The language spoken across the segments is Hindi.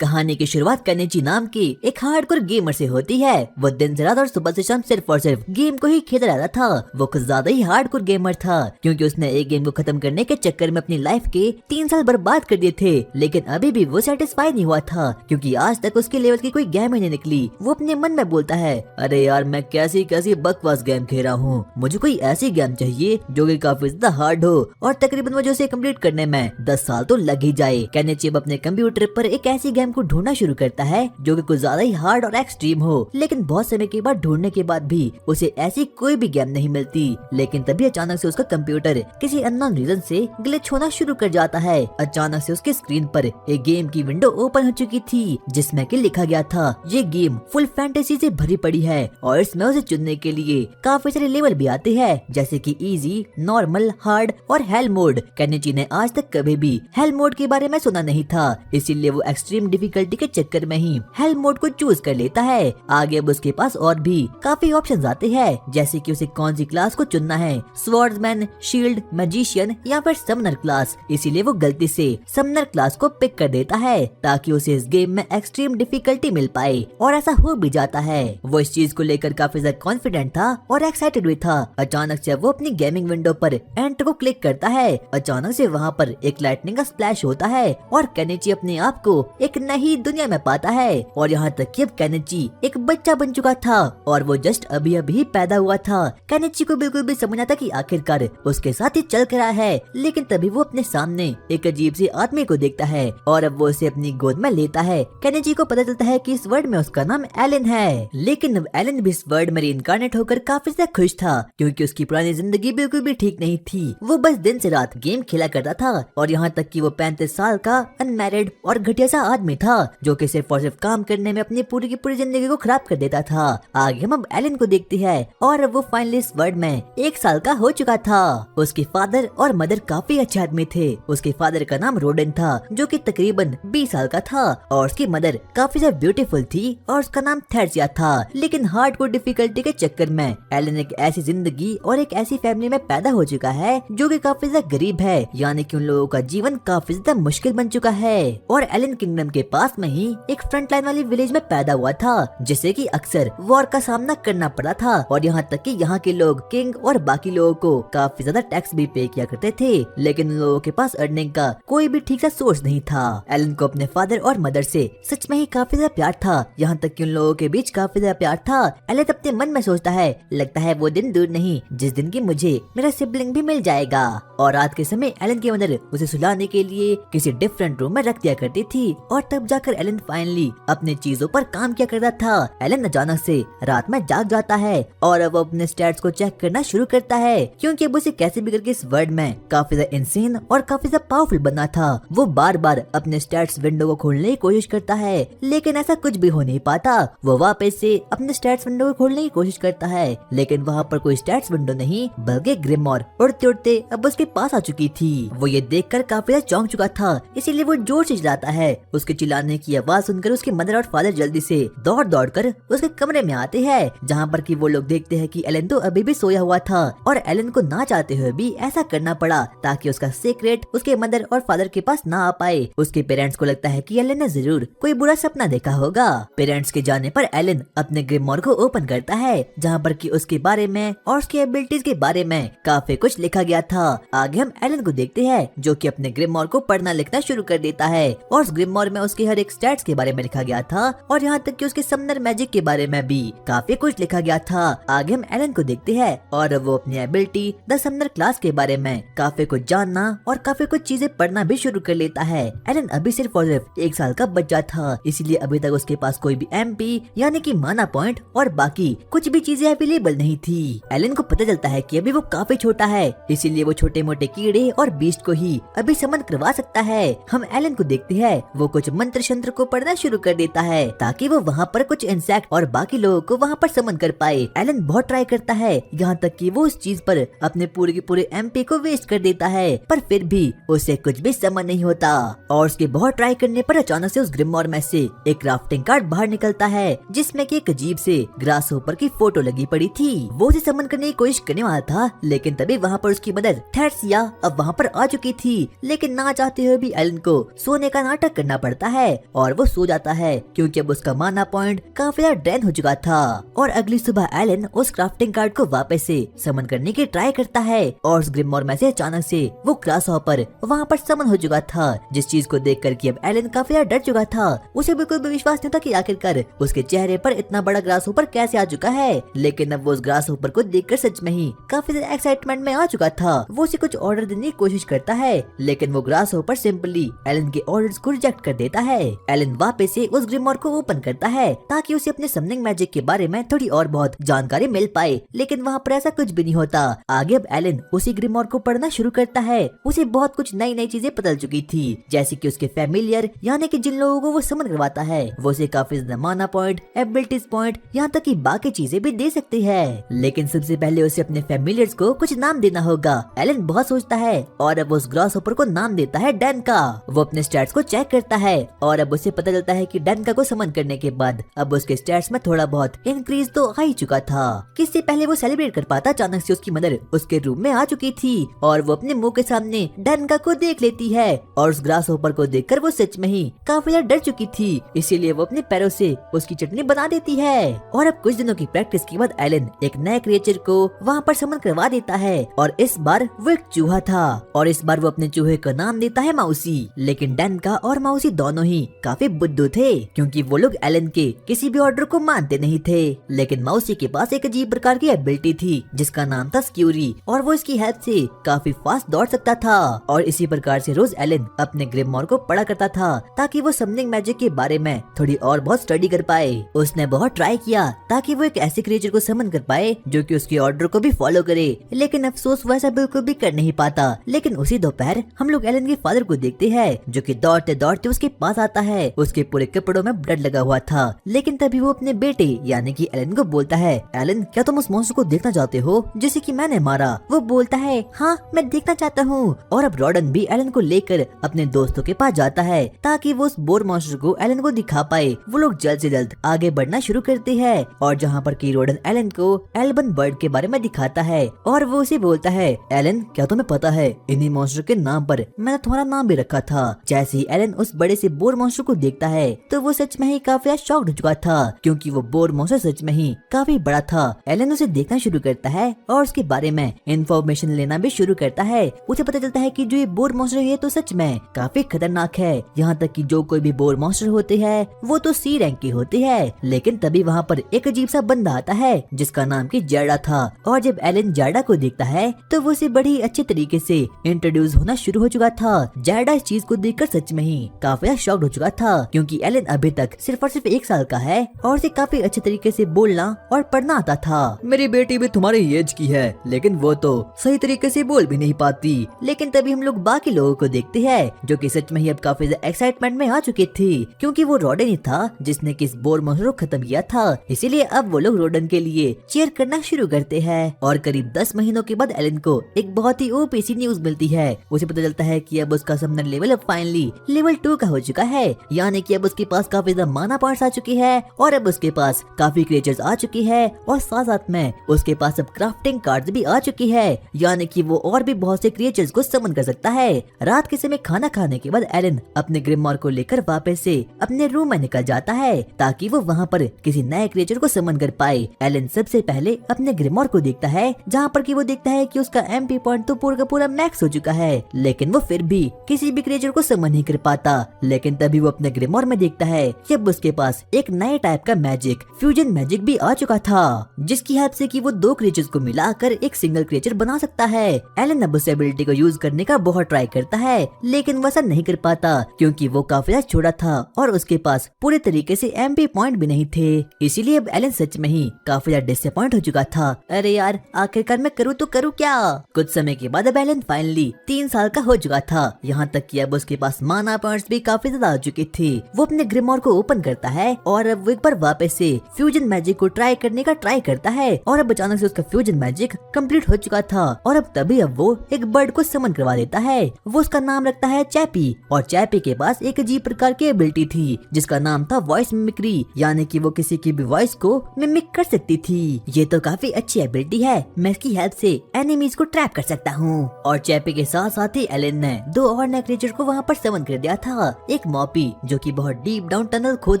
कहानी की शुरुआत केनिची नाम की एक हार्डकोर गेमर से होती है। वो दिन से रात और सुबह से शाम सिर्फ और सिर्फ गेम को ही खेलता रहता था। वो कुछ ज्यादा ही हार्डकोर गेमर था क्योंकि उसने एक गेम को खत्म करने के चक्कर में अपनी लाइफ के 3 साल बर्बाद कर दिए थे। लेकिन अभी भी वो सेटिस्फाई नहीं हुआ था क्योंकि आज तक उसके लेवल की कोई गेम ही नहीं निकली। वो अपने मन में बोलता है, अरे यार मैं कैसी कैसी बकवास गेम खेल रहा हूँ, मुझे कोई ऐसी गेम चाहिए जो कि काफी ज्यादा हार्ड हो और तकरीबन मुझे उसे कंप्लीट करने में 10 साल तो लग ही जाए। केनिची अपने कंप्यूटर पर एक ऐसी गेम को ढूंढना शुरू करता है जो कि कुछ ज्यादा ही हार्ड और एक्सट्रीम हो। लेकिन बहुत समय के बाद ढूंढने के बाद भी उसे ऐसी कोई भी गेम नहीं मिलती। लेकिन तभी अचानक से उसका कंप्यूटर किसी अननोन रीजन से ग्लिच होना शुरू कर जाता है। अचानक से उसके स्क्रीन पर एक गेम की विंडो ओपन हो चुकी थी जिसमें कि लिखा गया था, ये गेम फुल फैंटेसी से भरी पड़ी है और इसमें उसे चुनने के लिए काफी सारे लेवल भी आते हैं जैसे कि इजी, नॉर्मल, हार्ड और हेल मोड। केनिची ने आज तक कभी भी हेल मोड के बारे में सुना नहीं था, इसीलिए वो एक्सट्रीम डिफिकल्टी के चक्कर में ही हेल मोड को चूज कर लेता है। आगे अब उसके पास और भी काफी ऑप्शंस आते हैं जैसे कि उसे कौन सी क्लास को चुनना है, स्वॉर्ड्समैन, शील्ड, मैजिशियन या फिर समनर क्लास। इसीलिए वो गलती से समनर क्लास को पिक कर देता है ताकि उसे इस गेम में एक्सट्रीम डिफिकल्टी मिल पाए और ऐसा हो भी जाता है। वो इस चीज को लेकर काफी ज्यादा कॉन्फिडेंट था और एक्साइटेड भी था। अचानक से वो अपनी गेमिंग विंडो पर एंटर को क्लिक करता है। अचानक से वहाँ पर एक लाइटनिंग का स्प्लैश होता है और केनिची अपने आप को एक नई दुनिया में पाता है। और यहाँ तक कि अब केनिची एक बच्चा बन चुका था और वो जस्ट अभी अभी पैदा हुआ था। केनिची को बिल्कुल भी समझ आता कि आखिरकार उसके साथ ही चल कर रहा है। लेकिन तभी वो अपने सामने एक अजीब सी आदमी को देखता है और अब वो उसे अपनी गोद में लेता है। केनिची को पता चलता है कि इस वर्ल्ड में उसका नाम एलन है। लेकिन अब एलन भी इस वर्ल्ड में रीइंकार्नेट होकर काफी ज्यादा खुश था क्योंकि उसकी पुरानी जिंदगी बिल्कुल भी ठीक नहीं थी। वो बस दिन से रात गेम खेला करता था और यहाँ तक कि वो 35 साल का अनमैरिड और घटिया सा आदमी था जो कि सिर्फ और सिर्फ काम करने में अपनी पूरी की पूरी जिंदगी को खराब कर देता था। आगे हम अब एलन को देखते हैं और अब वो फाइनली इस वर्ल्ड में 1 साल का हो चुका था। उसके फादर और मदर काफी अच्छे आदमी थे। उसके फादर का नाम रोडन था जो कि तकरीबन 20 साल का था और उसकी मदर काफी ज्यादा ब्यूटीफुल थी और उसका नाम थेरेसिया था। लेकिन हार्डकोर डिफिकल्टी के चक्कर में एलन एक ऐसी जिंदगी और एक ऐसी फैमिली में पैदा हो चुका है जो कि काफी ज्यादा गरीब है, यानी कि उन लोगों का जीवन काफी ज्यादा मुश्किल बन चुका है। और एलन किंगडम के पास में ही एक फ्रंट लाइन वाली विलेज में पैदा हुआ था जिसे कि अक्सर वॉर का सामना करना पड़ा था और यहाँ तक कि यहाँ के लोग किंग और बाकी लोगों को काफी ज्यादा टैक्स भी पे किया करते थे। लेकिन उन लोगों के पास अर्निंग का कोई भी ठीक सा सोर्स नहीं था। एलन को अपने फादर और मदर से सच में ही काफी ज्यादा प्यार था, यहाँ तक कि उन लोगों के बीच काफी ज्यादा प्यार था। एलन अपने मन में सोचता है, लगता है वो दिन दूर नहीं जिस दिन की मुझे मेरा सिबलिंग भी मिल जाएगा। और रात के समय एलन की मदर उसे सुलाने के लिए किसी डिफरेंट रूम में रख दिया करती थी और तब जाकर एलन फाइनली अपने चीजों पर काम किया करता था। एलन अचानक से रात में जाग जाता है और अब वो अपने स्टैट्स को चेक करना शुरू करता है क्योंकि अब उसे कैसे भी करके इस वर्ल्ड में काफी ज्यादा इंसेन और काफी ज्यादा पावरफुल बनना था। वो बार बार अपने स्टैट्स विंडो को खोलने की कोशिश करता है लेकिन ऐसा कुछ भी हो नहीं पाता। वो वापस से अपने स्टैट्स विंडो को खोलने की कोशिश करता है लेकिन वहाँ पर कोई स्टैट्स विंडो नहीं बल्कि ग्रिमोर उड़ते उड़ते अब उसके पास आ चुकी थी। वो ये देखकर काफी ज्यादा चौंक चुका था, इसीलिए वो जोर से चिल्लाता है। उसके चिल्लाने की आवाज सुनकर उसके मदर और फादर जल्दी से दौड़ दौड़ कर उसके कमरे में आते हैं जहाँ पर कि वो लोग देखते हैं कि एलन तो अभी भी सोया हुआ था और एलन को ना चाहते हुए भी ऐसा करना पड़ा ताकि उसका सीक्रेट उसके मदर और फादर के पास ना आ पाए। उसके पेरेंट्स को लगता है कि एलन ने जरूर कोई बुरा सपना देखा होगा। पेरेंट्स के जाने पर एलन अपने ग्रिमोर को ओपन करता है जहाँ पर कि उसके बारे में और उसकी एबिलिटीज के बारे में काफी कुछ लिखा गया था। आगे हम एलन को देखते हैं जो कि अपने ग्रिमोर को पढ़ना लिखना शुरू कर देता है और उस ग्रिमोर में उसके हर एक स्टैट्स के बारे में लिखा गया था और यहाँ तक कि उसके समनर मैजिक के बारे में भी काफी कुछ लिखा गया था। आगे हम एलन को देखते हैं और वो अपनी एबिलिटी द समनर क्लास के बारे में काफी कुछ जानना और काफी कुछ चीजें पढ़ना भी शुरू कर लेता है। एलन अभी सिर्फ और सिर्फ 1 साल का बच्चा था, इसीलिए अभी तक उसके पास कोई भी MP यानी कि माना पॉइंट और बाकी कुछ भी चीजें अवेलेबल नहीं थी। एलन को पता चलता है कि अभी वो काफी छोटा है, इसीलिए वो छोटे मोटे कीड़े और बीस्ट को ही अभी समन करवा सकता है। हम एलन को देखते हैं वो कुछ मंत्र शंत्र को पढ़ना शुरू कर देता है ताकि वो वहाँ पर कुछ इंसेक्ट और बाकी लोगों को वहाँ पर समन कर पाए। एलन बहुत ट्राई करता है यहाँ तक कि वो उस चीज पर अपने पूरे के पूरे MP को वेस्ट कर देता है पर फिर भी उसे कुछ भी समन नहीं होता और उसके बहुत ट्राई करने पर अचानक से उस ग्रिमोर में से एक क्राफ्टिंग कार्ड बाहर निकलता है जिसमें कि एक अजीब से ग्रास ऊपर की फोटो लगी पड़ी थी। वो उसे समन करने की कोशिश करने वाला था लेकिन तभी वहाँ पर उसकी मदर थेरेसिया अब वहाँ पर आ चुकी थी। लेकिन ना चाहते हुए भी एलन को सोने का नाटक करना पड़ता जाता है और वो सो जाता है क्योंकि अब उसका माना पॉइंट काफी ज्यादा ड्रेन हो चुका था। और अगली सुबह एलन उस क्राफ्टिंग कार्ड को वापस से समन करने की ट्राई करता है और उस ग्रिमोर में से अचानक से वो ग्रासहॉपर वहाँ पर समन हो चुका था, जिस चीज को देख कर कि अब एलन काफी ज्यादा डर चुका था। उसे बिल्कुल भी विश्वास नहीं था कि आखिरकार उसके चेहरे पर इतना बड़ा ग्रासहॉपर कैसे आ चुका है। लेकिन अब वो उस ग्रासहॉपर को देखकर सच में ही काफी ज्यादा एक्साइटमेंट में आ चुका था। वो उसे कुछ ऑर्डर देने की कोशिश करता है, लेकिन वो ग्रासहॉपर सिंपली एलन के ऑर्डर्स को रिजेक्ट कर देता है। एलन वापस से उस ग्रिमोर को ओपन करता है ताकि उसे अपने समनिंग मैजिक के बारे में थोड़ी और बहुत जानकारी मिल पाए, लेकिन वहाँ पर ऐसा कुछ भी नहीं होता। आगे अब एलन उसी ग्रिमोर को पढ़ना शुरू करता है। उसे बहुत कुछ नई नई चीजें पता चुकी थी, जैसे कि उसके फैमिलियर यानी कि जिन लोगों को वो समन करवाता है वो उसे काफी ज्यादा माना पॉइंट, एबिलिटीज पॉइंट, यहाँ तक कि बाकी चीजें भी दे सकती है। लेकिन सबसे पहले उसे अपने फैमिलियर्स को कुछ नाम देना होगा। एलन बहुत सोचता है और अब उस ग्रासहॉपर को नाम देता है डैन का। वो अपने स्टैट्स को चेक करता है और अब उसे पता चलता है कि डैनका को समन करने के बाद अब उसके स्टैट्स में थोड़ा बहुत इंक्रीज तो आ ही चुका था। किससे पहले वो सेलिब्रेट कर पाता, अचानक से उसकी मदर उसके रूम में आ चुकी थी और वो अपने मुंह के सामने डैनका को देख लेती है और उस ग्रासहॉपर को देखकर वो सच में ही काफी ज्यादा डर चुकी थी, इसीलिए वो अपने पैरों से उसकी चटनी बना देती है। और अब कुछ दिनों की प्रैक्टिस के बाद एलन एक नए क्रिएचर को वहाँ पर समन करवा देता है और इस बार वो एक चूहा था और इस बार वो अपने चूहे का नाम देता है माउसी। लेकिन डैनका और माउसी दोनों ही काफी बुद्धू थे क्योंकि वो लोग एलन के किसी भी ऑर्डर को मानते नहीं थे। लेकिन माउसी के पास एक अजीब प्रकार की एबिलिटी थी जिसका नाम था स्क्यूरी और वो इसकी हेल्प से काफी फास्ट दौड़ सकता था। और इसी प्रकार से रोज एलन अपने ग्रिमोर को पढ़ा करता था ताकि वो समनिंग मैजिक के बारे में थोड़ी और बहुत स्टडी कर पाए। उसने बहुत ट्राई किया ताकि वो एक ऐसे क्रिएचर को समन कर पाए जो कि उसके ऑर्डर को भी फॉलो करे, लेकिन अफसोस वैसा बिल्कुल भी कर नहीं पाता। लेकिन उसी दोपहर हम लोग एलन के फादर को देखते हैं जो कि दौड़ते दौड़ते उसके पास आता है। उसके पूरे कपड़ों में ब्लड लगा हुआ था, लेकिन तभी वो अपने बेटे यानी कि एलन को बोलता है, एलन क्या तुम उस मॉन्स्टर को देखना चाहते हो जिसे कि मैंने मारा? वो बोलता है हाँ मैं देखना चाहता हूँ। और अब रॉडन भी एलन को लेकर अपने दोस्तों के पास जाता है ताकि वो उस बोर मॉन्स्टर को एलन को दिखा पाए। वो लोग जल्द से जल्द आगे बढ़ना शुरू करते हैं और जहाँ पर की रॉडन एलन को एल्बन बर्ड के बारे में दिखाता है और वो उसे बोलता है, एलन क्या तुम्हें पता है इन्हीं मॉन्स्टर के नाम पर मैंने तुम्हारा नाम भी रखा था। जैसे ही एलन उस बड़े से बोर मॉन्स्टर को देखता है तो वो सच में ही काफी शॉक्ड हो चुका था क्योंकि वो बोर मॉन्स्टर सच में ही काफी बड़ा था। एलन उसे देखना शुरू करता है और उसके बारे में इंफॉर्मेशन लेना भी शुरू करता है। उसे पता चलता है कि जो ये बोर मॉन्स्टर है तो सच में काफी खतरनाक है, यहाँ तक कि जो कोई भी बोर मॉन्स्टर होते हैं वो तो सी रैंक के होते हैं। लेकिन तभी वहाँ पर एक अजीब सा बंदा आता है जिसका नाम की जैडा था और जब एलन जैडा को देखता है तो वो उसे बड़ी अच्छे तरीके से इंट्रोड्यूस होना शुरू हो चुका था। जैडा इस चीज को देखकर सच में ही काफी शॉक्ड हो चुका था क्योंकि एलन अभी तक सिर्फ और सिर्फ 1 साल का है और उसे काफी अच्छे तरीके से बोलना और पढ़ना आता था। मेरी बेटी भी तुम्हारी एज की है लेकिन वो तो सही तरीके से बोल भी नहीं पाती। लेकिन तभी हम लोग बाकी लोगों को देखते हैं जो कि सच में ही अब काफी एक्साइटमेंट में आ चुके थे क्योंकि वो रॉडन ही था जिसने किस बोर मॉन्स्टर को खत्म किया था, इसीलिए अब वो लोग रॉडन के लिए चीयर करना शुरू करते हैं। और करीब 10 महीनों के बाद एलन को एक बहुत ही ओपी सी न्यूज मिलती है। उसे पता चलता है कि अब उसका समनर लेवल अब फाइनली लेवल 2 का हो चुका है, यानी कि अब उसके पास काफी ज्यादा माना पॉइंट्स आ चुकी है और अब उसके पास काफी क्रिएचर्स आ चुकी है और साथ साथ में उसके पास अब क्राफ्टिंग कार्ड्स भी आ चुकी है, यानी कि वो और भी बहुत से क्रिएचर्स को समन कर सकता है। रात के समय खाना खाने के बाद एलन अपने ग्रिमोर को लेकर वापस से अपने रूम में निकल जाता है ताकि वो वहाँ पर किसी नए क्रिएचर को समन कर पाए। एलन सबसे पहले अपने ग्रिमोर को देखता है जहाँ पर कि वो देखता है कि उसका एमपी पॉइंट तो पूरा का पूरा मैक्स हो चुका है, लेकिन वो फिर भी किसी भी क्रिएचर को समन नहीं कर पाता। लेकिन तभी वो अपने ग्रिमोर में देखता है कि अब उसके पास एक नए टाइप का मैजिक फ्यूजन मैजिक भी आ चुका था जिसकी हेल्प से कि वो 2 क्रिएचर्स को मिलाकर एक सिंगल क्रिएचर बना सकता है। एलन अब उस एबिलिटी को यूज करने का बहुत ट्राई करता है लेकिन वो ऐसा नहीं कर पाता क्योंकि वो काफी छोटा था और उसके पास पूरे तरीके से एमपी पॉइंट भी नहीं थे, इसीलिए अब एलन सच में ही काफी ज्यादा डिसअपॉइंट हो चुका था। अरे यार आखिरकार मैं करूँ तो करूँ क्या। कुछ समय के बाद अब एलन फाइनली 3 साल का हो चुका था, यहाँ तक कि अब उसके पास माना पॉइंट्स भी काफी ज्यादा आ चुके थे। वो अपने ग्रिमोर को ओपन करता है और अब वो एक बार वापस से फ्यूजन मैजिक को ट्राई करने का ट्राई करता है और अब अचानक से उसका फ्यूजन मैजिक कंप्लीट हो चुका था और अब तभी अब वो एक बर्ड को समन करवा देता है। वो उसका नाम रखता है चैपी और चैपी के पास एक अजीब प्रकार की एबिलिटी थी जिसका नाम था वॉइस मिमिक्री, यानी कि वो किसी की भी वॉइस को मिमिक कर सकती थी। ये तो काफी अच्छी एबिलिटी है, मैं इसकी हेल्प से एनिमीज को ट्रैप कर सकता हूँ। और चैपी के साथ साथ ही एलन ने 2 और नए क्रिएचर को वहाँ पर समन कर दिया था। एक मॉपी जो कि बहुत डीप डाउन टनल खोद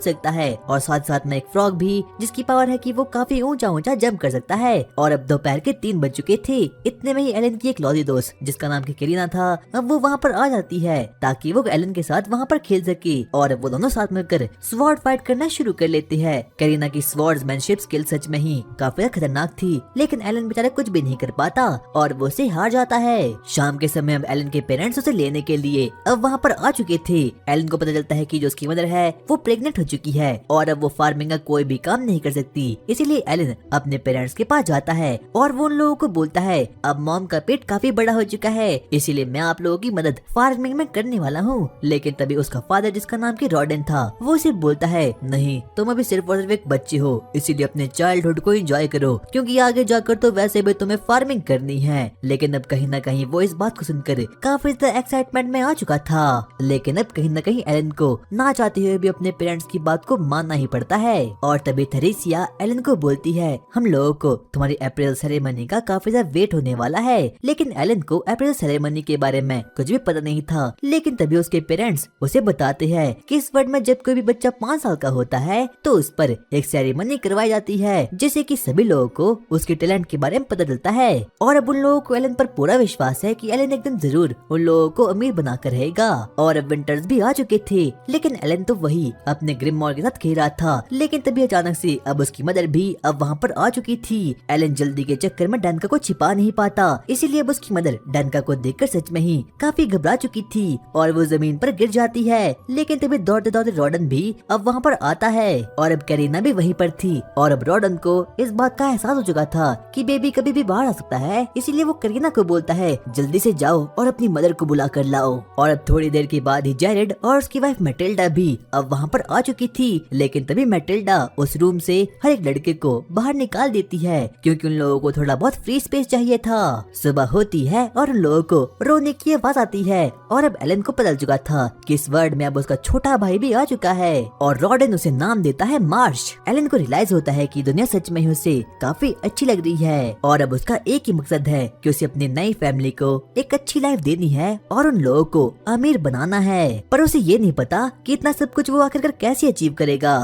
सकता है, और साथ साथ में एक फ्रॉग भी जिसकी पावर है कि वो काफी ऊंचा ऊंचा जंप कर सकता है। और अब दोपहर के 3 बज चुके थे। इतने में ही एलन की एक लौदी दोस्त जिसका नाम कैरीना था, अब वो वहाँ पर आ जाती है ताकि वो एलन के साथ वहाँ पर खेल सके। और अब वो दोनों साथ मिलकर स्वॉर्ड फाइट करना शुरू कर लेते हैं। कैरीना की स्वॉर्ड्समैनशिप स्किल सच में ही काफी खतरनाक थी, लेकिन एलन बेचारा कुछ भी नहीं कर पाता और वो उसे हार जाता है। शाम के समय अब एलन के पेरेंट्स उसे लेने के लिए अब वहाँ पर आ चुके थे। एलन को पता चलता है कि जो उसकी मदर है वो प्रेग्नेंट हो चुकी है और अब वो फार्मिंग का कोई भी काम नहीं कर सकती, इसीलिए एलन अपने पेरेंट्स के पास जाता है और वो उन लोगों को बोलता है अब मॉम का पेट काफी बड़ा हो चुका है, इसीलिए मैं आप लोगों की मदद फार्मिंग में करने वाला हूँ। लेकिन तभी उसका फादर जिसका नाम की रॉडन था वो उसे बोलता है नहीं, तुम अभी सिर्फ और सिर्फ एक बच्चे हो, इसीलिए अपने चाइल्डहुड को एंजॉय करो क्योंकि आगे जाकर तो वैसे भी तुम्हें फार्मिंग करनी है। लेकिन अब कहीं न कहीं वो इस बात को सुनकर काफी ज्यादा एक्साइटमेंट में आ चुका था। लेकिन अब कहीं न कहीं एलन को ना चाहते हुए भी अपने पेरेंट्स की बात को मानना ही पड़ता है। और तभी थेरेसिया एलन को बोलती है हम लोगों को तुम्हारी अप्रैल सेरेमनी का काफी ज्यादा वेट होने वाला है। लेकिन एलन को अप्रैल सेरेमनी के बारे में कुछ भी पता नहीं था। लेकिन तभी उसके पेरेंट्स उसे बताते हैं कि इस वर्ल्ड में जब कोई भी बच्चा 5 साल का होता है तो उस पर एक सेरेमनी करवाई जाती है जिससे कि सभी लोगों को उसके टैलेंट के बारे में पता चलता है। और अब उन लोगों को एलन पर पूरा विश्वास है कि एलन एक दिन जरूर उन लोगों को अमीर बनाकर रहेगा। और अब विंटर्स भी आ चुके थे, लेकिन एलन तो वही अपने ग्रिममॉर के साथ खेल रहा था। लेकिन तभी अचानक से अब उसकी मदर भी अब वहाँ पर आ चुकी थी। एलन जल्दी के चक्कर में डैनका को छिपा नहीं पाता, इसीलिए अब उसकी मदर डैनका को देखकर सच में ही काफी घबरा चुकी थी और वो जमीन पर गिर जाती है। लेकिन तभी दौड़ते दौड़ते रॉडन भी अब वहाँ पर आता है और अब कैरीना भी वहीं पर थी। और अब रॉडन को इस बात का एहसास हो चुका था कि बेबी कभी भी बाहर आ सकता है, इसीलिए वो कैरीना को बोलता है जल्दी से जाओ और अपनी मदर को बुला कर लाओ। और अब थोड़ी देर के बाद ही जेरेड और उसकी वाइफ मैटिल्डा भी अब वहाँ पर आ चुकी थी। लेकिन तभी मैटिल्डा उस रूम से हर एक लड़के को बाहर निकाल देती है क्योंकि उन लोगों को थोड़ा बहुत फ्री स्पेस चाहिए था। सुबह होती है और उन लोगों को रोने की आवाज आती है और अब एलन को पता चुका था कि इस वर्ल्ड में अब उसका छोटा भाई भी आ चुका है और रॉडन उसे नाम देता है मार्श। एलन को रियलाइज होता है कि दुनिया सच में ही उसे काफी अच्छी लग रही है और अब उसका एक ही मकसद है कि उसे अपनी नई फैमिली को एक अच्छी लाइफ देनी है और उन लोगों को अमीर बनाना है। पर उसे ये नहीं पता कि इतना सब कुछ वो आखिरकार कैसे अचीव करेगा।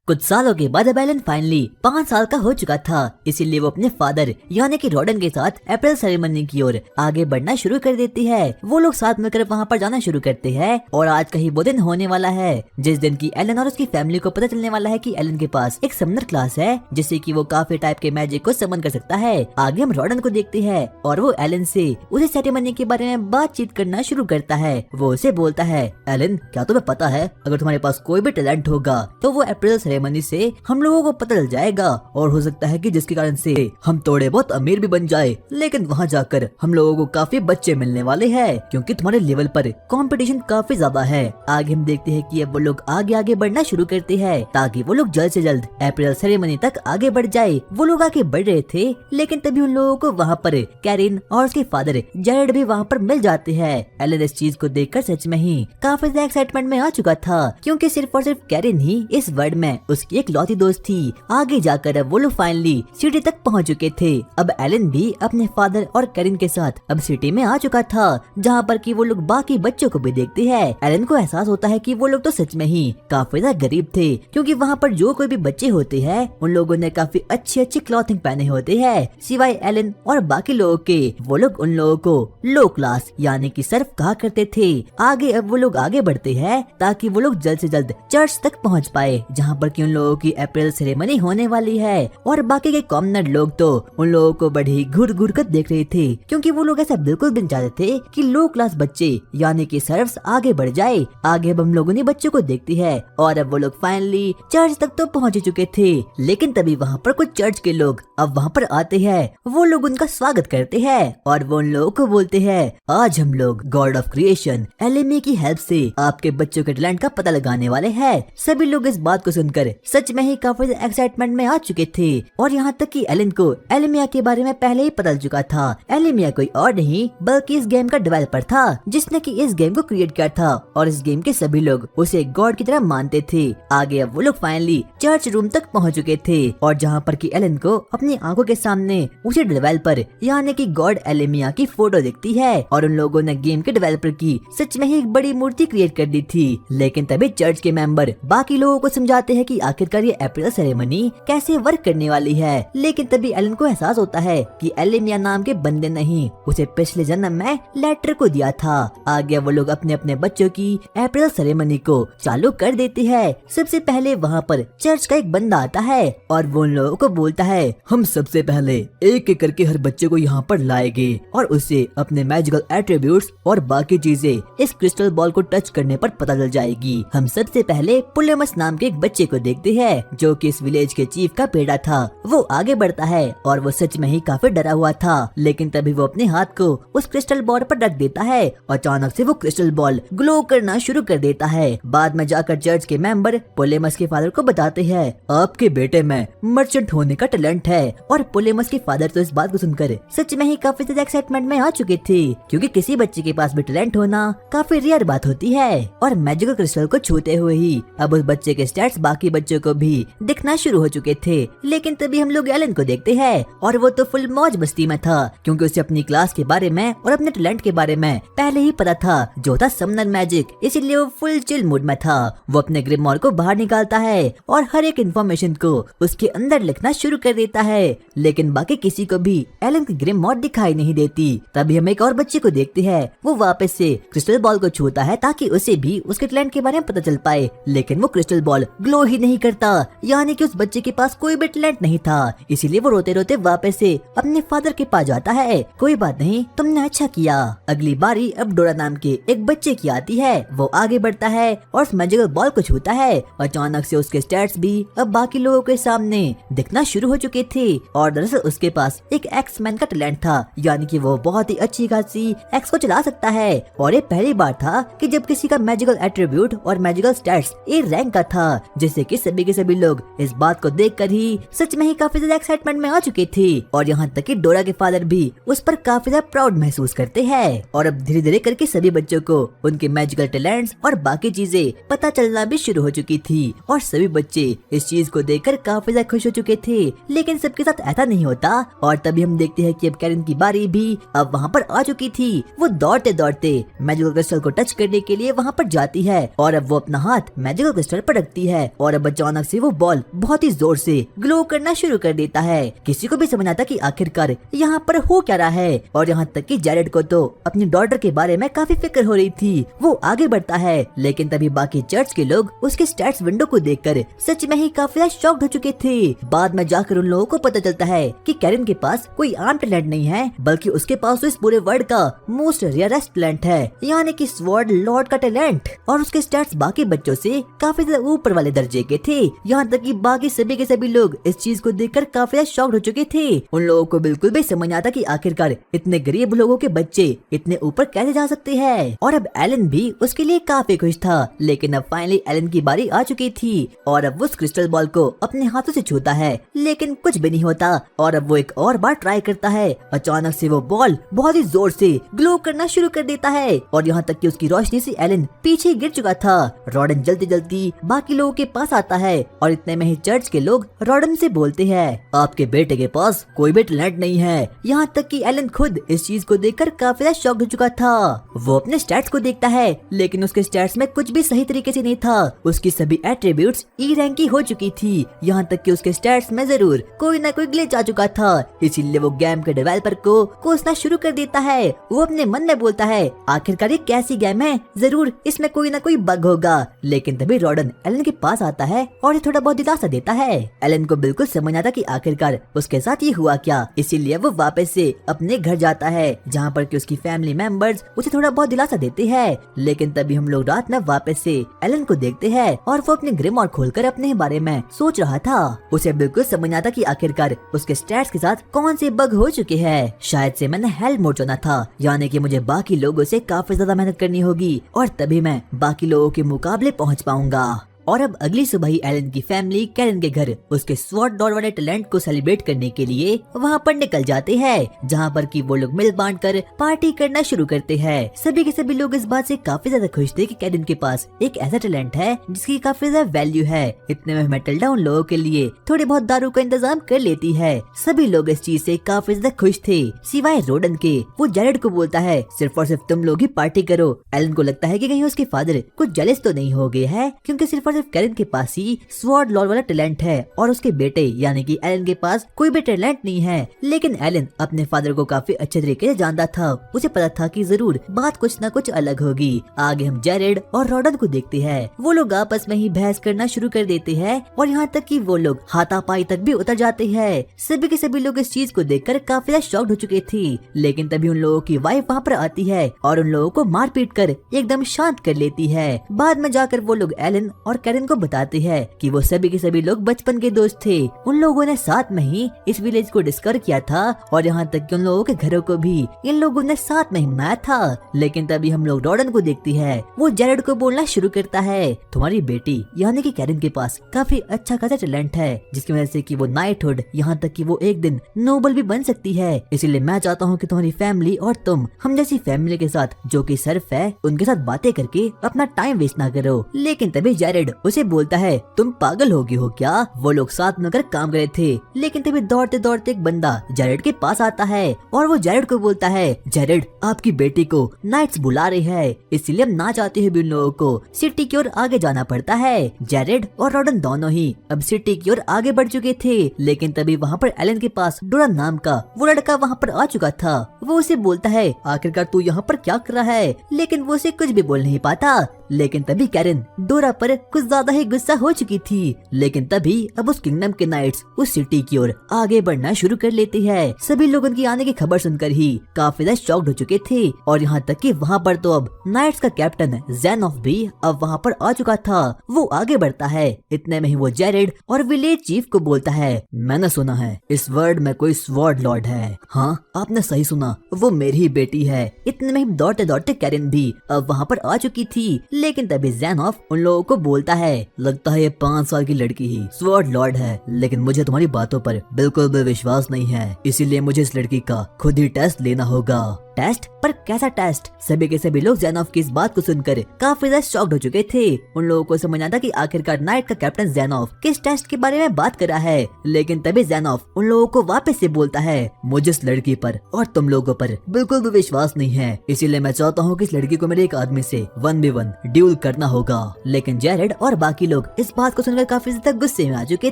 कुछ सालों के बाद अब एलन फाइनली 5 साल का हो चुका था, इसीलिए वो अपने फादर यानी कि रॉडन के साथ अप्रैल सेरेमनी की ओर आगे बढ़ना शुरू कर देती है। वो लोग साथ मिलकर वहाँ पर जाना शुरू करते हैं और आज का ही वो दिन होने वाला है जिस दिन की एलन और उसकी फैमिली को पता चलने वाला है कि एलन के पास एक समनर क्लास है जिससे कि वो काफी टाइप के मैजिक को समन कर सकता है। आगे हम रॉडन को देखते हैं और वो एलन से उसे सेरेमनी के बारे में बातचीत करना शुरू करता है। वो उसे बोलता है एलन, क्या तुम्हें पता है अगर तुम्हारे पास कोई भी टैलेंट होगा तो वो अप्रैल सेरेमनी से हम लोगों को पता चल जाएगा और हो सकता है कि जिसके कारण से हम थोड़े बहुत अमीर भी बन जाए। लेकिन वहाँ जाकर हम लोगों को काफी बच्चे मिलने वाले हैं क्योंकि तुम्हारे लेवल पर कंपटीशन काफी ज्यादा है। आगे हम देखते हैं कि अब वो लोग आगे आगे बढ़ना शुरू करते हैं ताकि वो लोग जल्द से जल्द अप्रैल सेरेमनी तक आगे बढ़ जाए। वो लोग आगे बढ़ रहे थे लेकिन तभी उन लोगों को वहाँ पर कैरिन और उसके फादर जेरेड भी वहाँ पर मिल जाते हैं। एलन इस चीज को देखकर सच में ही काफी ज्यादा एक्साइटमेंट में आ चुका था क्योंकि सिर्फ और सिर्फ कैरिन ही इस वर्ल्ड में उसकी एक लौती दोस्त थी। आगे जाकर अब वो लोग फाइनली सिटी तक पहुंच चुके थे। अब एलन भी अपने फादर और कैरिन के साथ अब सिटी में आ चुका था जहाँ पर कि वो लोग बाकी बच्चों को भी देखते हैं। एलन को एहसास होता है कि वो लोग तो सच में ही काफी ज्यादा गरीब थे क्योंकि वहाँ पर जो कोई भी बच्चे होते हैं उन लोगों ने काफी अच्छी अच्छी क्लॉथिंग पहने होते हैं सिवाय एलन और बाकी लोगों के। वो लोग उन लोगों को लो क्लास यानी कि सर्फ कहा करते थे। आगे अब वो लोग आगे बढ़ते हैं ताकि वो लोग जल्द से जल्द चर्च तक पहुँच पाए जहाँ पर कि उन लोगों की अप्रैल सेरेमनी होने वाली है। और बाकी के कॉमनर लोग तो उन लोगों को बड़ी घूर घूर कर देख रहे थे क्योंकि वो लोग ऐसा बिल्कुल भी नहीं चाहते थे कि लो क्लास बच्चे यानी कि सर्फ्स आगे बढ़ जाए। आगे अब हम लोगों ने बच्चों को देखते हैं और अब वो लोग फाइनली चर्च तक तो पहुंच चुके थे। लेकिन तभी वहाँ पर कुछ चर्च के लोग अब वहाँ पर आते हैं। वो लोग उनका स्वागत करते हैं और वो उन लोगों को बोलते हैं आज हम लोग गॉड ऑफ क्रिएशन एलेमी की हेल्प से आपके बच्चों के टैलेंट का पता लगाने वाले हैं। सभी लोग इस बात को सुनकर सुनकर सच में ही काफी एक्साइटमेंट में आ चुके थे। और यहाँ तक कि एलन को एलिमिया के बारे में पहले ही पता चल चुका था। एलिमिया कोई और नहीं बल्कि इस गेम का डेवलपर था जिसने कि इस गेम को क्रिएट किया था और इस गेम के सभी लोग उसे गॉड की तरह मानते थे। आगे अब वो लोग फाइनली चर्च रूम तक पहुँच चुके थे और जहाँ पर कि एलन को अपनी आंखों के सामने उसे डेवलपर यानी कि गॉड एलिमिया की फोटो दिखती है और उन लोगों ने गेम के डेवलपर की सच में ही एक बड़ी मूर्ति क्रिएट कर दी थी। लेकिन तभी चर्च के मेंबर बाकी लोगों को समझाते हैं कि आखिरकार ये अप्रैल सेरेमनी कैसे वर्क करने वाली है। लेकिन तभी एलन को एहसास होता है कि एलिमिया नाम के बंदे नहीं उसे पिछले जन्म में लेटर को दिया था। आगे वो लोग अपने अपने बच्चों की अप्रैल सेरेमनी को चालू कर देते हैं। सबसे पहले वहाँ पर चर्च का एक बंदा आता है और वो उन लोगों को बोलता है हम सबसे पहले एक एक करके हर बच्चे को यहाँ पर लाएंगे और उसे अपने मैजिकल एट्रीब्यूट्स और बाकी चीजें इस क्रिस्टल बॉल को टच करने पर पता चल जाएगी। हम सबसे पहले पुलेमस नाम के एक बच्चे को देखते हैं जो कि इस विलेज के चीफ का बेटा था। वो आगे बढ़ता है और वो सच में ही काफी डरा हुआ था। लेकिन तभी वो अपने हाथ को उस क्रिस्टल बॉल पर रख देता है और अचानक से वो क्रिस्टल बॉल ग्लो करना शुरू कर देता है। बाद में जाकर चर्च के मेंबर पुलेमस के फादर को बताते हैं आपके बेटे में मर्चेंट होने का टैलेंट है। और पुलेमस के फादर तो इस बात को सुनकर सच में ही काफी ज्यादा एक्साइटमेंट में आ चुके थे क्योंकि किसी बच्चे के पास भी टैलेंट होना काफी रेयर बात होती है। और मैजिकल क्रिस्टल को छूते हुए ही अब उस बच्चे के स्टैट्स बाकी बच्चों को भी दिखना शुरू हो चुके थे। लेकिन तभी हम लोग एलन को देखते हैं और वो तो फुल मौज मस्ती में था क्योंकि उसे अपनी क्लास के बारे में और अपने टैलेंट के बारे में पहले ही पता था जो था समनर मैजिक, इसीलिए वो फुल चिल मूड में था। वो अपने ग्रिमॉर को बाहर निकालता है और हर एक इन्फॉर्मेशन को उसके अंदर लिखना शुरू कर देता है। लेकिन बाकी किसी को भी एलन की ग्रिमॉर दिखाई नहीं देती। तभी हम एक और बच्चे को देखते हैं वो वापस से क्रिस्टल बॉल को छूता है ताकि उसे भी उसके टैलेंट के बारे में पता चल पाए। लेकिन वो क्रिस्टल बॉल ग्लो ही नहीं करता यानी कि उस बच्चे के पास कोई भी टैलेंट नहीं था। इसीलिए वो रोते रोते वापस से अपने फादर के पास जाता है कोई बात नहीं तुमने अच्छा किया। अगली बारी अब डोरा नाम के एक बच्चे की आती है। वो आगे बढ़ता है और उस मैजिकल बॉल को छूता है। अचानक से उसके स्टैट्स भी अब बाकी लोगों के सामने दिखना शुरू हो चुके थे और दरअसल उसके पास एक एक्स-मैन का टैलेंट था यानी कि वो बहुत ही अच्छी खासी एक्स को चला सकता है। और ये पहली बार था कि जब किसी का मैजिकल एट्रीब्यूट और मैजिकल स्टैट्स ए रैंक का था, जिससे कि सभी के सभी लोग इस बात को देखकर ही सच में ही काफी ज्यादा एक्साइटमेंट में आ चुके थे। और यहाँ तक कि डोरा के फादर भी उस पर काफी ज्यादा प्राउड महसूस करते हैं। और अब धीरे धीरे करके सभी बच्चों को उनके मैजिकल टैलेंट्स और बाकी चीजें पता चलना भी शुरू हो चुकी थी और सभी बच्चे इस चीज को देखकर काफी ज्यादा खुश हो चुके थे। लेकिन सबके साथ ऐसा नहीं होता और तभी हम देखते हैं कि अब कैरन की बारी भी अब वहाँ पर आ चुकी थी। वो दौड़ते दौड़ते मैजिकल क्रिस्टल को टच करने के लिए वहाँ पर जाती है और अब वो अपना हाथ मैजिकल क्रिस्टल पर रखती है और अब अचानक से वो बॉल बहुत ही जोर से ग्लो करना शुरू कर देता है। किसी को भी समझ आता कि आखिरकार यहाँ पर हो क्या रहा है। और यहाँ तक कि जैरेड को तो अपनी डॉटर के बारे में काफी फिक्र हो रही थी। वो आगे बढ़ता है लेकिन तभी बाकी चर्च के लोग उसके स्टैट्स विंडो को देखकर सच में ही काफी शॉक्ड हो चुके थे। बाद में जाकर उन लोगों को पता चलता है कि कैरन के पास कोई आम टैलेंट नहीं है बल्कि उसके पास तो इस पूरे वर्ल्ड का मोस्ट रेयरेस्ट टैलेंट है यानी कि स्वॉर्ड लॉर्ड का टैलेंट। और उसके स्टैट्स बाकी बच्चों से काफी ज्यादा ऊपर वाले दर्जे के थे। यहाँ तक कि बाकी सभी के सभी लोग इस चीज को देखकर काफी ज्यादा शॉक्ड हो चुके थे। उन लोगों को बिल्कुल भी समझ नहीं आता कि आखिरकार इतने गरीब लोगों के बच्चे इतने ऊपर कैसे जा सकते हैं। और अब एलन भी उसके लिए काफी खुश था। लेकिन अब फाइनली एलन की बारी आ चुकी थी और अब वो उस क्रिस्टल बॉल को अपने हाथों से छूता है लेकिन कुछ भी नहीं होता। और अब वो एक और बार ट्राई करता है। अचानक से वो बॉल बहुत ही जोर से ग्लो करना शुरू कर देता है और यहाँ तक कि उसकी रोशनी से एलन पीछे गिर चुका था। रॉडन जल्दी जल्दी बाकी लोगों के पास आता है और इतने में ही चर्च के लोग रॉडन से बोलते हैं आपके बेटे के पास कोई भी टैलेंट नहीं है। यहाँ तक कि एलन खुद इस चीज को देखकर काफी ज्यादा शॉक हो चुका था। वो अपने स्टैट्स को देखता है लेकिन उसके स्टैट्स में कुछ भी सही तरीके से नहीं था। उसकी सभी एट्रीब्यूट्स ई रैंक की हो चुकी थी। यहाँ तक कि उसके स्टैट्स में जरूर कोई ना कोई ग्लिच आ चुका था। इसीलिए वो गेम के डेवलपर को कोसना शुरू कर देता है। वो अपने मन में बोलता है आखिरकार ये कैसी गेम है, जरूर इसमें कोई ना कोई बग होगा। लेकिन तभी रॉडन एलन के पास आता है और थोड़ा बहुत दिलासा देता है। एलन को बिल्कुल समझ आता कि आखिरकार उसके साथ ये हुआ क्या। इसीलिए वो वापस से अपने घर जाता है जहाँ पर कि उसकी फैमिली मेंबर्स उसे थोड़ा बहुत दिलासा देते हैं। लेकिन तभी हम लोग रात में वापस से एलन को देखते हैं और वो अपने ग्रिमॉर खोलकर अपने बारे में सोच रहा था। उसे बिल्कुल समझ आता कि आखिरकार उसके स्टैट्स के साथ कौन से बग हो चुके हैं। शायद से मैंने हेल्प मोड चुना था यानी कि मुझे बाकी लोगों से काफी ज्यादा मेहनत करनी होगी और तभी मैं बाकी लोगों के मुकाबले पहुंच पाऊंगा। और अब अगली सुबह ही एलन की फैमिली कैरन के घर उसके स्वॉर्ड लॉर्ड वाले टैलेंट को सेलिब्रेट करने के लिए वहाँ पर निकल जाते हैं, जहाँ पर कि वो लोग मिल बांट कर पार्टी करना शुरू करते हैं। सभी के सभी लोग इस बात से काफी ज्यादा खुश थे कि कैरन के पास एक ऐसा टैलेंट है जिसकी काफी ज्यादा वैल्यू है। इतने में मैटिल्डा उन लोगों के लिए थोड़ी बहुत दारू का इंतजाम कर लेती है। सभी लोग इस चीज से काफी ज्यादा खुश थे सिवाय रोडन के। वो जेरेड को बोलता है सिर्फ और सिर्फ तुम लोग ही पार्टी करो। एलन को लगता है कि कहीं उसके फादर कुछ जेलस तो नहीं हो गए हैं, क्योंकि सिर्फ और सिर्फ कैरन के पास ही स्वॉर्ड लॉर्ड वाला टैलेंट है और उसके बेटे यानी कि एलन के पास कोई भी टैलेंट नहीं है। लेकिन एलन अपने फादर को काफी अच्छे तरीके से जानता था। उसे पता था कि जरूर बात कुछ न कुछ अलग होगी। आगे हम जेरेड और रॉडन को देखते हैं। वो लोग आपस में ही बहस करना शुरू कर देते हैं और यहाँ तक कि वो लोग हाथापाई तक भी उतर जाते हैं। सभी के सभी लोग इस चीज को देखकर काफी ज्यादा शॉक्ड हो चुके थे। लेकिन तभी उन लोगों की वाइफ वहाँ पर आती है और उन लोगों को मार पीट कर एकदम शांत कर लेती है। बाद में जाकर वो लोग एलन और कैरन को बताते हैं कि वो सभी के सभी लोग बचपन के दोस्त थे। उन लोगों ने साथ में ही इस विलेज को डिस्कवर किया था और यहाँ तक कि उन लोगों के घरों को भी इन लोगों ने साथ में ही मनाया था। लेकिन तभी हम लोग रॉडन को देखती है। वो जेरेड को बोलना शुरू करता है तुम्हारी बेटी यानी कि कैरन के पास काफी अच्छा खासा टैलेंट है, जिसकी वजह से कि वो नाइटहुड यहाँ तक कि वो एक दिन नोबल भी बन सकती है। इसीलिए मैं चाहता हूँ कि तुम्हारी फैमिली और तुम हम जैसी फैमिली के साथ जो कि सर्फ है उनके साथ बातें करके अपना टाइम वेस्ट ना करो। लेकिन तभी जेरेड उसे बोलता है तुम पागल हो गई हो क्या? वो लोग साथ मिलकर काम कर रहे थे। लेकिन तभी दौड़ते दौड़ते एक बंदा जेरेड के पास आता है और वो जेरेड को बोलता है जेरेड आपकी बेटी को नाइट्स बुला रही है, इसलिए हम ना चाहते हुए भी उन लोगों को सिटी की ओर आगे जाना पड़ता है। जेरेड और रॉडन दोनों ही अब सिटी की ओर आगे बढ़ चुके थे। लेकिन तभी वहाँ पर एलन के पास डोरन नाम का वो लड़का वहाँ पर आ चुका था। वो उसे बोलता है आखिरकार तू यहाँ पर क्या कर रहा है? लेकिन वो उसे कुछ भी बोल नहीं पाता। लेकिन तभी कैरन डोरा पर कुछ ज्यादा ही गुस्सा हो चुकी थी। लेकिन तभी अब उस किंगडम के नाइट्स उस सिटी की ओर आगे बढ़ना शुरू कर लेती है। सभी लोग उनकी आने की खबर सुनकर ही काफी ज्यादा शॉक्ड हो चुके थे और यहाँ तक कि वहाँ पर तो अब नाइट्स का कैप्टन ज़ेनॉफ भी अब वहाँ पर आ चुका था। वो आगे बढ़ता है। इतने में ही वो जेरेड और विलेज चीफ को बोलता है मैंने सुना है इस वर्ल्ड में कोई स्वॉर्ड लॉर्ड है। हाँ आपने सही सुना, वो मेरी ही बेटी है। इतने में ही दौड़ते दौड़ते कैरन भी अब वहाँ पर आ चुकी थी। लेकिन तभी ज़ेनॉफ उन लोगों को बोलता है लगता है ये 5 साल की लड़की ही स्वॉर्ड लॉर्ड है, लेकिन मुझे तुम्हारी बातों पर बिल्कुल भी विश्वास नहीं है, इसीलिए मुझे इस लड़की का खुद ही टेस्ट लेना होगा। टेस्ट? पर कैसा टेस्ट? सभी के सभी लोग ज़ेनॉफ की इस बात को सुनकर काफी ज्यादा शॉक्ड हो चुके थे। उन लोगों को समझ आता कि आखिरकार नाइट का कैप्टन ज़ेनॉफ किस टेस्ट के बारे में बात कर रहा है। लेकिन तभी ज़ेनॉफ उन लोगों को वापस से बोलता है मुझे इस लड़की पर और तुम लोगों पर बिल्कुल भी विश्वास नहीं है, इसीलिए मैं चाहता हूँ कि इस लड़की को मेरे एक आदमी से 1v1 ड्यूल करना होगा। लेकिन जेरेड और बाकी लोग इस बात को सुनकर काफी ज्यादा गुस्से में आ चुके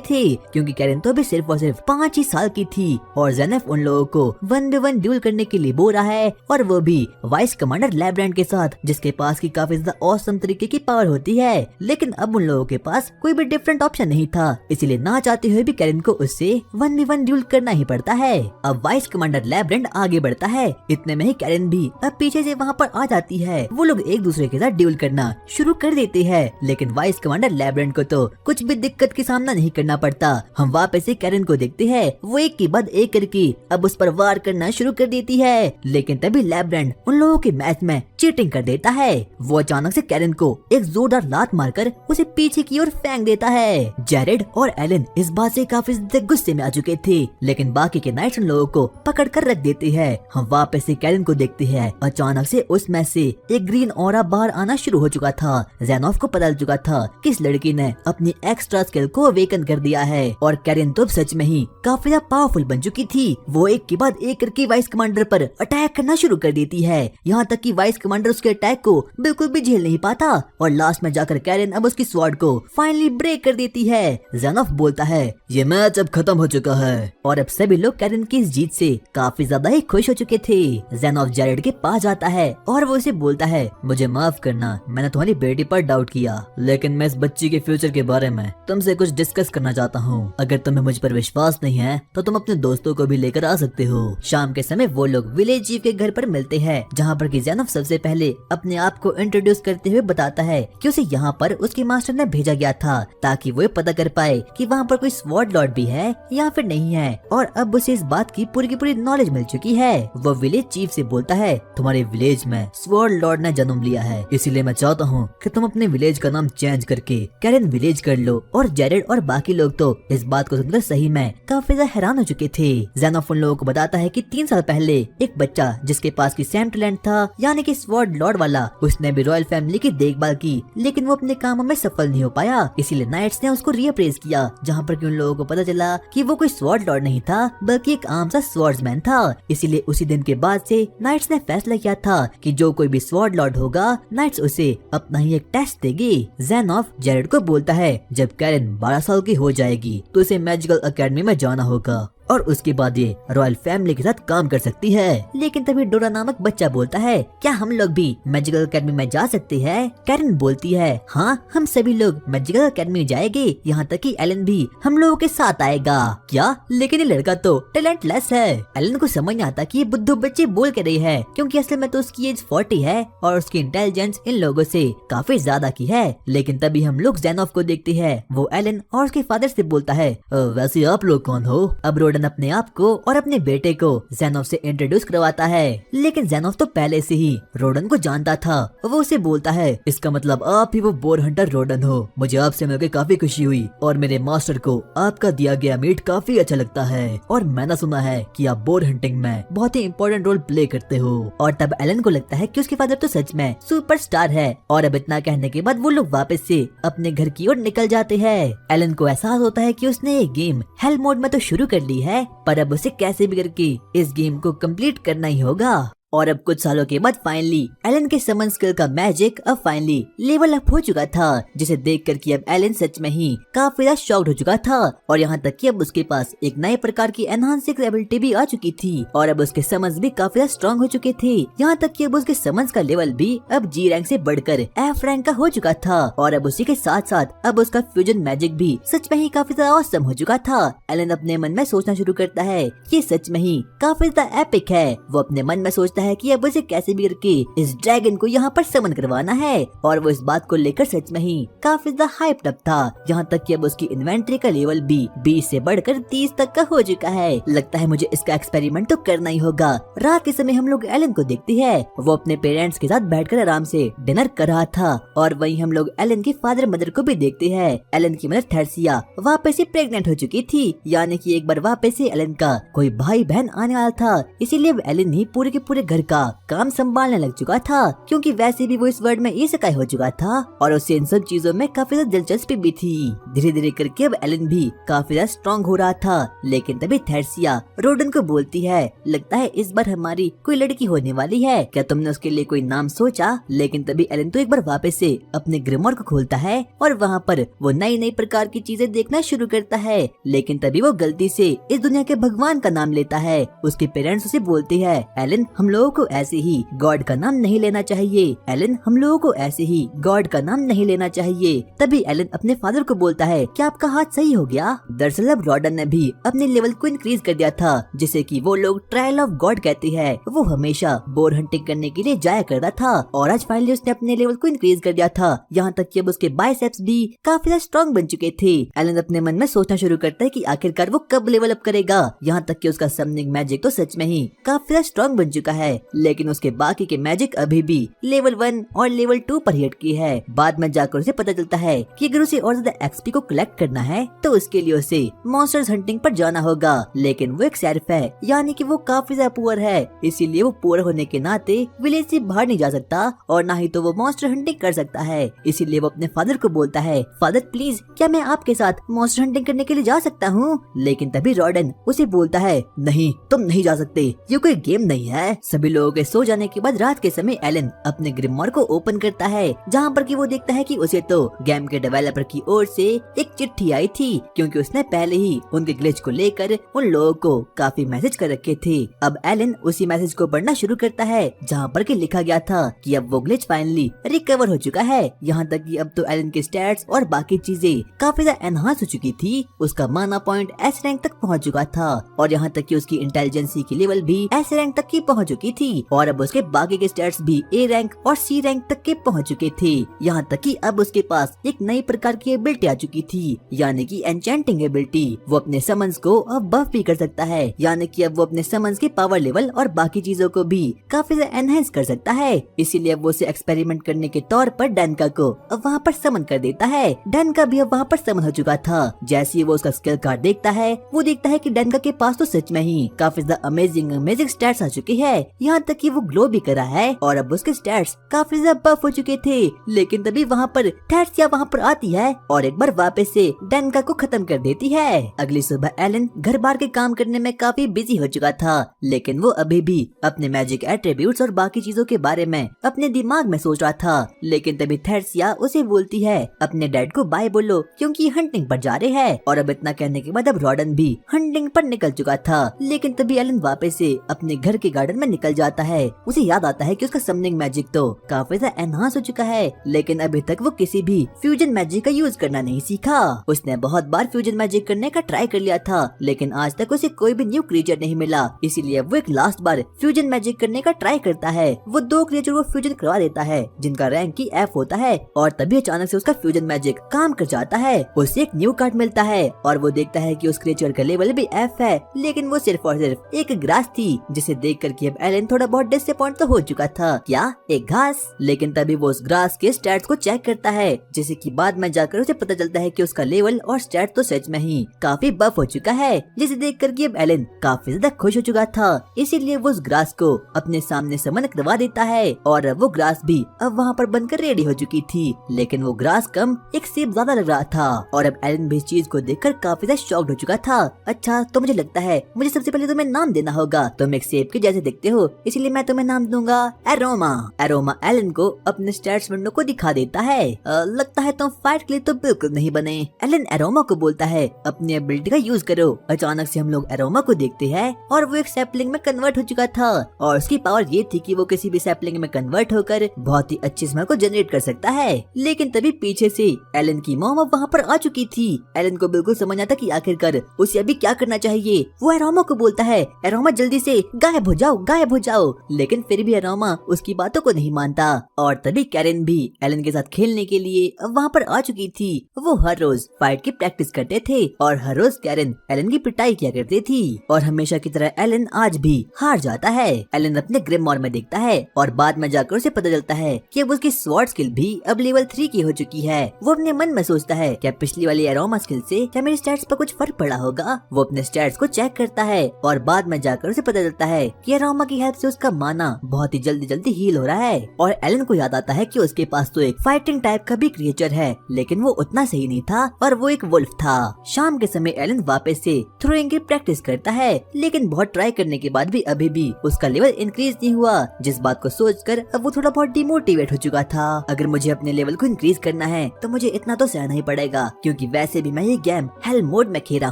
थे, क्योंकि कैरन तो अभी सिर्फ और सिर्फ 5 ही साल की थी और ज़ेनॉफ उन लोगों को 1v1 ड्यूल करने के लिए बोल रहा है, और वो भी वाइस कमांडर लैब्रेंट के साथ, जिसके पास की काफी ज्यादा औसम तरीके की पावर होती है। लेकिन अब उन लोगों के पास कोई भी डिफरेंट ऑप्शन नहीं था, इसीलिए ना चाहते हुए भी कैरन को उससे 1v1 ड्यूल करना ही पड़ता है। अब वाइस कमांडर लैब्रेंट आगे बढ़ता है। इतने में ही कैरन भी अब पीछे से वहाँ पर आ जाती है। वो लोग एक दूसरे के साथ ड्यूल करना शुरू कर देते हैं। लेकिन वाइस कमांडर लैब्रेंट को तो कुछ भी दिक्कत की सामना नहीं करना पड़ता। हम वापस से कैरन को देखते हैं, वो एक के बाद एक करके अब उस पर वार करना शुरू कर देती है। लेकिन तभी लैब्रेंट उन लोगों के मैच में चीटिंग कर देता है। वो अचानक से कैरन को एक जोरदार लात मारकर उसे पीछे की ओर फेंक देता है। जेरेड और एलन इस बात से काफी गुस्से में आ चुके थे, लेकिन बाकी के नाइट्स उन लोगों को पकड़ कर रख देते हैं। हम वापस से कैरन को देखते हैं। अचानक से उस मैच से एक ग्रीन ऑरा बाहर आना शुरू हो चुका था। ज़ेनॉफ को पता चल चुका था कि इस लड़की ने अपनी एक्स्ट्रा स्किल को अवेकन कर दिया है, और कैरन तो सच में ही काफी ज्यादा पावरफुल बन चुकी थी। वो एक के बाद एक करके वाइस कमांडर पर अटैक करना शुरू कर देती है, यहाँ तक कि वाइस कमांडर उसके अटैक को बिल्कुल भी झेल नहीं पाता, और लास्ट में जाकर कैरन अब उसकी स्वॉर्ड को फाइनली ब्रेक कर देती है। ज़ेनॉफ बोलता है ये मैच अब खत्म हो चुका है, और अब सभी लोग कैरन की इस जीत से काफी ज्यादा ही खुश हो चुके थे। ज़ेनॉफ जेरेड के पास जाता है और वो उसे बोलता है मुझे माफ करना, मैंने तुम्हारी बेटी पर डाउट किया, लेकिन मैं इस बच्ची के फ्यूचर के बारे में तुमसे कुछ डिस्कस करना चाहता हूँ। अगर तुम्हें मुझ पर विश्वास नहीं है तो तुम अपने दोस्तों को भी लेकर आ सकते हो। शाम के समय वो लोग विलेज चीफ के घर पर मिलते हैं, जहाँ पर कि ज़ेनोफ सबसे पहले अपने आप को इंट्रोड्यूस करते हुए बताता है कि उसे यहाँ पर उसके मास्टर ने भेजा गया था ताकि वो पता कर पाए कि वहाँ पर कोई स्वॉर्ड लॉर्ड भी है या फिर नहीं है। और अब उसे इस बात की पूरी की पूरी नॉलेज मिल चुकी है। वो विलेज चीफ से बोलता है, तुम्हारे विलेज में स्वॉर्ड लॉर्ड ने जन्म लिया है, इसीलिए मैं चाहता हूँ कि तुम अपने विलेज का नाम चेंज करके कैरन विलेज कर लो। और जेरेड और बाकी लोग तो इस बात को सुनकर सही में काफी ज्यादा हैरान हो चुके थे। ज़ेनोफ उन लोगों को बताता है कि 3 साल पहले एक बच्चा जिसके पास की सेम टैलेंट था, यानी कि स्वॉर्ड लॉर्ड वाला, उसने भी रॉयल फैमिली की देखभाल की, लेकिन वो अपने कामों में सफल नहीं हो पाया। इसीलिए नाइट्स ने उसको रीअप्रेज किया, जहाँ पर कि उन लोगों को पता चला कि वो कोई स्वॉर्ड लॉर्ड नहीं था बल्कि एक आम सा स्वॉर्ड्समैन था। इसीलिए उसी दिन के बाद से नाइट्स ने फैसला किया था कि जो कोई भी स्वॉर्ड लॉर्ड होगा, नाइट्स उसे अपना ही एक टेस्ट देगी। ज़ेनोफ जेरेड को बोलता है, जब कैरन 12 साल की हो जाएगी तो उसे मैजिकल एकेडमी में जाना होगा और उसके बाद ये रॉयल फैमिली के साथ काम कर सकती है। लेकिन तभी डोरा नामक बच्चा बोलता है, क्या हम लोग भी मैजिकल एकेडमी में जा सकते हैं? कैरन बोलती है, हाँ हम सभी लोग मैजिकल एकेडमी जाएंगे, यहाँ तक कि एलन भी हम लोगों के साथ आएगा। क्या? लेकिन ये लड़का तो टैलेंटलेस है। एलन को समझ नहीं आता कि ये बुद्धू बच्चे बोल के रही है, क्योंकि असल में तो उसकी एज 40 है और उसकी इंटेलिजेंस इन लोगों से काफी ज्यादा की है। लेकिन तभी हम लोग ज़ेनोफ को देखते हैं। वो एलन और उसके फादर से बोलता है, वैसे आप लोग कौन हो? अब रोडन अपने आप को और अपने बेटे को ज़ेनोफ से इंट्रोड्यूस करवाता है। लेकिन ज़ेनोफ तो पहले से ही रोडन को जानता था। वो उसे बोलता है, इसका मतलब आप ही वो बोर हंटर रोडन हो। मुझे आपसे मिलकर काफी खुशी हुई और मेरे मास्टर को आपका दिया गया मीट काफी अच्छा लगता है और मैंने सुना है कि आप बोर हंटिंग में बहुत ही इम्पोर्टेंट रोल प्ले करते हो। और तब एलन को लगता है कि उसके फादर तो सच में सुपरस्टार है। और अब इतना कहने के बाद वो लोग वापस से अपने घर की ओर निकल जाते हैं। एलन को एहसास होता है कि उसने ये गेम हेल मोड में तो शुरू कर ली है, पर अब उसे कैसे भी करके इस गेम को कंप्लीट करना ही होगा। और अब कुछ सालों के बाद फाइनली एलन के समन स्किल का मैजिक अब फाइनली लेवल अप हो चुका था, जिसे देखकर कि अब एलन सच में ही काफी ज्यादा शॉक्ड हो चुका था। और यहाँ तक कि अब उसके पास एक नए प्रकार की एनहांसिंग एबिलिटी भी आ चुकी थी और अब उसके समन्स भी काफी ज्यादा स्ट्रॉन्ग हो चुके थे। यहाँ तक कि अब उसके समन्स का लेवल भी अब जी रैंक से बढ़कर एफ रैंक का हो चुका था। और अब उसी के साथ साथ अब उसका फ्यूजन मैजिक भी सच में ही काफी ज्यादा ऑसम हो चुका था। एलन अपने मन में सोचना शुरू करता है कि सच में ही काफी ज्यादा एपिक है। वो अपने मन में सोचता है कि अब उसे कैसे भी करके इस ड्रैगन को यहाँ पर समन करवाना है। और वो इस बात को लेकर सच में ही काफी ज्यादा हाइप्ड अप था। यहाँ तक कि अब उसकी इन्वेंट्री का लेवल भी 20 से बढ़कर 30 तक का हो चुका है। लगता है मुझे इसका एक्सपेरिमेंट तो करना ही होगा। रात के समय हम लोग एलन को देखते हैं। वो अपने पेरेंट्स के साथ बैठकर आराम से डिनर कर रहा था और वहीं हम लोग एलन के फादर मदर को भी देखते हैं। एलन की मदर थर्सिया वापस से प्रेग्नेंट हो चुकी थी, यानी कि एक बार वापस से एलन का कोई भाई बहन आने वाला था। इसीलिए अब एलन ही पूरे के पूरे घर का काम संभालने लग चुका था, क्योंकि वैसे भी वो इस वर्ल्ड में इसेकाई हो चुका था और उसे इन सब चीजों में काफी ज्यादा दिलचस्पी भी थी। धीरे धीरे करके अब एलन भी काफी ज्यादा स्ट्रॉन्ग हो रहा था। लेकिन तभी थर्सिया रोडन को बोलती है, लगता है इस बार हमारी कोई लड़की होने वाली है, क्या तुमने उसके लिए कोई नाम सोचा? लेकिन तभी एलन तो एक बार वापस से अपने ग्रिमोर को खोलता है और वहाँ पर वो नई नई प्रकार की चीजें देखना शुरू करता है। लेकिन तभी वो गलती से इस दुनिया के भगवान का नाम लेता है। उसके पेरेंट्स उसे बोलते हैं, एलन हम लोगों को ऐसे ही गॉड का नाम नहीं लेना चाहिए। एलन हम लोगों को ऐसे ही गॉड का नाम नहीं लेना चाहिए। तभी एलन अपने फादर को बोलता है, क्या आपका हाथ सही हो गया? दरअसल अब रॉडन ने भी अपने लेवल को इंक्रीज कर दिया था, जिसे कि वो लोग ट्रायल ऑफ गॉड कहते हैं। वो हमेशा बोर हंटिंग करने के लिए जाया करता था और आज फाइनली उसने अपने लेवल को इंक्रीज कर दिया था। यहाँ तक कि अब उसके बाइसेप्स भी काफी ज्यादा स्ट्रॉन्ग बन चुके थे। एलन अपने मन में सोचना शुरू करता है कि आखिरकार वो कब लेवल अप करेगा। यहाँ तक कि उसका समनिंग मैजिक तो सच में ही काफी ज्यादा स्ट्रॉन्ग बन चुका है, लेकिन उसके बाकी के मैजिक अभी भी लेवल 1 और लेवल 2 पर ही अटकी है। बाद में जाकर उसे पता चलता है कि अगर उसे और ज्यादा एक्सपी को कलेक्ट करना है तो उसके लिए उसे मॉन्स्टर्स हंटिंग पर जाना होगा। लेकिन वो एक शेरिफ है, यानी कि वो काफी ज्यादा पुअर है, इसीलिए वो पुअर होने के नाते विलेज से बाहर नहीं जा सकता और ना ही तो वो मॉन्स्टर हंटिंग कर सकता है। इसीलिए वो अपने फादर को बोलता है, फादर प्लीज क्या मैं आपके साथ मॉन्स्टर हंटिंग करने के लिए जा सकता हूँ? लेकिन तभी रॉडन उसे बोलता है, नहीं तुम नहीं जा सकते, ये कोई गेम नहीं है। सभी लोगों के सो जाने के बाद रात के समय एलन अपने ग्रिमोर को ओपन करता है, जहाँ पर कि वो देखता है कि उसे तो गेम के डेवलपर की ओर से एक चिट्ठी आई थी, क्योंकि उसने पहले ही उनके ग्लिच को लेकर उन लोगों को काफी मैसेज कर रखे थे। अब एलन उसी मैसेज को पढ़ना शुरू करता है, जहाँ पर कि लिखा गया था कि अब वो ग्लिच फाइनली रिकवर हो चुका है। यहाँ तक कि अब तो एलन के स्टैट्स और बाकी चीजें काफी ज्यादा एनहांस हो चुकी थी। उसका माना पॉइंट एस रैंक तक पहुँच चुका था और यहाँ तक कि उसकी इंटेलिजेंसी की लेवल भी एस रैंक तक की पहुँच चुकी चुकी थी और अब उसके बाकी के स्टैट्स भी ए रैंक और सी रैंक तक के पहुंच चुके थे। यहाँ तक कि अब उसके पास एक नई प्रकार की एबिलिटी आ चुकी थी, यानी कि एन्चेंटिंग एबिलिटी। वो अपने समन्स को अब बफ भी कर सकता है, यानी कि अब वो अपने समन्स के पावर लेवल और बाकी चीजों को भी काफी ज्यादा एनहेंस कर सकता है। इसीलिए वो उसे एक्सपेरिमेंट करने के तौर पर डैनका को अब वहाँ पर समन कर देता है। डैनका भी अब वहाँ पर समन हो चुका था। जैसे ही वो उसका स्किल कार्ड देखता है, वो देखता है कि डैनका के पास तो सच में ही काफी ज्यादा अमेजिंग स्टैट्स आ चुकी है। यहाँ तक कि वो ग्लो भी करा है और अब उसके स्टैट्स काफी ज्यादा बफ हो चुके थे। लेकिन तभी वहाँ पर थैट्सिया वहाँ पर आती है और एक बार वापस से डैनका को खत्म कर देती है। अगली सुबह एलन घर बार के काम करने में काफी बिजी हो चुका था, लेकिन वो अभी भी अपने मैजिक एट्रीब्यूट्स और बाकी चीजों के बारे में अपने दिमाग में सोच रहा था। लेकिन तभी थैट्सिया उसे बोलती है अपने डैड को बाय बोलो क्योंकि हंटिंग पर जा रहे हैं। और अब इतना कहने के बाद अब रॉडन भी हंटिंग पर निकल चुका था। लेकिन तभी एलन वापस से अपने घर के गार्डन में निकल जाता है। उसे याद आता है कि उसका समनिंग मैजिक तो काफी ज्यादा एनहांस हो चुका है, लेकिन अभी तक वो किसी भी फ्यूजन मैजिक का यूज करना नहीं सीखा। उसने बहुत बार फ्यूजन मैजिक करने का ट्राई कर लिया था, लेकिन आज तक उसे कोई भी न्यू क्रिएचर नहीं मिला। इसीलिए वो एक लास्ट बार फ्यूजन मैजिक करने का ट्राई करता है। वो 2 क्रिएचर को फ्यूजन करवा देता है जिनका रैंक की F होता है, और तभी अचानक से उसका फ्यूजन मैजिक काम कर जाता है। उसे एक न्यू कार्ड मिलता है और वो देखता है कि उस क्रिएचर का लेवल भी F है, लेकिन वो सिर्फ और सिर्फ एक ग्रास थी, जिसे देख कर के अब एलन थोड़ा बहुत डिसअपॉइंट तो हो चुका था। क्या एक घास? लेकिन तभी वो उस ग्रास के स्टैट्स को चेक करता है, जिसे कि बाद में जाकर उसे पता चलता है कि उसका लेवल और स्टैट तो सच में ही काफी बफ हो चुका है, जिसे देख कर के अब एलन काफी ज्यादा खुश हो चुका था। इसीलिए वो उस ग्रास को अपने सामने समन करवा देता है और अब वो ग्रास भी अब वहाँ पर बनकर रेडी हो चुकी थी। लेकिन वो ग्रास कम एक सेब ज्यादा लग रहा था और अब एलन भी इस चीज को देखकर काफी ज्यादा शॉक्ड हो चुका था। अच्छा, तो मुझे लगता है मुझे सबसे पहले तुम्हें नाम देना होगा। तुम एक सेब के जैसे दिखते हो, इसलिए मैं तुम्हें नाम दूंगा एरोमा। एरोमा एलन को अपने स्टैट्स विंडो को दिखा देता है। लगता है तुम फाइट के लिए तो बिल्कुल नहीं बने। एलन एरोमा को बोलता है अपनी एबिलिटी का यूज करो। अचानक से हम लोग एरोमा को देखते हैं और वो एक सैपलिंग में कन्वर्ट हो चुका था और उसकी पावर ये थी कि वो किसी भी सैपलिंग में कन्वर्ट होकर बहुत ही अच्छी स्मेल को जनरेट कर सकता है। लेकिन तभी पीछे से एलन की मॉम अब वहाँ पर आ चुकी थी। एलन को बिल्कुल समझ आता कि आखिरकार उसे अभी क्या करना चाहिए। वो एरोमा को बोलता है एरोमा जल्दी से गायब हो जाओ, गायब हो जाओ। लेकिन फिर भी एरोमा उसकी बातों को नहीं मानता और तभी कैरन भी एलन के साथ खेलने के लिए अब वहाँ पर आ चुकी थी। वो हर रोज फाइट की प्रैक्टिस करते थे और हर रोज कैरन एलन की पिटाई किया करती थी और हमेशा की तरह एलन आज भी हार जाता है। एलन अपने ग्रिममॉर में देखता है और बाद में जाकर उसे पता चलता है कि अब उसकी स्वॉर्ड स्किल भी अब लेवल 3 की हो चुकी है। वो अपने मन में सोचता है क्या पिछली वाली एरोमा स्किल से क्या मेरे स्टैट्स पर कुछ फर्क पड़ा होगा। वो अपने स्टैट्स को चेक करता है और बाद में जाकर उसे पता चलता है कि एरोमा की हेल्प से उसका माना बहुत ही जल्दी हील हो रहा है। और एलन को याद आता है कि उसके पास तो एक फाइटिंग टाइप का भी क्रिएचर है, लेकिन वो उतना सही नहीं था और वो एक वुल्फ था। शाम के समय एलन वापस से थ्रोइंग की प्रैक्टिस करता है, लेकिन बहुत ट्राई करने के बाद भी अभी भी उसका लेवल इंक्रीज नहीं हुआ, जिस बात को सोचकर अब वो थोड़ा बहुत डिमोटिवेट हो चुका था। अगर मुझे अपने लेवल को इंक्रीज करना है तो मुझे इतना तो सहना ही पड़ेगा, क्योंकि वैसे भी मैं ये गेम हेल मोड में खेल रहा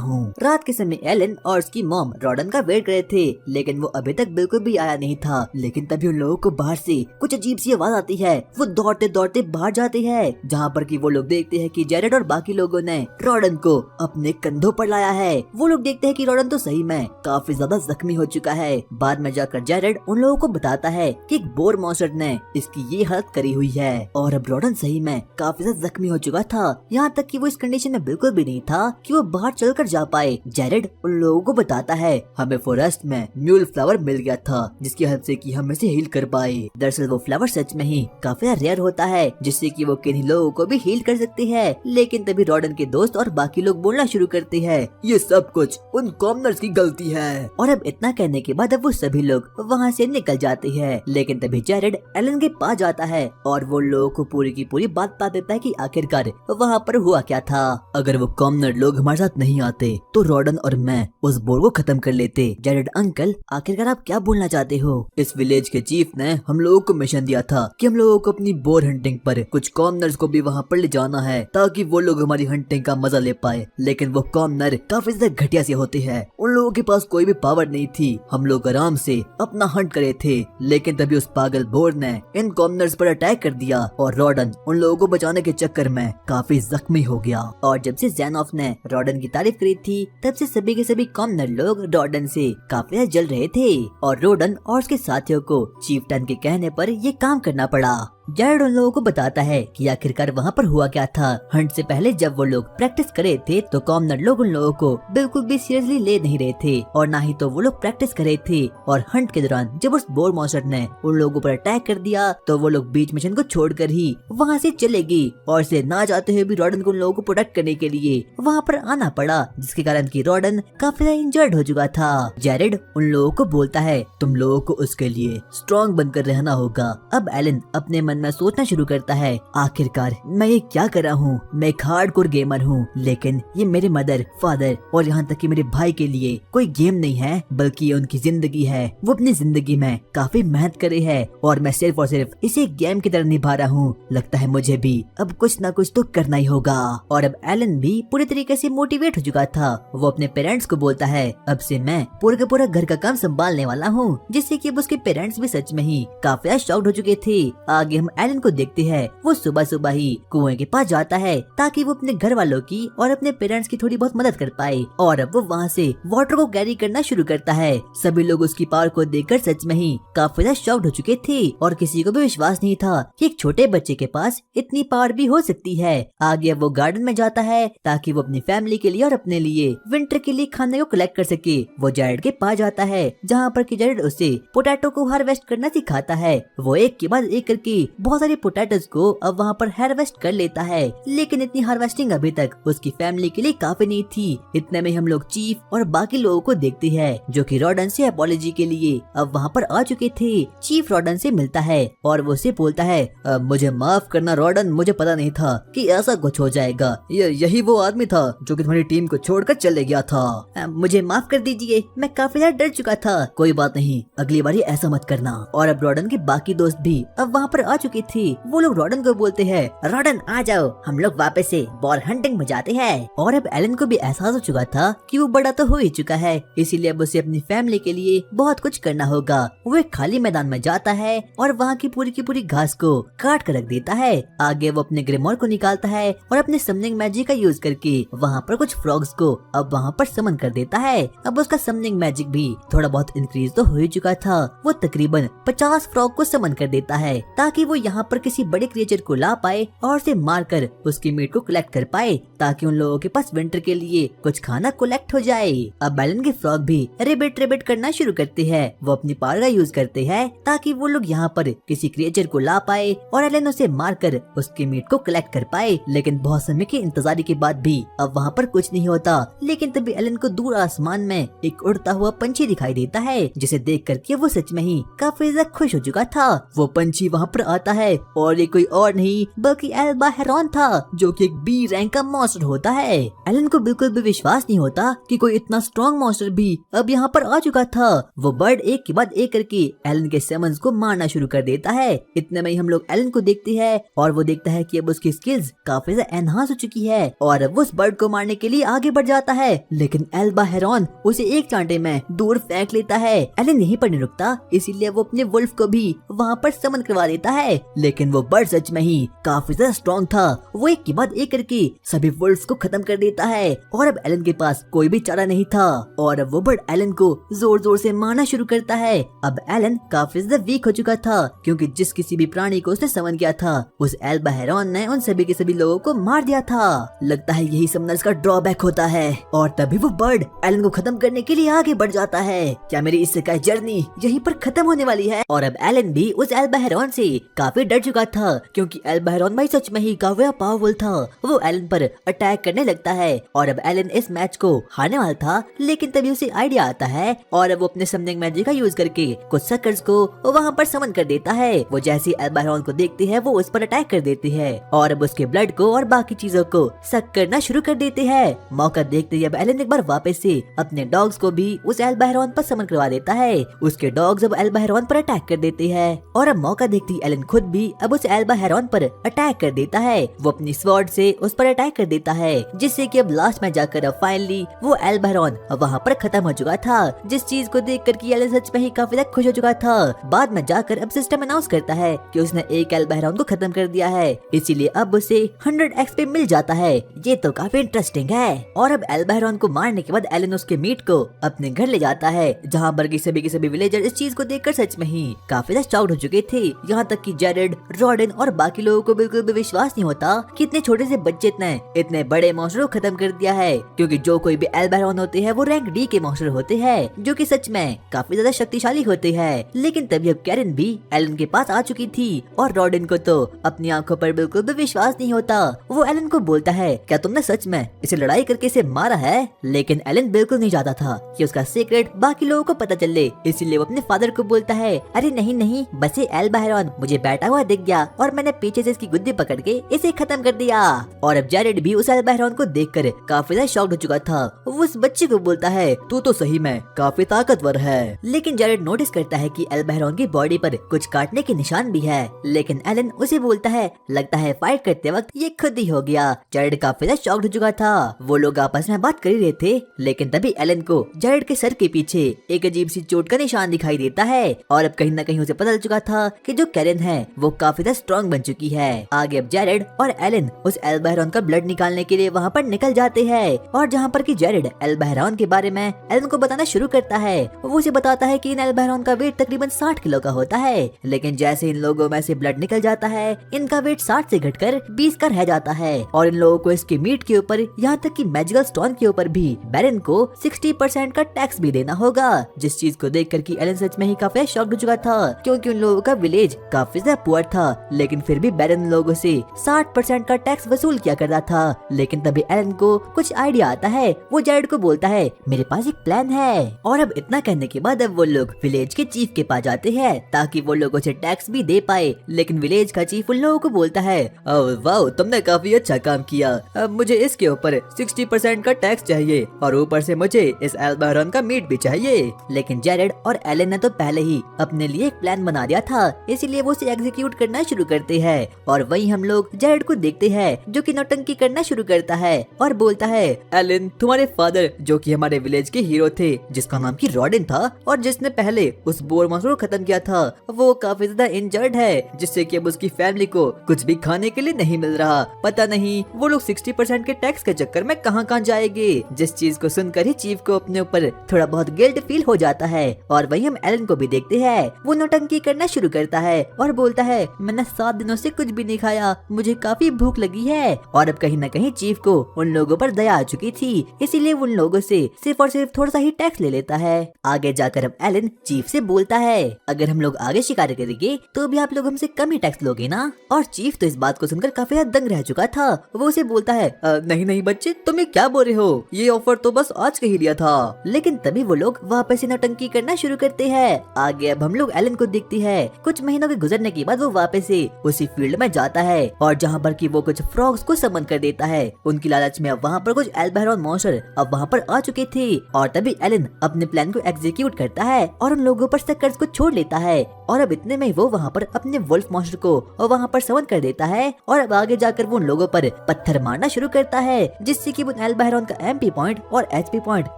हूँ। रात के समय एलन और उसकी मॉम रॉडन का वेट कर रहे थे, लेकिन वो अभी तक बिल्कुल भी आया नहीं था। लेकिन तभी उन लोगों को बाहर से कुछ अजीब सी आवाज आती है। वो दौड़ते दौड़ते बाहर जाते हैं, जहाँ पर कि वो लोग देखते हैं कि जेरेड और बाकी लोगों ने रॉडन को अपने कंधों पर लाया है। वो लोग देखते हैं कि रॉडन तो सही में काफी ज्यादा जख्मी हो चुका है। बाद में जाकर जेरेड उन लोगों को बताता है कि एक बोर मॉन्स्टर ने इसकी ये हालत करी हुई है और अब रॉडन सही में काफी ज्यादा जख्मी हो चुका था, यहाँ तक कि वो इस कंडीशन में बिल्कुल भी नहीं था कि वो बाहर चलकर जा पाए। जेरेड उन लोगों को बताता है हमें फॉरेस्ट में म्यूल फ्लावर मिल गया था, जिसकी हेल्प से कि हम इसे हील कर पाए। दरअसल वो फ्लावर सच में ही काफी रेयर होता है, जिससे कि वो किन्हीं लोगों को भी हील कर सकती है। लेकिन तभी रॉडन के दोस्त और बाकी लोग बोलना शुरू करते हैं ये सब कुछ उन कॉमनर्स की गलती है। और अब इतना कहने के बाद अब वो सभी लोग वहाँ से निकल जाते हैं। लेकिन तभी जेरेड एलन के पास जाता है और वो लोगों को पूरी की पूरी बात बता देता है कि आखिरकार वहाँ पर हुआ क्या था। अगर वो कॉमनर लोग हमारे साथ नहीं आते तो रॉडन और मैं उस बोर को खत्म कर लेते। जेरेड अंकल, आखिरकार आप क्या बोलना चाहते हो? इस विलेज के चीफ ने हम लोगों को मिशन दिया था कि हम लोगों को अपनी बोर हंटिंग पर कुछ कॉमनर्स को भी वहाँ पर ले जाना है, ताकि वो लोग हमारी हंटिंग का मजा ले पाए। लेकिन वो कॉमनर काफी ज्यादा घटिया से होते हैं, उन लोगों के पास कोई भी पावर नहीं थी। हम लोग आराम से अपना हंट करे थे, लेकिन तभी उस पागल बोर ने इन कॉमनर्स पर अटैक कर दिया और रॉडन उन लोगों को बचाने के चक्कर में काफी जख्मी हो गया। और जब से ज़ेनॉफ ने रॉडन की तारीफ करी थी, तब से सभी के सभी कॉमनर लोग रॉडन से काफी जल रहे थे और रॉडन रॉडन और उसके साथियों को चीफ टन के कहने पर ये काम करना पड़ा। जैरेड उन लोगों को बताता है कि आखिरकार वहाँ पर हुआ क्या था। हंट से पहले जब वो लोग प्रैक्टिस कर रहे थे तो कॉमनर लोग उन लोगों को बिल्कुल भी सीरियसली ले नहीं रहे थे और ना ही तो वो लोग प्रैक्टिस कर रहे थे। और हंट के दौरान जब उस बोर मॉन्स्टर ने उन लोगों पर अटैक कर दिया तो वो लोग बीच मिशन को छोड़कर ही वहाँ से चले गए और इसे ना जाते हुए भी रॉडन को उन लोगों को प्रोटेक्ट करने के लिए वहाँ पर आना पड़ा, जिसके कारण की रॉडन काफी ज्यादा इंजर्ड हो चुका था। जैरेड उन लोगों को बोलता है तुम लोगों को उसके लिए स्ट्रॉन्ग बनकर रहना होगा। अब एलन अपने मन में सोचना शुरू करता है, आखिरकार मैं ये क्या कर रहा हूँ, मैं एक हार्डकोर गेमर हूँ, लेकिन ये मेरे मदर, फादर और यहाँ तक कि मेरे भाई के लिए कोई गेम नहीं है बल्कि ये उनकी जिंदगी है। वो अपनी जिंदगी में काफी मेहनत करे है और मैं सिर्फ और सिर्फ इसे गेम की तरह निभा रहा हूँ। लगता है मुझे भी अब कुछ ना कुछ तो करना ही होगा। और अब एलन भी पूरी तरीके से मोटिवेट हो चुका था। वो अपने पेरेंट्स को बोलता है अब से मैं पूरे का पूरा घर का काम संभालने वाला हूँ, जिससे कि अब उसके पेरेंट्स भी सच में ही काफी शॉक्ड हो चुके थे। आगे हम एलन को देखते हैं, वो सुबह सुबह ही कुएं के पास जाता है ताकि वो अपने घर वालों की और अपने पेरेंट्स की थोड़ी बहुत मदद कर पाए। और अब वो वहाँ से वाटर को कैरी करना शुरू करता है। सभी लोग उसकी पावर को देखकर सच में ही काफी ज्यादा शॉक्ड हो चुके थे और किसी को भी विश्वास नहीं था कि एक छोटे बच्चे के पास इतनी पावर भी हो सकती है। आगे अब वो गार्डन में जाता है ताकि वो अपनी फैमिली के लिए और अपने लिए विंटर के लिए खाने को कलेक्ट कर सके। वो जैरेड के पास जाता है जहाँ पर कि जैरेड उसे पोटैटो को हार्वेस्ट करना सिखाता है। वो एक के बाद एक करके बहुत सारे पोटैटोस को अब वहाँ पर हार्वेस्ट कर लेता है, लेकिन इतनी हार्वेस्टिंग अभी तक उसकी फैमिली के लिए काफी नहीं थी। इतने में हम लोग चीफ और बाकी लोगों को देखते हैं जो कि रॉडन से अपॉलॉजी के लिए अब वहाँ पर आ चुके थे। चीफ रॉडन से मिलता है और वो उसे बोलता है मुझे माफ करना रॉडन, मुझे पता नहीं था कि ऐसा कुछ हो जाएगा। यही वो आदमी था जो कि तुम्हारी टीम को छोड़कर चले गया था। मुझे माफ कर दीजिए, मैं काफी ज्यादा डर चुका था। कोई बात नहीं, अगली बारी ऐसा मत करना। और अब रॉडन के बाकी दोस्त भी अब वहाँ पर आ चुके थे। वो लोग रॉडन को बोलते हैं रॉडन आ जाओ, हम लोग वापस से बॉल हंटिंग में जाते हैं। और अब एलन को भी एहसास हो चुका था कि वो बड़ा तो हो ही चुका है, इसीलिए अब उसे अपनी फैमिली के लिए बहुत कुछ करना होगा। वो एक खाली मैदान में जाता है और वहाँ की पूरी घास को काट कर रख देता है। आगे वो अपने ग्रिमोर को निकालता है और अपने समनिंग मैजिक का यूज करके वहाँ पर कुछ फ्रॉग्स को अब वहाँ पर समन कर देता है। अब उसका समनिंग मैजिक भी थोड़ा बहुत इंक्रीज तो हो ही चुका था। वो तकरीबन 50 फ्रॉग को समन कर देता है ताकि वो यहाँ पर किसी बड़े क्रिएचर को ला पाए और उसे मारकर उसकी मीट को कलेक्ट कर पाए, ताकि उन लोगों के पास विंटर के लिए कुछ खाना कलेक्ट हो जाए। अब एलन के फ्रॉग भी रिबिट करना शुरू करते हैं। वो अपनी पावर का यूज करते हैं ताकि वो लोग यहाँ पर किसी क्रिएचर को ला पाए और एलन उसे मारकर उसकी मीट को कलेक्ट कर पाए। लेकिन बहुत समय के इंतजारी के बाद भी अब वहाँ पर कुछ नहीं होता। लेकिन तभी एलन को दूर आसमान में एक उड़ता हुआ पंछी दिखाई देता है, जिसे देख करके वो सच में ही काफी ज्यादा खुश हो चुका था। वो पंछी वहाँ पर आता है और ये कोई और नहीं बल्कि एल्बा हेरॉन था, जो कि एक बी रैंक का मॉन्स्टर होता है। एलन को बिल्कुल भी विश्वास नहीं होता कि कोई इतना स्ट्रॉन्ग मॉन्स्टर भी अब यहाँ पर आ चुका था। वो बर्ड एक के बाद एक करके एलन के समन्स को मारना शुरू कर देता है। इतने में ही हम लोग एलन को देखते हैं और वो देखता है कि अब उसकी स्किल्स काफी ज्यादा एनहांस हो चुकी है और अब वो उस बर्ड को मारने के लिए आगे बढ़ जाता है। लेकिन एल्बा हेरॉन उसे एक चांटे में दूर फेंक लेता है। एलन यहीं पर नहीं रुकता, इसीलिए वो अपने वुल्फ को भी वहाँ पर समन करवा देता है। लेकिन वो बर्ड सच में ही काफी ज्यादा स्ट्रॉन्ग था। वो एक के बाद एक करके सभी वुल्फ को खत्म कर देता है और अब एलन के पास कोई भी चारा नहीं था और अब वो बर्ड एलन को जोर जोर से मारना शुरू करता है। अब एलन काफी ज्यादा वीक हो चुका था क्योंकि जिस किसी भी प्राणी को उसने समन किया था उस एल्बा हेरॉन ने उन सभी के सभी लोगों को मार दिया था। लगता है यही समनर्स का ड्रॉबैक होता है। और तभी वो बर्ड एलन को खत्म करने के लिए आगे बढ़ जाता है। क्या मेरी इस स्काई जर्नी यहीं पर खत्म होने वाली है? और अब एलन भी उस एल्बा हेरॉन से काफी डर चुका था क्योंकि एल्बा हेरॉन भाई सच में ही काफी पावरफुल था। वो एलन पर अटैक करने लगता है और अब एलन इस मैच को हारने वाला था। लेकिन तभी उसे आइडिया आता है और अब वो अपने समनिंग मैजिक का यूज करके कुछ सक्कर्स को वहाँ पर समन कर देता है। वो जैसे एल्बा हेरॉन को देखती है वो उस पर अटैक कर देती है और अब उसके ब्लड को और बाकी चीजों को सक करना शुरू कर देते हैं। मौका देखते ही अब एलन एक बार वापस से अपने डॉग्स को भी उस एल्बा हेरॉन पर समन करवा देता है। उसके डॉग्स अब एल्बा हेरॉन पर अटैक कर देते हैं और अब मौका देखती एलन खुद भी अब उस एल्बा हेरॉन पर अटैक कर देता है। वो अपनी स्वॉर्ड से उस पर अटैक कर देता है, जिससे कि अब लास्ट में जाकर अब फाइनली वो एल्बा हेरॉन वहाँ पर खत्म हो चुका था। जिस चीज को देख कर कि एलन सच में ही काफी ज्यादा खुश हो चुका था। बाद में जाकर अब सिस्टम अनाउंस करता है कि उसने एक एल्बा हेरॉन को खत्म कर दिया है, इसीलिए अब उसे 100 एक्सपी मिल जाता है। ये तो काफी इंटरेस्टिंग है। और अब एल्बा हेरॉन को मारने के बाद एलन उसके मीट को अपने घर ले जाता है, जहाँ पर सभी के सभी विलेजर इस चीज को देखकर सच में ही काफी ज्यादा शॉक्ड हो चुके थे। यहाँ तक कि जेरेड, रॉडन और बाकी लोगों को बिल्कुल भी विश्वास नहीं होता कि इतने छोटे से बच्चे ने इतने बड़े मॉन्स्टर को खत्म कर दिया है, क्योंकि जो कोई भी एल्बा हेरॉन होते हैं वो रैंक डी के मॉन्स्टर होते हैं, जो कि सच में काफी ज्यादा शक्तिशाली होते हैं। लेकिन तभी अब कैरन भी एलन के पास आ चुकी थी और रॉडन को तो अपनी आंखों पर बिल्कुल भी विश्वास नहीं होता। वो एलन को बोलता है, क्या तुमने सच में इसे लड़ाई करके इसे मारा है? लेकिन एलन बिल्कुल नहीं चाहता था कि उसका सीक्रेट बाकी लोगों को पता चले, इसीलिए वो अपने फादर को बोलता है, अरे नहीं नहीं, बस ये एल्बा हेरॉन मुझे बैठा हुआ दिख गया और मैंने पीछे से इसकी गुद्दी पकड़ के इसे खत्म कर दिया। और अब जेरेड भी उस एल्बा हेरॉन को देखकर काफी ज्यादा शॉक्ड हो चुका था। वो उस बच्चे को बोलता है, तू तो सही में काफी ताकतवर है। लेकिन जेरेड नोटिस करता है कि एल्बा हेरॉन की बॉडी पर कुछ काटने के निशान भी है। लेकिन एलन उसे बोलता है, लगता है फाइट करते वक्त ये खुद ही हो गया। जेरेड काफी ज्यादा शॉक्ड हो चुका था। वो लोग आपस में बात कर ही रहे थे, लेकिन तभी एलन को जेरेड के सर के पीछे एक अजीब सी चोट का निशान दिखाई देता है। और अब कहीं न कहीं उसे पता चल चुका था कि जो कैरन है वो काफी ज्यादा स्ट्रॉन्ग बन चुकी है। आगे अब जेरेड और एलन उस एल्बा हेरॉन का ब्लड निकालने के लिए वहाँ पर निकल जाते हैं। और जहाँ पर कि जेरेड एल्बा हेरॉन के बारे में एलन को बताना शुरू करता है। वो उसे बताता है कि इन एल्बा हेरॉन का वेट तकरीबन 60 किलो का होता है, लेकिन जैसे इन लोगों में से ब्लड निकल जाता है, इनका वेट 60 से घटकर 20 का रह जाता है। और इन लोगों को इसके मीट के ऊपर, यहाँ तक कि मैजिकल स्टोन के ऊपर भी बैरन को 60% का टैक्स भी देना होगा। जिस चीज को देखकर कि एलन सच में ही काफी शॉक्ड हो चुका था, क्योंकि उन लोगों का विलेज काफी ज्यादा पुअर था, लेकिन फिर भी बैरन लोगों से 60% का टैक्स वसूल किया करता था। लेकिन तभी एलन को कुछ आइडिया आता है। वो जेरेड को बोलता है, मेरे पास एक प्लान है। और अब इतना कहने के बाद अब वो लोग विलेज के चीफ के पास जाते हैं ताकि वो लोगों से टैक्स भी दे पाए। लेकिन विलेज का चीफ उन लोगों को बोलता है, वाह तुमने काफी अच्छा काम किया, अब मुझे इसके ऊपर 60% का टैक्स चाहिए और ऊपर से मुझे इस एल्बा हेरॉन का मीट भी चाहिए। लेकिन जेरेड और एलन ने तो पहले ही अपने लिए एक प्लान बना दिया था, इसीलिए वो उसे एग्जीक्यूट करना शुरू करते हैं। और वहीं हम लोग जेरेड को देखते हैं जो कि नौटंकी करना शुरू करता है और बोलता है, एलन तुम्हारे फादर जो कि हमारे विलेज के हीरो थे, जिसका नाम की रॉडन था और जिसने पहले उस बोर मॉन्स्टर को खत्म किया था, वो काफी ज्यादा इंजर्ड है, जिससे कि अब उसकी फैमिली को कुछ भी खाने के लिए नहीं मिल रहा। पता नहीं वो लोग 60% के टैक्स के चक्कर में कहाँ जाएंगे। जिस चीज को सुनकर ही चीफ को अपने ऊपर थोड़ा बहुत गिल्ट फील हो जाता है। और वहीं हम एलन को भी देखते हैं, वो नौटंकी करना शुरू करता है और बोलता है, मैंने 7 दिनों से कुछ भी नहीं खाया, मुझे काफी भूख लगी है। और अब कहीं न कहीं चीफ को उन लोगों पर दया आ चुकी थी, इसीलिए उन लोगों से सिर्फ और सिर्फ थोड़ा सा ही टैक्स ले लेता है। आगे जाकर अब एलन चीफ से बोलता है, अगर हम लोग आगे शिकार करेंगे तो भी आप लोग हमसे कम ही टैक्स लोगे ना। और चीफ तो इस बात को सुनकर काफी ज्यादा दंग रह चुका था। वो उसे बोलता है, नहीं नहीं बच्चे, तुम ये क्या बोल रहे हो, ये ऑफर तो बस आज के ही लिया था। लेकिन तभी वो लोग वापस से नौटंकी करना शुरू करते हैं। आगे अब हम लोग एलन को दिखती है। कुछ महीनों के गुजरने के बाद वो वापस से उसी फील्ड में जाता है और जहाँ पर कि वो कुछ फ्रॉग्स को समन कर देता है। उनकी लालच में अब वहाँ पर कुछ एल्बा हेरॉन मॉन्स्टर अब वहाँ पर आ चुके थे। और तभी एलन अपने प्लान को एग्जीक्यूट करता है और उन लोगों पर से कर्ज को छोड़ लेता है। और अब इतने में वो वहाँ पर अपने वुल्फ मॉन्स्टर को वहाँ पर समन कर देता है। और अब आगे जाकर वो उन लोगों पर पत्थर मारना शुरू करता है, जिससे कि वो एल्बा हेरॉन का एमपी पॉइंट और एचपी पॉइंट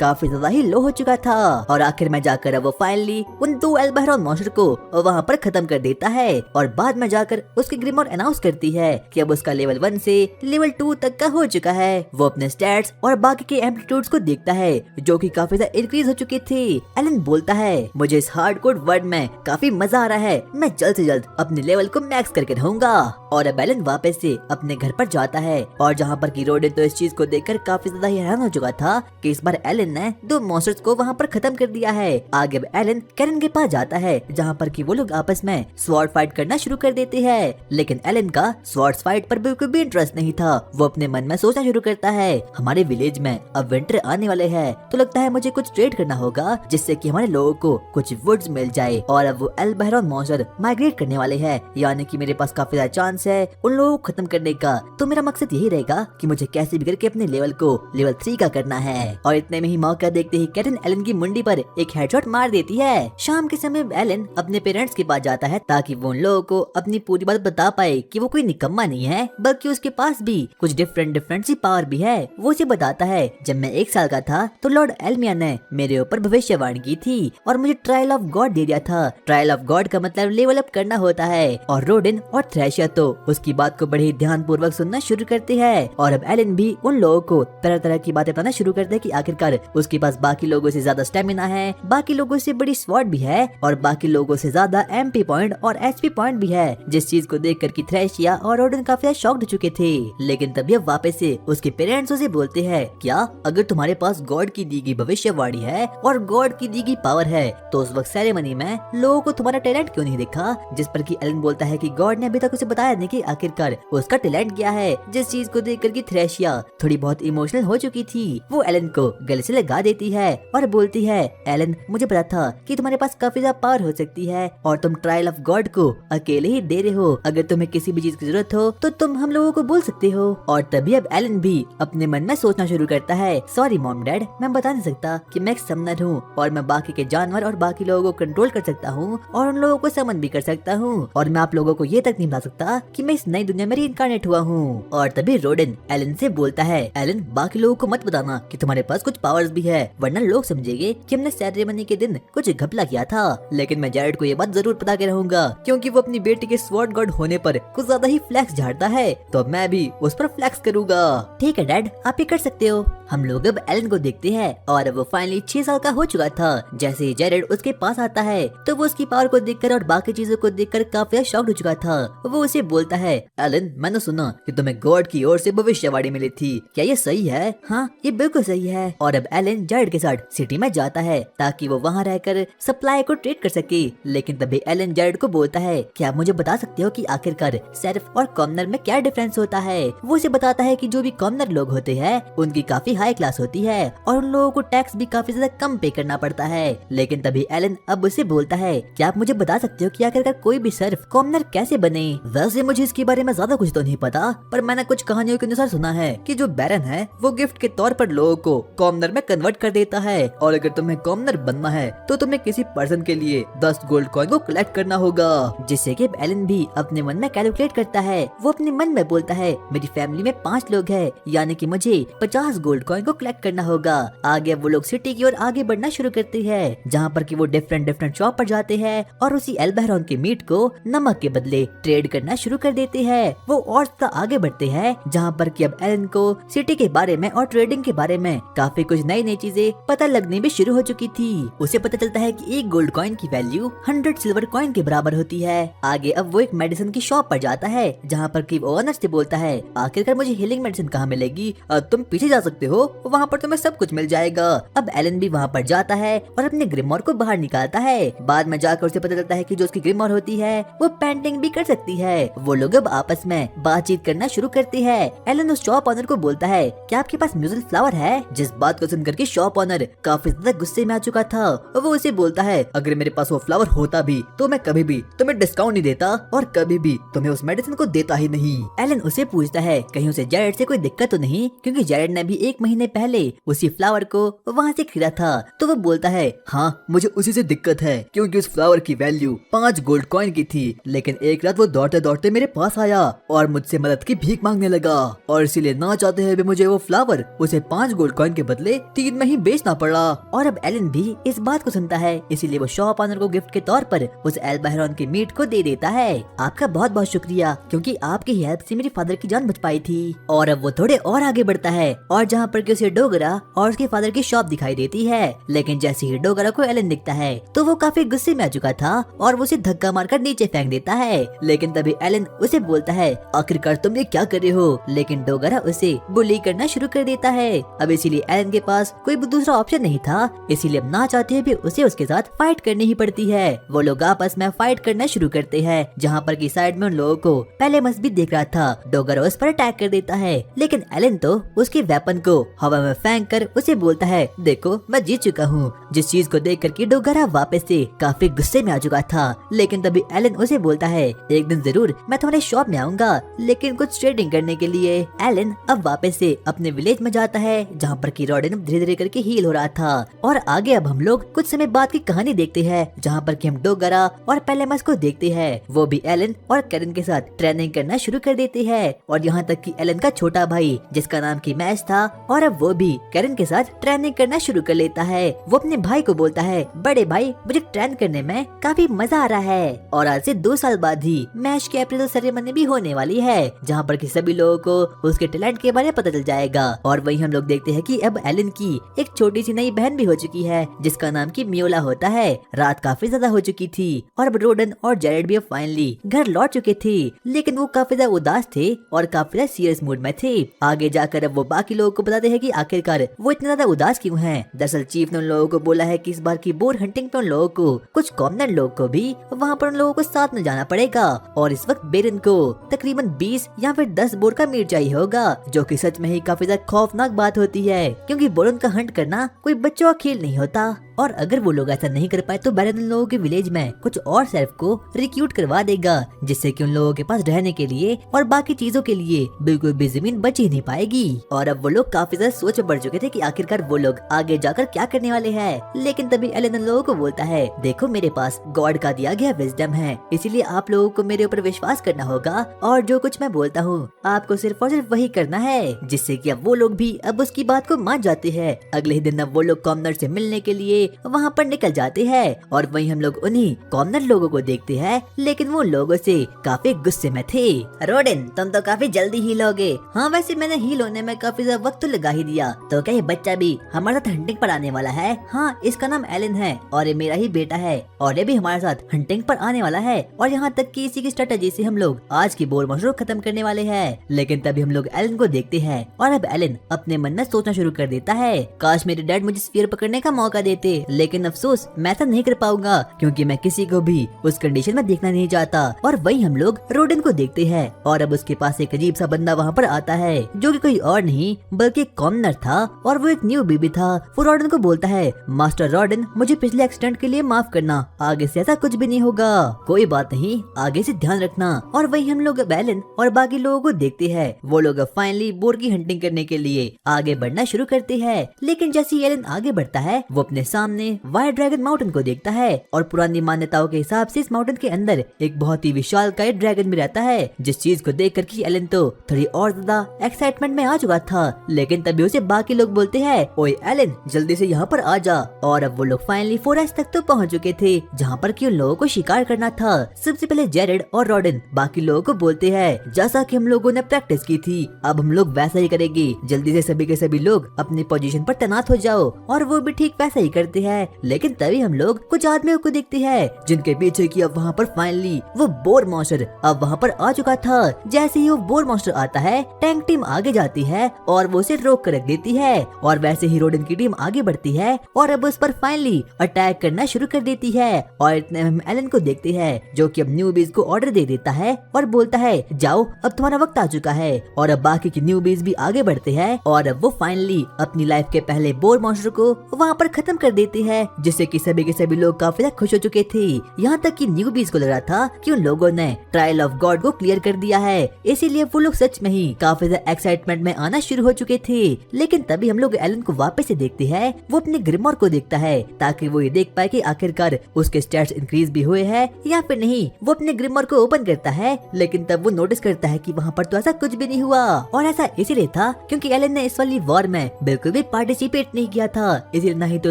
काफी ज्यादा ही लो हो चुका था। और आखिर में जाकर अब वो फाइनली उन 2 एल्बा हेरॉन मॉन्स्टर को वहाँ पर खत्म कर देता है। और बाद में जाकर उसकी ग्रिमोर अनाउंस करती है कि अब उसका लेवल 1 से लेवल 2 तक का हो चुका है। वो अपने स्टैट्स और बाकी के एम्पलीट्यूड्स को देखता है जो कि काफी ज्यादा इंक्रीज हो चुके थे। एलन बोलता है, मुझे इस हार्डकोर वर्ल्ड में काफी मजा आ रहा है, मैं जल्द से जल्द अपने लेवल को मैक्स करके रहूंगा। और अब एलन वापस से अपने घर पर जाता है और जहाँ पर की रोडन तो इस चीज को देखकर काफी ज्यादा हैरान हो चुका था कि इस बार एलन ने 2 मॉन्स्टर्स को वहाँ पर खत्म कर दिया है। आगे अब एलन कैरन के पास जाता है जहाँ पर कि वो लोग आपस में स्वॉर्ड फाइट करना शुरू कर देते हैं। लेकिन एलन का स्वॉर्ड फाइट पर बिल्कुल भी इंटरेस्ट नहीं था। वो अपने मन में सोचना शुरू करता है, हमारे विलेज में अब विंटर आने वाले हैं, तो लगता है मुझे कुछ ट्रेड करना होगा जिससे कि हमारे लोगों को कुछ वुड्स मिल जाए। और अब वो एल्बा बहरॉन मॉन्स्टर माइग्रेट करने वाले हैं, यानी कि मेरे पास काफी ज्यादा चांस है उन लोगों को खत्म करने का। तो मेरा मकसद यही रहेगा कि मुझे कैसे भी करके अपने लेवल को लेवल 3 का करना है। और इतने में ही मौका देखते ही कैप्टन एलन की मुंडी पर एक हेडशॉट मार देती है। शाम के समय एलन अपने पेरेंट्स के पास जाता है ताकि वो उन लोगों को अपनी पूरी बात बता पाए कि वो कोई निकम्मा नहीं है, बल्कि उसके पास भी कुछ डिफरेंट सी पावर भी है। वो उसे बताता है, जब मैं 1 साल का था तो लॉर्ड एलमिया ने मेरे ऊपर भविष्यवाणी की थी और मुझे ट्रायल ऑफ गॉड दे दिया था। ट्रायल ऑफ गॉड का मतलब लेवल अप करना होता है। और रोडिन और थ्रेशिया तो उसकी बात को बड़े ध्यान पूर्वक सुनना शुरू करते हैं। और अब एलन भी उन लोगों को तरह तरह की बातें बताना शुरू करते हैं कि आखिरकार उसके पास बाकी लोगों से ज्यादा स्टेमिना है, बाकी लोगों से बड़ी स्वॉर्ड भी है और बाकी लोगों से ज्यादा एमपी पॉइंट और एचपी पॉइंट भी है। जिस चीज को देख कर की थ्रेशिया और रोडिन काफी शॉक्ड हो चुके थे। लेकिन तभी अब वापस से उसके पेरेंट्स उसे बोलते हैं, क्या अगर तुम्हारे पास गॉड की दी गई भविष्यवाणी है और गॉड की दी गई पावर है तो उस वक्त सेरेमनी में लोगों को तुम्हारा टैलेंट क्यों नहीं दिखा? जिस पर कि एलन बोलता है कि गॉड ने अभी तक उसे बताया नहीं कि आखिरकार उसका टैलेंट क्या है। जिस चीज को देख कर की थ्रेशिया थोड़ी बहुत इमोशनल हो चुकी थी। वो एलन को गले से लगा देती है और बोलती है, एलन मुझे पता था कि तुम्हारे पास काफी ज्यादा पावर हो सकती है और तुम ट्रायल ऑफ गॉड को अकेले ही दे रहे हो। अगर तुम्हें किसी भी चीज की जरूरत हो तो तुम हम लोगों को बोल सकते हो। और तभी अब एलन भी अपने मन में सोचना शुरू करता है, सॉरी मॉम डैड, मैं बता नहीं सकता कि मैं एक समनर हूँ और मैं बाकी के जानवर और बाकी लोगों को कंट्रोल कर सकता हूँ और उन लोगों को समन भी कर सकता हूँ और मैं आप लोगों को ये तक नहीं बता सकता कि मैं इस नई दुनिया में रीइंकार्नेट हुआ हूँ। और तभी रोडिन एलन से बोलता है, एलन बाकी लोगों को मत बताना कि तुम्हारे पास कुछ पावर्स भी है, वरना लोग समझेंगे कि हमने सेरेमनी के दिन कुछ घपला किया था। लेकिन मैं जैरेड को ये बात जरूर पता के रहूंगा क्योंकि वो अपनी बेटी के स्वॉर्ड गॉड होने पर कुछ ज्यादा ही फ्लैक्स झाड़ता है, तो मैं भी उस पर फ्लैक्स करूंगा। ठीक है डैड, आप ये कर सकते हो। हम लोग अब एलन को देखते हैं और वो फाइनली 6 साल का हो चुका था। जैसे ही जैरेड उसके पास आता है तो वो उसकी पावर को देखकर और बाकी चीजों को देखकर काफी शॉक्ड हो चुका था। वो उसे बोलता है, एलन मैंने सुना कि तुम्हें गॉड की ओर से भविष्यवाणी मिली थी, क्या ये सही है? हाँ ये बिल्कुल सही है। और अब एलन जैरेड के साथ सिटी में जाता है ताकि वो वहाँ रहकर सप्लाई को ट्रेड कर सके। लेकिन तभी एलन जैरेड को बोलता है, क्या आप मुझे बता सकते हो कि आखिरकार सेर्फ और कॉमनर में क्या डिफरेंस होता है? वो उसे बताता है कि जो भी कॉमनर लोग होते हैं उनकी काफी हाई क्लास होती है और उन लोगों को टैक्स भी काफी ज्यादा कम पे करना पड़ता है। लेकिन तभी एलन अब उसे बोलता है, क्या आप मुझे बता सकते हो कि आखिरकार कोई भी सर्फ कॉमनर कैसे बने? वैसे मुझे इसके बारे में ज्यादा कुछ तो नहीं पता, पर मैंने कुछ कहानियों के अनुसार सुना है कि जो बैरन है वो गिफ्ट के तौर पर लोगों को कॉमनर में कन्वर्ट कर देता है और अगर तुम्हें कॉमनर बनना है तो तुम्हें किसी पर्सन के लिए 10 गोल्ड कॉइन को कलेक्ट करना होगा। जिससे कि एलन भी अपने मन में कैलकुलेट करता है। वो अपने मन में बोलता है, मेरी फैमिली में 5 लोग हैं, यानी कि मुझे 50 गोल्ड कॉइन को कलेक्ट करना होगा। आगे वो लोग सिटी की ओर आगे बढ़ना शुरू करते हैं, जहाँ पर कि वो डिफरेंट शॉप पर जाते हैं और उसी एल्बहरॉन के मीट को नमक के बदले ट्रेड करना शुरू कर देते हैं। वो और आगे बढ़ते हैं, जहाँ पर कि अब एलन को सिटी के बारे में और ट्रेडिंग के बारे में काफी कुछ नई नई चीजें पता लगने भी शुरू हो चुकी थी। उसे पता चलता है कि 1 गोल्ड कॉइन की वैल्यू 100 सिल्वर कॉइन के बराबर होती है। आगे अब वो एक मेडिसिन की शॉप पर जाता है, जहाँ पर कि ओनर से बोलता है, आखिरकार मुझे हीलिंग मेडिसिन कहाँ मिलेगी? तुम पीछे जा सकते हो, वहाँ पर तुम्हें सब कुछ मिल जाएगा। अब एलन भी वहाँ पर जाता है और अपने ग्रिमोर को बाहर निकालता है। बाद में जाकर उसे पता चलता है कि जो उसकी ग्रिमोर होती है वो पेंटिंग भी कर सकती है। वो लोग अब आपस में बातचीत करना शुरू करते हैं। एलन उस शॉप ऑनर को बोलता है, क्या आपके पास म्यूजिक फ्लावर है? जिस बात को सुनकर के शॉप ऑनर काफी ज्यादा गुस्से में आ चुका था। वो उसे बोलता है, अगर मेरे पास वो फ्लावर होता भी तो मैं कभी भी तुम्हें डिस्काउंट नहीं देता और कभी भी तुम्हें उस मेडिसिन को देता ही नहीं। एलन उसे पूछता है, कहीं उसे जैरेड से कोई दिक्कत तो नहीं, क्योंकि जैरेड ने भी 1 महीने पहले उसी फ्लावर को वहाँ से खरीदा था। तो वो बोलता है, हाँ मुझे उसी से दिक्कत है, क्योंकि उस फ्लावर की वैल्यू 5 गोल्ड कॉइन की थी। लेकिन एक रात वो दौड़ते दौड़ते मेरे पास आया और मुझसे मदद की भीख मांगने लगा और इसीलिए ना चाहते हुए भी मुझे वो फ्लावर उसे 5 गोल्ड कॉइन के बदले 3 में ही बेचना पड़ा। और अब एलन भी इस बात को सुनता है, इसीलिए वो शॉप ऑनर को गिफ्ट के तौर पर उस एल्बहरॉन के मीट को दे देता है। आपका बहुत बहुत शुक्रिया, क्योंकि आपकी हेल्प से मेरी फादर की जान बच पाई थी। और अब वो थोड़े और आगे बढ़ता है और जहाँ पर कि उसे डोगरा और उसके फादर की शॉप दिखाई देती है। लेकिन जैसे ही डोगरा को एलन दिखता है तो वो काफी गुस्से में आ चुका था और वो उसे धक्का मारकर नीचे फेंक देता है। लेकिन तभी एलन उसे बोलता है, आखिरकार तुम ये क्या कर रहे हो? लेकिन डोगरा उसे बुली करना शुरू कर देता है। अब इसीलिए एलन के पास कोई दूसरा ऑप्शन नहीं था, इसीलिए अब ना चाहते हुए भी उसे उसके साथ फाइट करनी ही पड़ती है। वो लोग आपस में फाइट करना शुरू करते हैं, जहाँ पर की साइड में उन लोगों को पहले मस्त भी देख रहा था। डोगरा उस पर अटैक कर देता है, लेकिन एलन तो उसके वेपन को हवा में फेंक कर उसे बोलता है, देखो मैं जीत चुका हूँ। जिस चीज को देख कर के डोगरा वापस से काफी गुस्से में में आ चुका था। लेकिन तभी एलन उसे बोलता है, एक दिन जरूर मैं तुम्हारे शॉप में आऊंगा, लेकिन कुछ ट्रेडिंग करने के लिए। एलन अब वापस से अपने विलेज में जाता है, जहाँ पर की रॉडेन धीरे धीरे करके हील हो रहा था। और आगे अब हम लोग कुछ समय बाद की कहानी देखते हैं, जहाँ पर कि हम डोगरा और पेलेमस को देखते हैं। वो भी एलन और कैरन के साथ ट्रेनिंग करना शुरू कर देते हैं, और यहाँ तक कि एलन का छोटा भाई जिसका नाम की मैच था, और अब वो भी कैरन के साथ ट्रेनिंग करना शुरू कर लेता है। वो अपने भाई को बोलता है, बड़े भाई मुझे ट्रेन करने में काफी मजा आ रहा है। और आज से 2 साल बाद ही मैच की अप्रेजल सेरेमनी भी होने वाली है, जहाँ पर कि सभी लोगों को उसके टैलेंट के बारे में पता चल जाएगा। और वही हम लोग देखते हैं कि अब एलन की एक छोटी सी नई बहन भी हो चुकी है, जिसका नाम की मियोला होता है। रात काफी ज्यादा हो चुकी थी, और अब रोडन और जेरेड भी फाइनली घर लौट चुके थे, लेकिन वो काफी ज्यादा उदास थे और काफी ज्यादा सीरियस मूड में थे। आगे जाकर अब वो बाकी लोगों को बताते हैं कि आखिरकार वो इतना ज्यादा उदास क्यों हैं। दरअसल चीफ ने उन लोगों को बोला है कि इस बार की बोर हंटिंग पे उन लोगों को, कुछ कॉमनर लोग को भी वहाँ पर उन लोगों को साथ में जाना पड़ेगा। और इस वक्त बेरन को तकरीबन 20 या फिर 10 बोर का मीट चाहिए होगा, जो कि सच में ही काफी ज्यादा खौफनाक बात होती है, क्योंकि बोरन का हंट करना कोई बच्चों का खेल नहीं होता। और अगर वो लोग ऐसा नहीं कर पाए तो बैरन उन लोगों के विलेज में कुछ और सेल्फ को रिक्रूट करवा देगा, जिससे कि उन लोगों के पास रहने के लिए और बाकी चीजों के लिए बिल्कुल भी जमीन बच ही नहीं पाएगी। और अब वो लोग काफी ज्यादा सोच में पड़ चुके थे कि आखिरकार वो लोग आगे जाकर क्या करने वाले हैं। लेकिन तभी एलन उन लोगों को बोलता है, देखो मेरे पास गॉड का दिया गया विजडम है, इसीलिए आप लोगों को मेरे ऊपर विश्वास करना होगा, और जो कुछ मैं बोलता हूँ आपको सिर्फ और सिर्फ वही करना है। जिससे कि अब वो लोग भी अब उसकी बात को मान जाते हैं। अगले ही दिन अब वो लोग कॉमनर से मिलने के लिए वहाँ पर निकल जाते हैं, और वहीं हम लोग उन्हीं कॉमनर लोगों को देखते हैं, लेकिन वो लोगों से काफी गुस्से में थे। रोडेन तुम तो काफी जल्दी हील हो गए। हाँ वैसे मैंने हील होने में काफी ज्यादा वक्त तो लगा ही दिया, तो क्या ये बच्चा भी हमारे साथ हंटिंग पर आने वाला है? हाँ इसका नाम एलन है, और ये मेरा ही बेटा है, और ये भी हमारे साथ हंटिंग पर आने वाला है। और यहाँ तक कि इसी की स्ट्रेटेजी से हम लोग आज की बोर मॉन्स्टर को खत्म करने वाले हैं। लेकिन तभी हम लोग एलन को देखते हैं, और अब एलन अपने मन में सोचना शुरू कर देता है, काश मेरे डैड मुझे स्फीयर पकड़ने का मौका देते, लेकिन अफसोस मैं ऐसा नहीं कर पाऊंगा, क्योंकि मैं किसी को भी उस कंडीशन में देखना नहीं चाहता। और वही हम लोग रोडन को देखते हैं, और अब उसके पास एक अजीब सा बंदा वहाँ पर आता है, जो कि कोई और नहीं बल्कि कॉमनर था, और वो एक न्यू बेबी था। वो रोडन को बोलता है, मास्टर रोडन मुझे पिछले एक्सीडेंट के लिए माफ करना, आगे से ऐसा कुछ भी नहीं होगा। कोई बात नहीं, आगे से ध्यान रखना। और वही हम लोग एलन और बाकी लोगों को देखते हैं, वो लोग फाइनली बोर की हंटिंग करने के लिए आगे बढ़ना शुरू करते हैं। लेकिन जैसे ही एलन आगे बढ़ता है, वो अपने सामने व्हाइट ड्रैगन माउंटेन को देखता है, और पुरानी मान्यताओं के हिसाब से इस माउंटेन के अंदर एक बहुत ही विशालकाय ड्रैगन भी रहता है, जिस चीज को देख कर कि एलन तो थोड़ी और ज्यादा एक्साइटमेंट में आ चुका था। लेकिन तभी उसे बाकी लोग बोलते हैं, ओए एलन जल्दी से यहाँ पर आ जा। और अब वो लोग फाइनली फॉरेस्ट तक तो पहुँच चुके थे, जहाँ पर कि उन लोगों को शिकार करना था। सबसे पहले जेरेड और रोडन बाकी लोगों को बोलते हैं, जैसा कि हम लोगों ने प्रैक्टिस की थी अब हम लोग वैसा ही करेंगे, जल्दी से सभी के सभी लोग अपनी पोजीशन पर तैनात हो जाओ। और वो भी ठीक वैसा ही करते हैं। लेकिन तभी हम लोग कुछ आदमियों को देखते हैं, जिनके पीछे की अब वहाँ पर फाइनली वो बोर मॉन्स्टर अब वहाँ पर आ चुका था। जैसे ही वो बोर मॉन्स्टर आता है, टैंक टीम आगे जाती है और वो उसे रोक कर रख देती है, और वैसे ही रोडन की टीम आगे बढ़ती है और अब उस पर फाइनली अटैक करना शुरू कर देती है। और इतने हम एलन को देखते हैं, जो कि अब न्यूबीज को ऑर्डर दे देता है और बोलता है, जाओ अब तुम्हारा वक्त आ चुका है। और अब बाकी की न्यूबीज भी आगे बढ़ते हैं, और अब वो फाइनली अपनी लाइफ के पहले बोर मॉन्स्टर को वहाँ पर खत्म कर देते हैं, जिससे कि सभी के सभी लोग काफी खुश हो चुके थे। यहाँ तक कि न्यूबीज को लग रहा था कि उन लोगों ने ट्रायल ऑफ गॉड को क्लियर कर दिया है, इसीलिए वो लोग सच में ही काफी एक्साइटमेंट में आना शुरू हो चुके थे। लेकिन तभी हम लोग एलन को वापस से देखते हैं, वो अपने ग्रिमोर को देखता है, ताकि वो ये देख पाए कि आखिरकार उसके स्टैट्स इंक्रीज भी हुए हैं या फिर नहीं। वो अपने ग्रिमोर को ओपन करता है, लेकिन तब वो नोटिस करता है कि वहाँ पर तो ऐसा कुछ भी नहीं हुआ। और ऐसा इसीलिए था क्योंकि एलन ने इस वाली वॉर में बिल्कुल भी पार्टिसिपेट नहीं किया था, इसलिए ना ही तो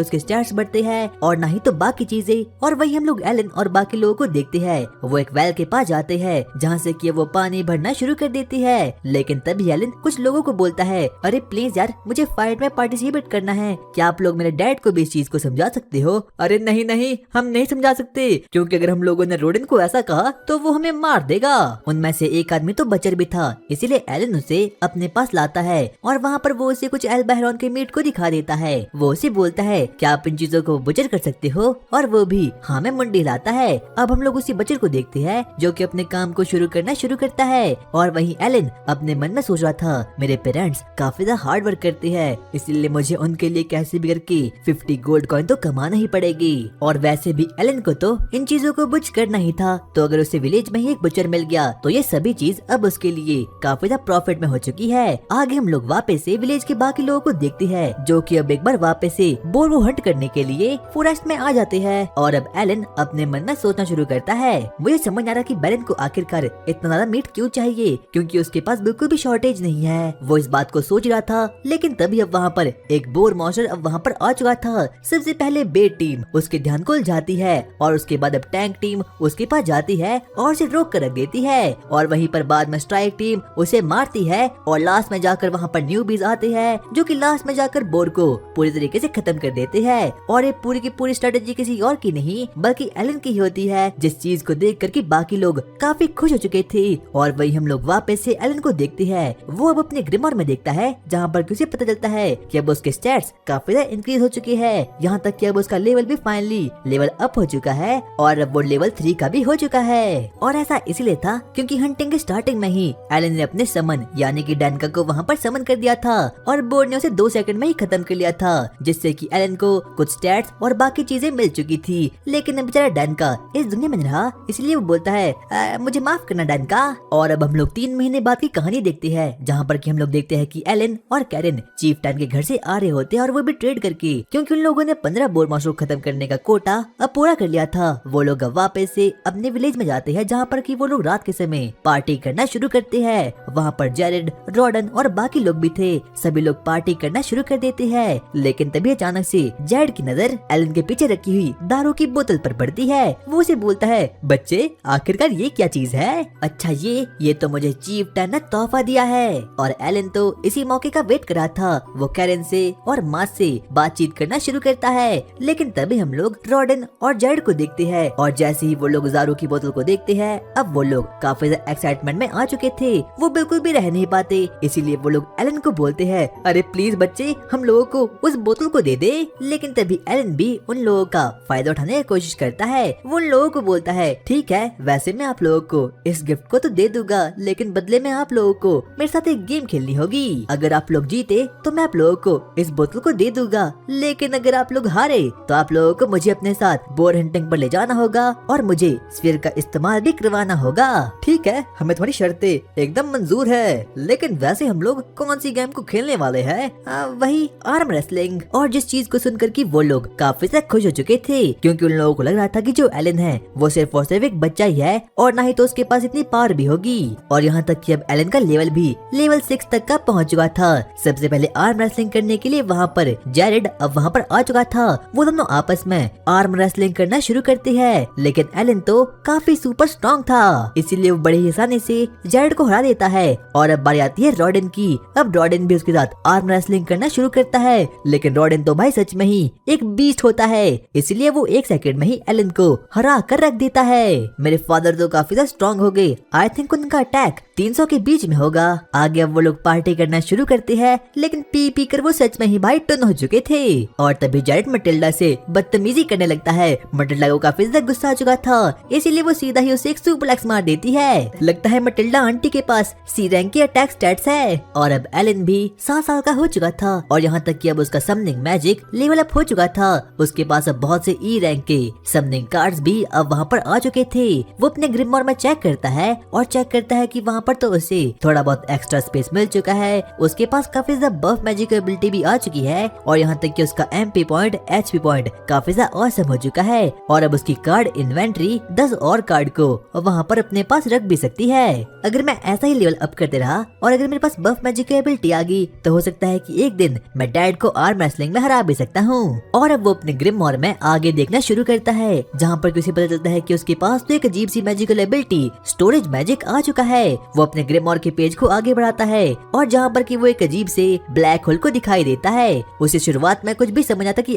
उसके स्टैट्स बढ़ते हैं और ना ही तो बाकी चीजें। और वही हम लोग एलन और बाकी लोगों को देखते हैं, वो एक वेल के पास जाते हैं, जहाँ से कि वो पानी भरना शुरू कर देती है। लेकिन तभी एलन कुछ लोगों को बोलता है, अरे प्लीज यार मुझे फाइट में पार्टिसिपेट करना है, क्या आप लोग मेरे डैड को भी इस चीज को समझा सकते हो? अरे नहीं नहीं, हम नहीं समझा सकते, क्योंकि अगर हम लोगों ने रोडन को ऐसा कहा तो वो हमें मार देगा। उनमें से एक आदमी तो बचर भी था, इसीलिए एलन उसे अपने पास लाता है और वहाँ पर वो उसे कुछ एल बहरॉन के मीट को दिखा देता है। वो उसे बोलता है, क्या आप इन चीजों को बचत कर सकते हो, और वो भी हाँ में मुंडी हिलाता है। अब हम लोग उसी बचत को देखते हैं जो कि अपने काम को शुरू करता है। और वहीं एलन अपने मन में सोच रहा था, मेरे पेरेंट्स काफी ज्यादा हार्ड वर्क करते हैं, इसलिए मुझे उनके लिए कैसे भी करके 50 गोल्ड कॉइन तो कमाना ही पड़ेगी। और वैसे भी एलन को तो इन चीजों को बुच करना ही था, तो अगर उसे विलेज में ही एक बुचर मिल गया तो ये सभी चीज अब उसके लिए काफी ज्यादा प्रॉफिट में हो चुकी है। आगे हम लोग वापस से विलेज के बाकी लोगों को देखते हैं जो कि अब एक बार वापस से बोर को हंट करने के लिए फॉरेस्ट में आ जाते हैं। और अब एलन अपने मन में सोचना शुरू करता है, मुझे समझ नहीं आ रहा कि बैरन को आखिरकार इतना ज्यादा मीट क्यों चाहिए, क्योंकि उसके पास बिल्कुल भी शॉर्टेज नहीं है। वो इस बात को सोच रहा था, लेकिन तभी अब वहाँ पर एक बोर मॉन्स्टर अब वहाँ पर आ चुका था। सबसे पहले बेट टीम उसके ध्यान को उलझाती है, और उसके बाद अब टैंक टीम उसके पास जाती है और उसे रोक कर रख देती है। और वहीं पर बाद में स्ट्राइक टीम उसे मारती है, और लास्ट में जाकर वहाँ पर न्यूबीज आते हैं जो कि लास्ट में जाकर बोर को पूरी तरीके से खत्म कर देते हैं। और ये पूरी की पूरी स्ट्रेटेजी किसी और की नहीं बल्कि एलन की होती है, जिस चीज को देख कर के बाकी लोग काफी खुश हो चुके थे। और वही हम लोग वापस से एलन को देखते हैं, वो अब अपने ग्रिमोर में देखता है जहाँ पर उसे पता चलता है कि अब उसके स्टैट्स काफी ज्यादा इंक्रीज हो चुके हैं, यहाँ तक कि अब उसका लेवल भी फाइनली लेवल अप हो चुका है, और अब वो लेवल 3 का भी हो चुका है। और ऐसा इसलिए था क्योंकि हंटिंग के स्टार्टिंग में ही एलन ने अपने समन यानी कि डैनका को वहाँ पर समन कर दिया था, और बोर्ड ने उसे 2 सेकंड में ही खत्म कर लिया था, जिससे कि एलन को कुछ स्टैट्स और बाकी चीजें मिल चुकी थी। लेकिन अब बेचारा डैनका इस दुनिया में नहीं रहा, इसलिए वो बोलता है मुझे माफ करना डैनका। और अब हम लोग 3 महीने बाद की कहानी देखते हैं, जहाँ पर कि हम लोग देखते हैं कि एलन और कैरन चीफ टैन के घर से आ रहे होते हैं, और वो भी ट्रेड करके, क्योंकि उन लोगों ने 15 बोर मॉन्स्टर को खत्म करने का कोटा अब पूरा कर लिया था। वो लोग अब वापस से अपने विलेज में जाते हैं, जहाँ पर कि वो लोग रात के समय पार्टी करना शुरू करते हैं। वहाँ पर जेरेड, रॉडन और बाकी लोग भी थे, सभी लोग पार्टी करना शुरू कर देते हैं। लेकिन तभी अचानक से जेरेड की नजर एलन के पीछे रखी हुई दारू की बोतल पर पड़ती है। वो उसे बोलता है, बच्चे आखिरकार ये क्या चीज है? अच्छा ये तो मुझे चीफ टैन ने तोहफा दिया है। और एलन तो इसी मौके का वेट कर रहा था। वो कैरन से और मास से बातचीत करना शुरू करता है, लेकिन तभी हम लोग रॉडन और जेरेड को देखते हैं, और जैसे ही वो लोग दारू की बोतल को देखते हैं, अब वो लोग काफी ज्यादा एक्साइटमेंट में आ चुके थे, वो बिल्कुल भी रह नहीं पाते। इसीलिए वो लोग एलन को बोलते हैं, अरे प्लीज बच्चे हम लोगों को उस बोतल को दे दे। लेकिन तभी एलन भी उन लोगों का फायदा उठाने की कोशिश करता है। वो उन लोगों को बोलता है, ठीक है वैसे मैं आप लोगों को इस गिफ्ट को तो दे दूंगा, लेकिन बदले में आप लोगों को मेरे साथ एक गेम खेलनी होगी। अगर आप लोग जीते तो मैं आप लोगों को इस बोतल को दे दूंगा, लेकिन अगर आप लोग हारे तो आप लोगों को मुझे अपने साथ बोर हंटिंग पर ले जाना होगा, और मुझे स्फीयर का इस्तेमाल भी करवाना होगा। ठीक है, हमें तुम्हारी शर्तें एकदम मंजूर है, लेकिन वैसे हम लोग कौन सी गेम को खेलने वाले हैं? वही आर्म रेसलिंग। और जिस चीज को सुनकर कि वो लोग काफी ज्यादा खुश हो चुके थे, क्योंकि उन लोगों को लग रहा था कि जो एलन है वो सिर्फ और सिर्फ एक बच्चा ही है, और ना ही तो उसके पास इतनी पावर भी होगी। और यहाँ तक कि अब एलन का लेवल भी लेवल 6 तक का पहुँच चुका था। सबसे पहले आर्म रेसलिंग करने के लिए वहाँ पर जेरेड अब वहाँ पर आ चुका था। वो दोनों आपस में आर्म रेसलिंग करना शुरू करते हैं, लेकिन एलन तो काफी सुपर स्ट्रॉन्ग था, इसीलिए वो बड़े ही आसानी से जेरेड को हरा देता है। और अब बारी आती है रॉडन की। अब रॉडन भी उसके साथ आर्म रेसलिंग करना शुरू करता है, लेकिन रॉडन तो भाई सच में ही एक बीस्ट होता है, इसलिए वो 1 सेकंड में ही एलन को हरा कर रख देता है। मेरे फादर तो काफी ज्यादा स्ट्रॉन्ग हो गए, आई थिंक उनका अटैक 300 के बीच में होगा। आगे अब वो लोग पार्टी करना शुरू करते हैं, लेकिन पी कर वो सच में ही भाई टन हो चुके थे। और तभी जेरेड मटिल्डा से बदतमीजी करने लगता है। मटिल्डा को काफी ज्यादा गुस्सा आ चुका था, इसीलिए वो सीधा ही उसे एक सुपरप्लेक्स मार देती है। लगता है मटिल्डा आंटी के पास सी रैंक की अटैक स्टैट्स है। और अब एलन भी 7 साल का हो चुका था, और यहाँ तक कि अब उसका समनिंग मैजिक लेवल अप हो चुका था। उसके पास अब बहुत से ई रैंक के समनिंग कार्ड्स भी अब वहाँ पर आ चुके थे। वो अपने ग्रिमोर में चेक करता है, और चेक करता है कि वहाँ पर तो उसे थोड़ा बहुत एक्स्ट्रा स्पेस मिल चुका है। उसके पास काफी ज्यादा बफ मैजिक एबिलिटी भी आ चुकी है, और यहाँ तक कि उसका एमपी पॉइंट, एचपी पॉइंट काफी ज्यादा ऑसम हो चुका है। और अब उसकी कार्ड इन्वेंट्री 10 और कार्ड को वहाँ पर अपने पास रख भी सकती है। अगर मैं ऐसा ही लेवल अप करते रहा, और अगर मेरे पास बफ मैजिक एबिलिटी आ गई, तो हो सकता है कि एक दिन मैं डैड को आर्म रेसलिंग में हरा भी सकता हूँ। और अब वो अपने ग्रिमोर में आगे देखना शुरू करता है, जहाँ पर उसे पता चलता है कि उसके पास तो एक अजीब सी मैजिकल एबिलिटी स्टोरेज मैजिक आ चुका है। वो अपने ग्रिमोर के पेज को आगे बढ़ाता है, और जहाँ पर कि वो एक अजीब से ब्लैक होल को दिखाई देता है। उसे शुरुआत में कुछ भी समझ आता कि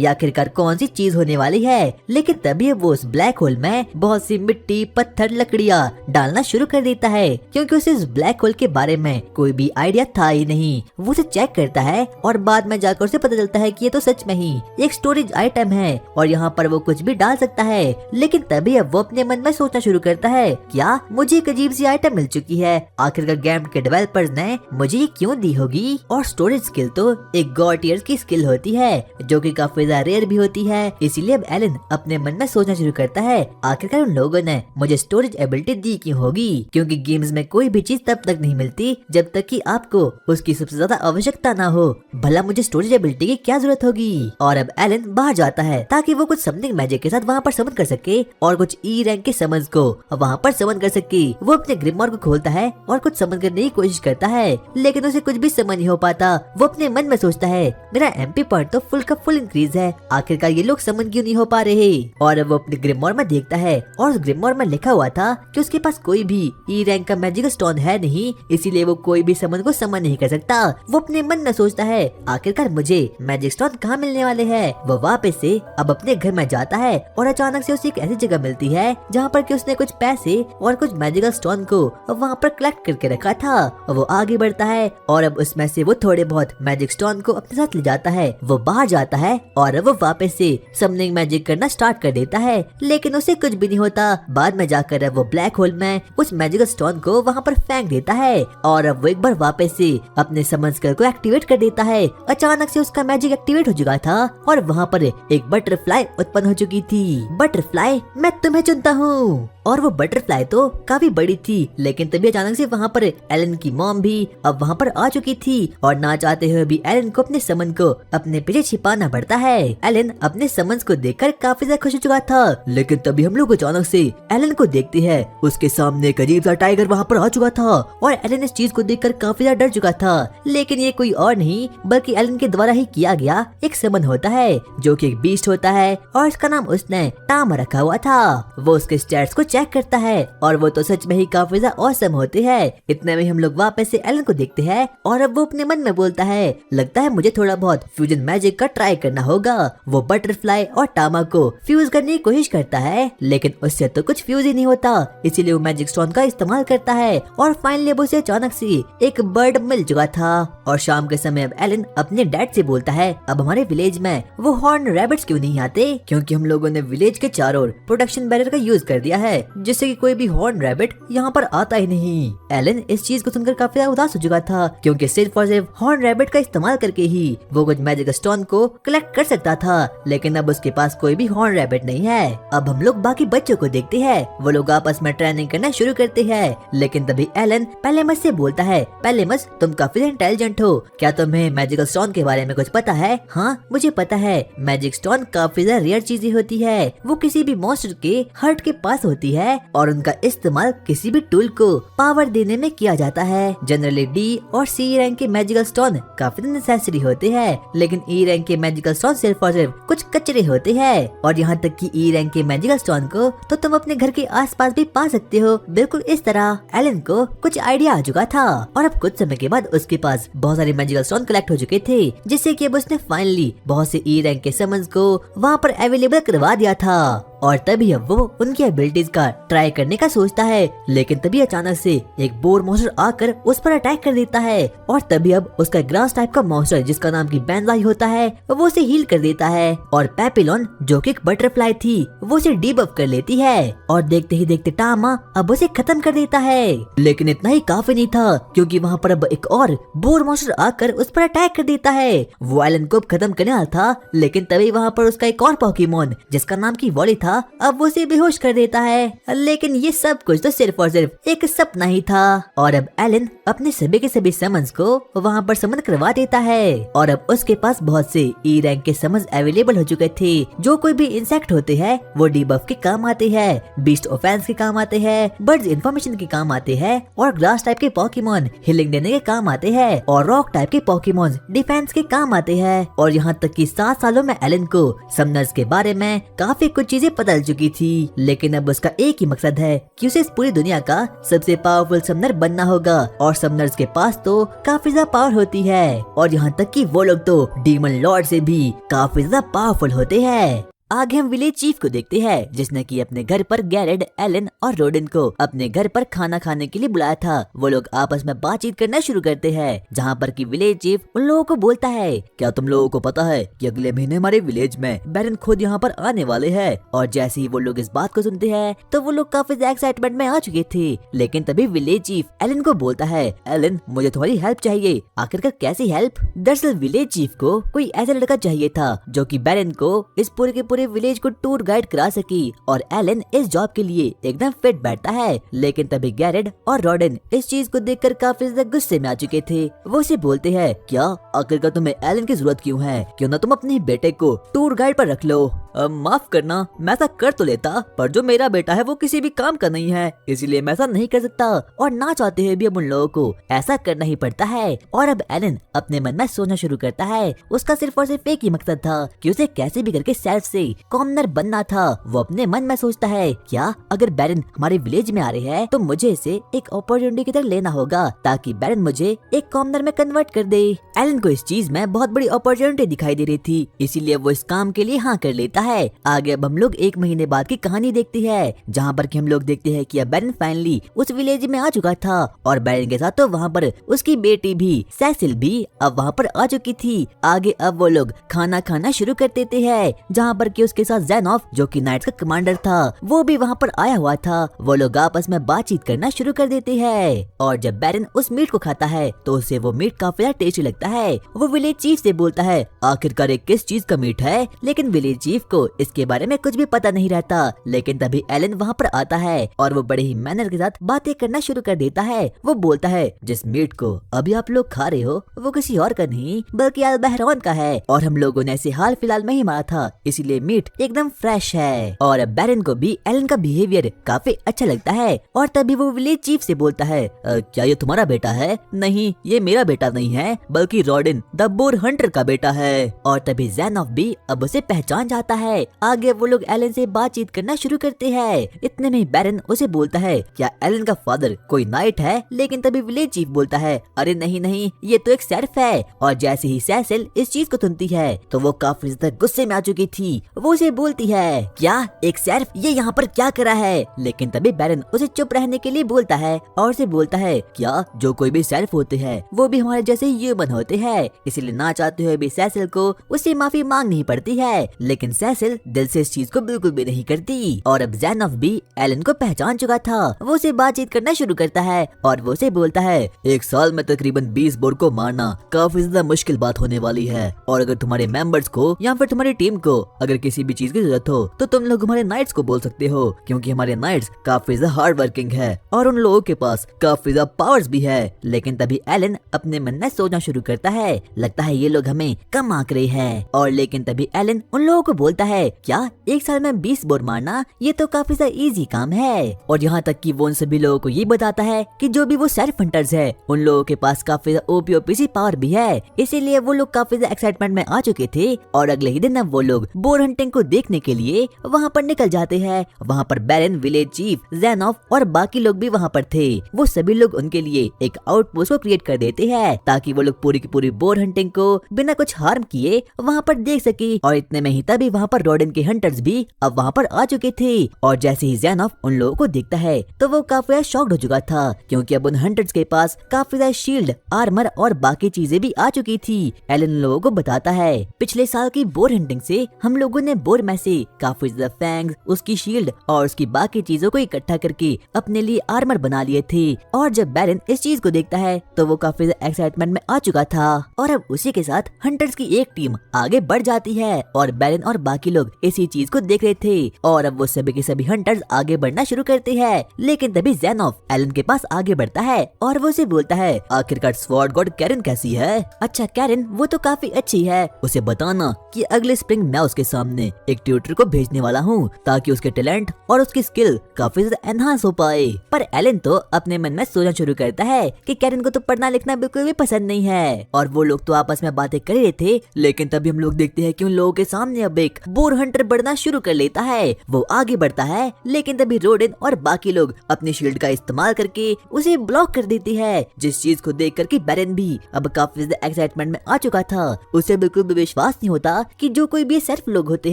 आखिरकार कौन सी चीज होने वाली है, लेकिन तभी वो उस ब्लैक होल में बहुत सी मिट्टी, पत्थर, लकड़ियाँ डालना शुरू कर देता है, क्योंकि उसे इस ब्लैक होल के बारे में कोई भी आइडिया था ही नहीं। वो उसे चेक करता है, और बाद में जाकर उसे पता चलता है कि ये तो तो सच में ही एक स्टोरेज आइटम है और यहाँ पर वो कुछ भी डाल सकता है। लेकिन तभी अब वो अपने मन में सोचना शुरू करता है, क्या मुझे एक अजीब सी आइटम मिल चुकी है, आखिरकार गेम के डेवलपर्स ने मुझे ये क्यों दी होगी। और स्टोरेज स्किल तो एक गॉड टियर की स्किल होती है जो कि काफी ज्यादा रेयर भी होती है। इसीलिए अब एलन अपने मन में सोचना शुरू करता है, आखिरकार उन लोगों ने मुझे स्टोरेज एबिलिटी दी क्यों होगी, क्योंकि गेम्स में कोई भी चीज तब तक नहीं मिलती जब तक कि आपको उसकी सबसे ज्यादा आवश्यकता ना हो। भला मुझे स्टोरेज एबिलिटी की क्या जरूरत होगी। और अब एलन बाहर जाता है ताकि वो कुछ समथिंग मैजिक के साथ वहाँ पर समन कर सके और कुछ ई रैंक के समन्स को वहाँ पर समन कर सके। वो अपने ग्रिमॉर को खोलता है और कुछ समन करने की कोशिश करता है, लेकिन उसे कुछ भी समझ नहीं हो पाता। वो अपने मन में सोचता है, मेरा एमपी पॉइंट तो फुल का फुल इंक्रीज है, आखिरकार ये लोग समन क्यों नहीं हो पा रहे। और वो अपने ग्रिमॉर में देखता है और उस ग्रिमॉर में लिखा हुआ था कि उसके पास कोई भी ई रैंक का मैजिकल स्टोन है नहीं, इसीलिए वो कोई भी समन को समन नहीं कर सकता। वो अपने मन में सोचता है, आखिरकार मुझे मैजिक स्टोन कहाँ मिलने वाले हैं। वो वापस से अब अपने घर में जाता है और अचानक से उसे एक ऐसी जगह मिलती है जहाँ पर कि उसने कुछ पैसे और कुछ मैजिकल स्टोन को वहाँ पर कलेक्ट करके रखा था। वो आगे बढ़ता है और अब उसमें से वो थोड़े बहुत मैजिक स्टोन को अपने साथ ले जाता है। वो बाहर जाता है और वो वापस से समनिंग मैजिक करना स्टार्ट कर देता है, लेकिन उसे कुछ भी नहीं होता। बाद में जाकर अब वो ब्लैक होल में उस मैजिकल स्टोन को वहाँ पर फेंक देता है और अब वो एक बार वापस से अपने समन स्किल को एक्टिवेट कर देता है। अचानक से उसका मैजिक एक्टिवेट हो चुका था और वहाँ पर एक बटरफ्लाई उत्पन्न हो चुकी थी। बटरफ्लाई, मैं तुम्हें चुनता हूँ। और वो बटरफ्लाई तो काफी बड़ी थी, लेकिन तभी अचानक से वहाँ पर एलन की मॉम भी अब वहाँ पर आ चुकी थी और ना चाहते हुए भी एलन को अपने समन को अपने पीछे छिपाना पड़ता है। एलन अपने समन्स को देखकर काफी ज्यादा खुश हो चुका था, लेकिन तभी हम लोग अचानक से एलन को देखते हैं। उसके सामने एक अजीब सा टाइगर वहाँ पर आ चुका था और एलन इस चीज को देखकर काफी ज्यादा डर चुका था, लेकिन ये कोई और नहीं बल्कि एलन के द्वारा ही किया गया एक समन होता है जो कि एक बीस्ट होता है और इसका नाम उसने टामा रखा हुआ था। वो उसके स्टैट्स को चेक करता है और वो तो सच में ही काफी ज्यादा ऑसम होते हैं। इतने में हम लोग वापस से एलन को देखते हैं और अब वो अपने मन में बोलता है, लगता है मुझे थोड़ा बहुत फ्यूजन मैजिक का ट्राई करना होगा। वो बटरफ्लाई और टामा को फ्यूज करने की कोशिश करता है, लेकिन उससे तो कुछ फ्यूज ही नहीं होता, इसीलिए वो मैजिक स्टोन का इस्तेमाल करता है और फाइनली उसे अचानक से एक बर्ड मिल चुका था। और शाम के समय अब एलन अपने डैड से बोलता है, अब हमारे विलेज में वो हॉर्न रैबिट्स क्यों नहीं आते, क्योंकि हम लोगों ने विलेज के चारों ओर प्रोटेक्शन बैरियर का यूज कर दिया है, जिससे कि कोई भी हॉर्न रैबिट यहाँ पर आता ही नहीं। एलन इस चीज को सुनकर काफी उदास हो चुका था, क्योंकि सिर्फ और सिर्फ हॉर्न रैबिट का इस्तेमाल करके ही वो कुछ मैजिक स्टोन को कलेक्ट कर सकता था, लेकिन अब उसके पास कोई भी हॉर्न रैबिट नहीं है। अब हम लोग बाकी बच्चों को देखते हैं, वो लोग आपस में ट्रेनिंग करना शुरू करते हैं, लेकिन तभी एलन पहले मस से बोलता है, पहले मस तुम काफी इंटेलिजेंट हो, क्या तुम्हें मैजिकल स्टोन के बारे में कुछ पता है। हाँ मुझे पता है, मैजिक स्टोन काफी ज्यादा रेयर चीजें होती है, वो किसी भी मॉन्स्टर के हर्ट के पास होती है और उनका इस्तेमाल किसी भी टूल को पावर देने में किया जाता है। जनरली डी और सी रैंक के मैजिकल स्टोन काफी नेसेसरी होते हैं, लेकिन ई रैंक के मैजिकल स्टोन सिर्फ और सिर्फ कुछ कचरे होते हैं। और यहाँ तक कि ई रैंक के मैजिकल स्टोन को तो तुम अपने घर के आसपास भी पा सकते हो। बिल्कुल इस तरह एलन को कुछ आइडिया आ चुका था और अब कुछ समय के बाद उसके पास बहुत सारे मैजिकल स्टोन कलेक्ट हो चुके थे, जिससे कि अब उसने फाइनली बहुत से ई रैंक के समन्स को वहाँ पर अवेलेबल करवा दिया था। और तभी अब वो उनकी एबिलिटीज का ट्राई करने का सोचता है, लेकिन तभी अचानक से एक बोर मॉन्स्टर आकर उस पर अटैक कर देता है और तभी अब उसका ग्रास टाइप का मॉन्स्टर जिसका नाम की बैंजाई होता है वो उसे हील कर देता है और पैपिलोन जो कि एक बटरफ्लाई थी वो उसे डीबफ कर लेती है और देखते ही देखते टामा अब उसे खत्म कर देता है। लेकिन इतना ही काफी नहीं था, क्योंकि वहाँ पर अब एक और बोर मॉन्स्टर आकर उस पर अटैक कर देता है। वो एलन को खत्म करने वाला था, लेकिन तभी वहाँ पर उसका एक और पोकेमॉन जिसका नाम की वॉली था अब वो उसे बेहोश कर देता है। लेकिन ये सब कुछ तो सिर्फ और सिर्फ एक सपना ही था और अब एलन अपने सभी के सभी समन्स को वहाँ पर समन करवा देता है और अब उसके पास बहुत से ई रैंक के समन्स अवेलेबल हो चुके थे। जो कोई भी इंसेक्ट होते हैं वो डीबफ के काम आते हैं, बीस्ट ऑफेंस के काम आते हैं, बर्ड्स इन्फॉर्मेशन के काम आते हैं और ग्रास टाइप के पोकेमॉन हीलिंग देने के काम आते हैं और रॉक टाइप के पोकेमॉन डिफेंस के काम आते हैं। और यहाँ तक कि 7 सालों में एलन को समनर्स के बारे में काफी कुछ चीजें पता चल चुकी थी, लेकिन अब उसका एक ही मकसद है कि उसे इस पूरी दुनिया का सबसे पावरफुल समनर बनना होगा और समनर्स के पास तो काफी ज्यादा पावर होती है और यहाँ तक कि वो लोग तो डीमन लॉर्ड से भी काफी ज्यादा पावरफुल होते हैं। आगे हम विलेज चीफ को देखते हैं जिसने कि अपने घर पर गैरेड, एलन और रोडन को अपने घर पर खाना खाने के लिए बुलाया था। वो लोग आपस में बातचीत करना शुरू करते हैं जहाँ पर कि विलेज चीफ उन लोगों को बोलता है, क्या तुम लोगों को पता है कि अगले महीने हमारे विलेज में बैरन खुद यहाँ पर आने वाले हैं। और जैसे ही वो लोग इस बात को सुनते हैं तो वो लोग काफी एक्साइटमेंट में आ चुके थे। लेकिन तभी विलेज चीफ एलन को बोलता है, एलन मुझे तुम्हारी हेल्प चाहिए। आखिरकार कैसी हेल्प? दरअसल विलेज चीफ को कोई ऐसा लड़का चाहिए था जो कि बैरन को इस पूरे के पूरे विलेज को टूर गाइड करा सकी और एलन इस जॉब के लिए एकदम फिट बैठता है। लेकिन तभी गैरेड और रॉडन इस चीज को देखकर काफी ज्यादा गुस्से में आ चुके थे। वो उसे बोलते हैं, क्या आखिरकार तुम्हें एलन की जरूरत क्यों है? क्यों ना तुम अपने बेटे को टूर गाइड पर रख लो। माफ करना, मैं ऐसा कर तो लेता पर जो मेरा बेटा है वो किसी भी काम का नहीं है, इसलिए मैं ऐसा नहीं कर सकता। और ना चाहते हुए भी अब उन लोगों को ऐसा करना ही पड़ता है। और अब एलन अपने मन में सोचना शुरू करता है। उसका सिर्फ और सिर्फ एक ही मकसद था कि उसे कैसे भी करके सेल्फ से कॉमनर बनना था। वो अपने मन में सोचता है, क्या अगर बैरन हमारे विलेज में आ रहे हैं तो मुझे इसे एक अपॉर्चुनिटी की तरह लेना होगा ताकि बैरन मुझे एक कॉमनर में कन्वर्ट कर दे। एलन को इस चीज में बहुत बड़ी अपॉर्चुनिटी दिखाई दे रही थी, इसीलिए वो इस काम के लिए हाँ कर लेता है। आगे अब हम लोग 1 महीने बाद की कहानी देखते हैं जहाँ पर कि हम लोग देखते हैं कि अब बैरन फाइनली उस विलेज में आ चुका था और बैरन के साथ तो वहाँ पर उसकी बेटी भी सेसिल भी अब वहाँ पर आ चुकी थी। आगे अब वो लोग खाना खाना शुरू कर देते हैं जहाँ पर कि उसके साथ ज़ेनॉफ जो कि नाइट्स का कमांडर था वो भी वहाँ पर आया हुआ था। वो लोग आपस में बातचीत करना शुरू कर देते हैं और जब बैरन उस मीट को खाता है तो उसे वो मीट काफी ज्यादा टेस्टी लगता है। वो विलेज चीफ से बोलता है, आखिरकार किस चीज का मीट है? लेकिन विलेज चीफ को इसके बारे में कुछ भी पता नहीं रहता। लेकिन तभी एलन वहाँ पर आता है और वो बड़े ही मैनर के साथ बातें करना शुरू कर देता है। वो बोलता है, जिस मीट को अभी आप लोग खा रहे हो वो किसी और का नहीं बल्कि अल-बहरान का है और हम लोगों ने इसे हाल फिलहाल में ही मारा था, इसीलिए मीट एकदम फ्रेश है। और बैरन को भी एलन का बिहेवियर काफी अच्छा लगता है और तभी वो विलेज चीफ से बोलता है, क्या ये तुम्हारा बेटा है? नहीं, ये मेरा बेटा नहीं है बल्कि रॉडिन द बोर हंटर का बेटा है। और तभी ज़ेनॉफ भी अब उसे पहचान जाता है। आगे वो लोग एलन से बातचीत करना शुरू करते हैं। इतने में बैरन उसे बोलता है, क्या एलन का फादर कोई नाइट है? लेकिन तभी विलेज चीफ बोलता है, अरे नहीं नहीं, ये तो एक शेरिफ है। और जैसे ही सेसिल इस चीज को सुनती है तो वो काफी ज्यादा गुस्से में आ चुकी थी। वो उसे बोलती है, क्या एक शेरिफ ये यहाँ पर क्या करा है? लेकिन तभी बैरन उसे चुप रहने के लिए बोलता है और उसे बोलता है, क्या जो कोई भी शेरिफ होते हैं वो भी हमारे जैसे ह्यूमन होते हैं, इसलिए ना चाहते हुए भी सेसिल को उससे माफी मांगनी पड़ती है। लेकिन सेसिल दिल से इस चीज को बिल्कुल भी नहीं करती। और अब ज़ेनॉफ भी एलन को पहचान चुका था। वो उसे बातचीत करना शुरू करता है और वो उसे बोलता है, एक साल में तकरीबन 20 बोर को मारना काफी ज्यादा मुश्किल बात होने वाली है और अगर तुम्हारे मेंबर्स को या फिर तुम्हारी टीम को अगर किसी भी चीज की जरूरत हो तो तुम लोग हमारे नाइट्स को बोल सकते हो, क्योंकि हमारे नाइट्स काफी ज्यादा हार्ड वर्किंग है और उन लोगों के पास काफी ज्यादा पावर्स भी है। लेकिन तभी एलन अपने मन में सोचना शुरू करता है, लगता है ये लोग हमें कम आंक रहे हैं। और लेकिन तभी एलन उन लोगों को बोलता है, क्या एक साल में 20 बोर मारना ये तो काफी ज्यादा इजी काम है। और यहाँ तक कि वो उन सभी लोगों को ये बताता है कि जो भी वो शेरिफ हंटर्स है उन लोगों के पास काफी ओपी सी पावर भी है, इसीलिए वो लोग काफी ज्यादा एक्साइटमेंट में आ चुके थे। और अगले ही दिन अब वो लोग बोर हंटिंग को देखने के लिए वहाँ पर निकल जाते हैं। वहाँ पर बैरन, विलेज चीफ, ज़ेनॉफ और बाकी लोग भी वहाँ पर थे। वो सभी लोग उनके लिए एक आउटपोस्ट को क्रिएट कर देते हैं ताकि वो लोग पूरी की पूरी बोर हंटिंग को बिना कुछ हार्म किए वहाँ पर देख सके। और इतने में ही तभी वहाँ पर रॉडन के हंटर्स भी अब वहाँ पर आ चुके थे। और जैसे ही ज़ेनॉफ उन लोगों को देखता है तो वो काफी शॉक्ड हो चुका था, क्योंकि अब उन हंटर्स के पास काफी ज्यादा शील्ड, आर्मर और बाकी चीजें भी आ चुकी थी। एलन लोगों को बताता है, पिछले साल की बोर हंटिंग से हम लोगों ने बोर में से काफी ज्यादा फैंग्स, उसकी शील्ड और उसकी बाकी चीजों को इकट्ठा करके अपने लिए आर्मर बना लिए थे। और जब बैरन इस चीज को देखता है तो वो काफी ज्यादा एक्साइटमेंट में आ चुका था। और अब उसी के साथ हंटर्स की एक टीम आगे बढ़ जाती है और बैरन और बाकी लोग इसी चीज को देख रहे थे। और अब वो सभी के सभी हंटर्स आगे बढ़ना शुरू करते हैं। लेकिन तभी ज़ेनॉफ एलन के पास आगे बढ़ता है और वो उसे बोलता है, आखिरकार स्वॉर्ड गॉड कैरन कैसी है? अच्छा कैरन वो तो काफी अच्छी है, उसे बताना कि अगले स्प्रिंग मैं उसके सामने एक ट्यूटर को भेजने वाला हूँ ताकि उसके टैलेंट और उसकी स्किल काफी ज्यादा एनहांस हो पाए। पर एलन तो अपने मन में सोचना शुरू करता है कि कैरन को तो पढ़ना लिखना बिल्कुल भी पसंद नहीं है। और वो लोग तो आपस में बातें कर रहे थे, लेकिन तभी हम लोग देखते हैं कि उन लोगों के सामने अब एक एक बोर हंटर बढ़ना शुरू कर लेता है। वो आगे बढ़ता है लेकिन तभी रोडेन और बाकी लोग अपनी शील्ड का इस्तेमाल करके उसे ब्लॉक कर देती है, जिस चीज को देख करके बैरन भी अब काफी ज्यादा एक्साइटमेंट में आ चुका था। उसे बिल्कुल भी विश्वास नहीं होता कि जो कोई भी सेल्फ लोग होते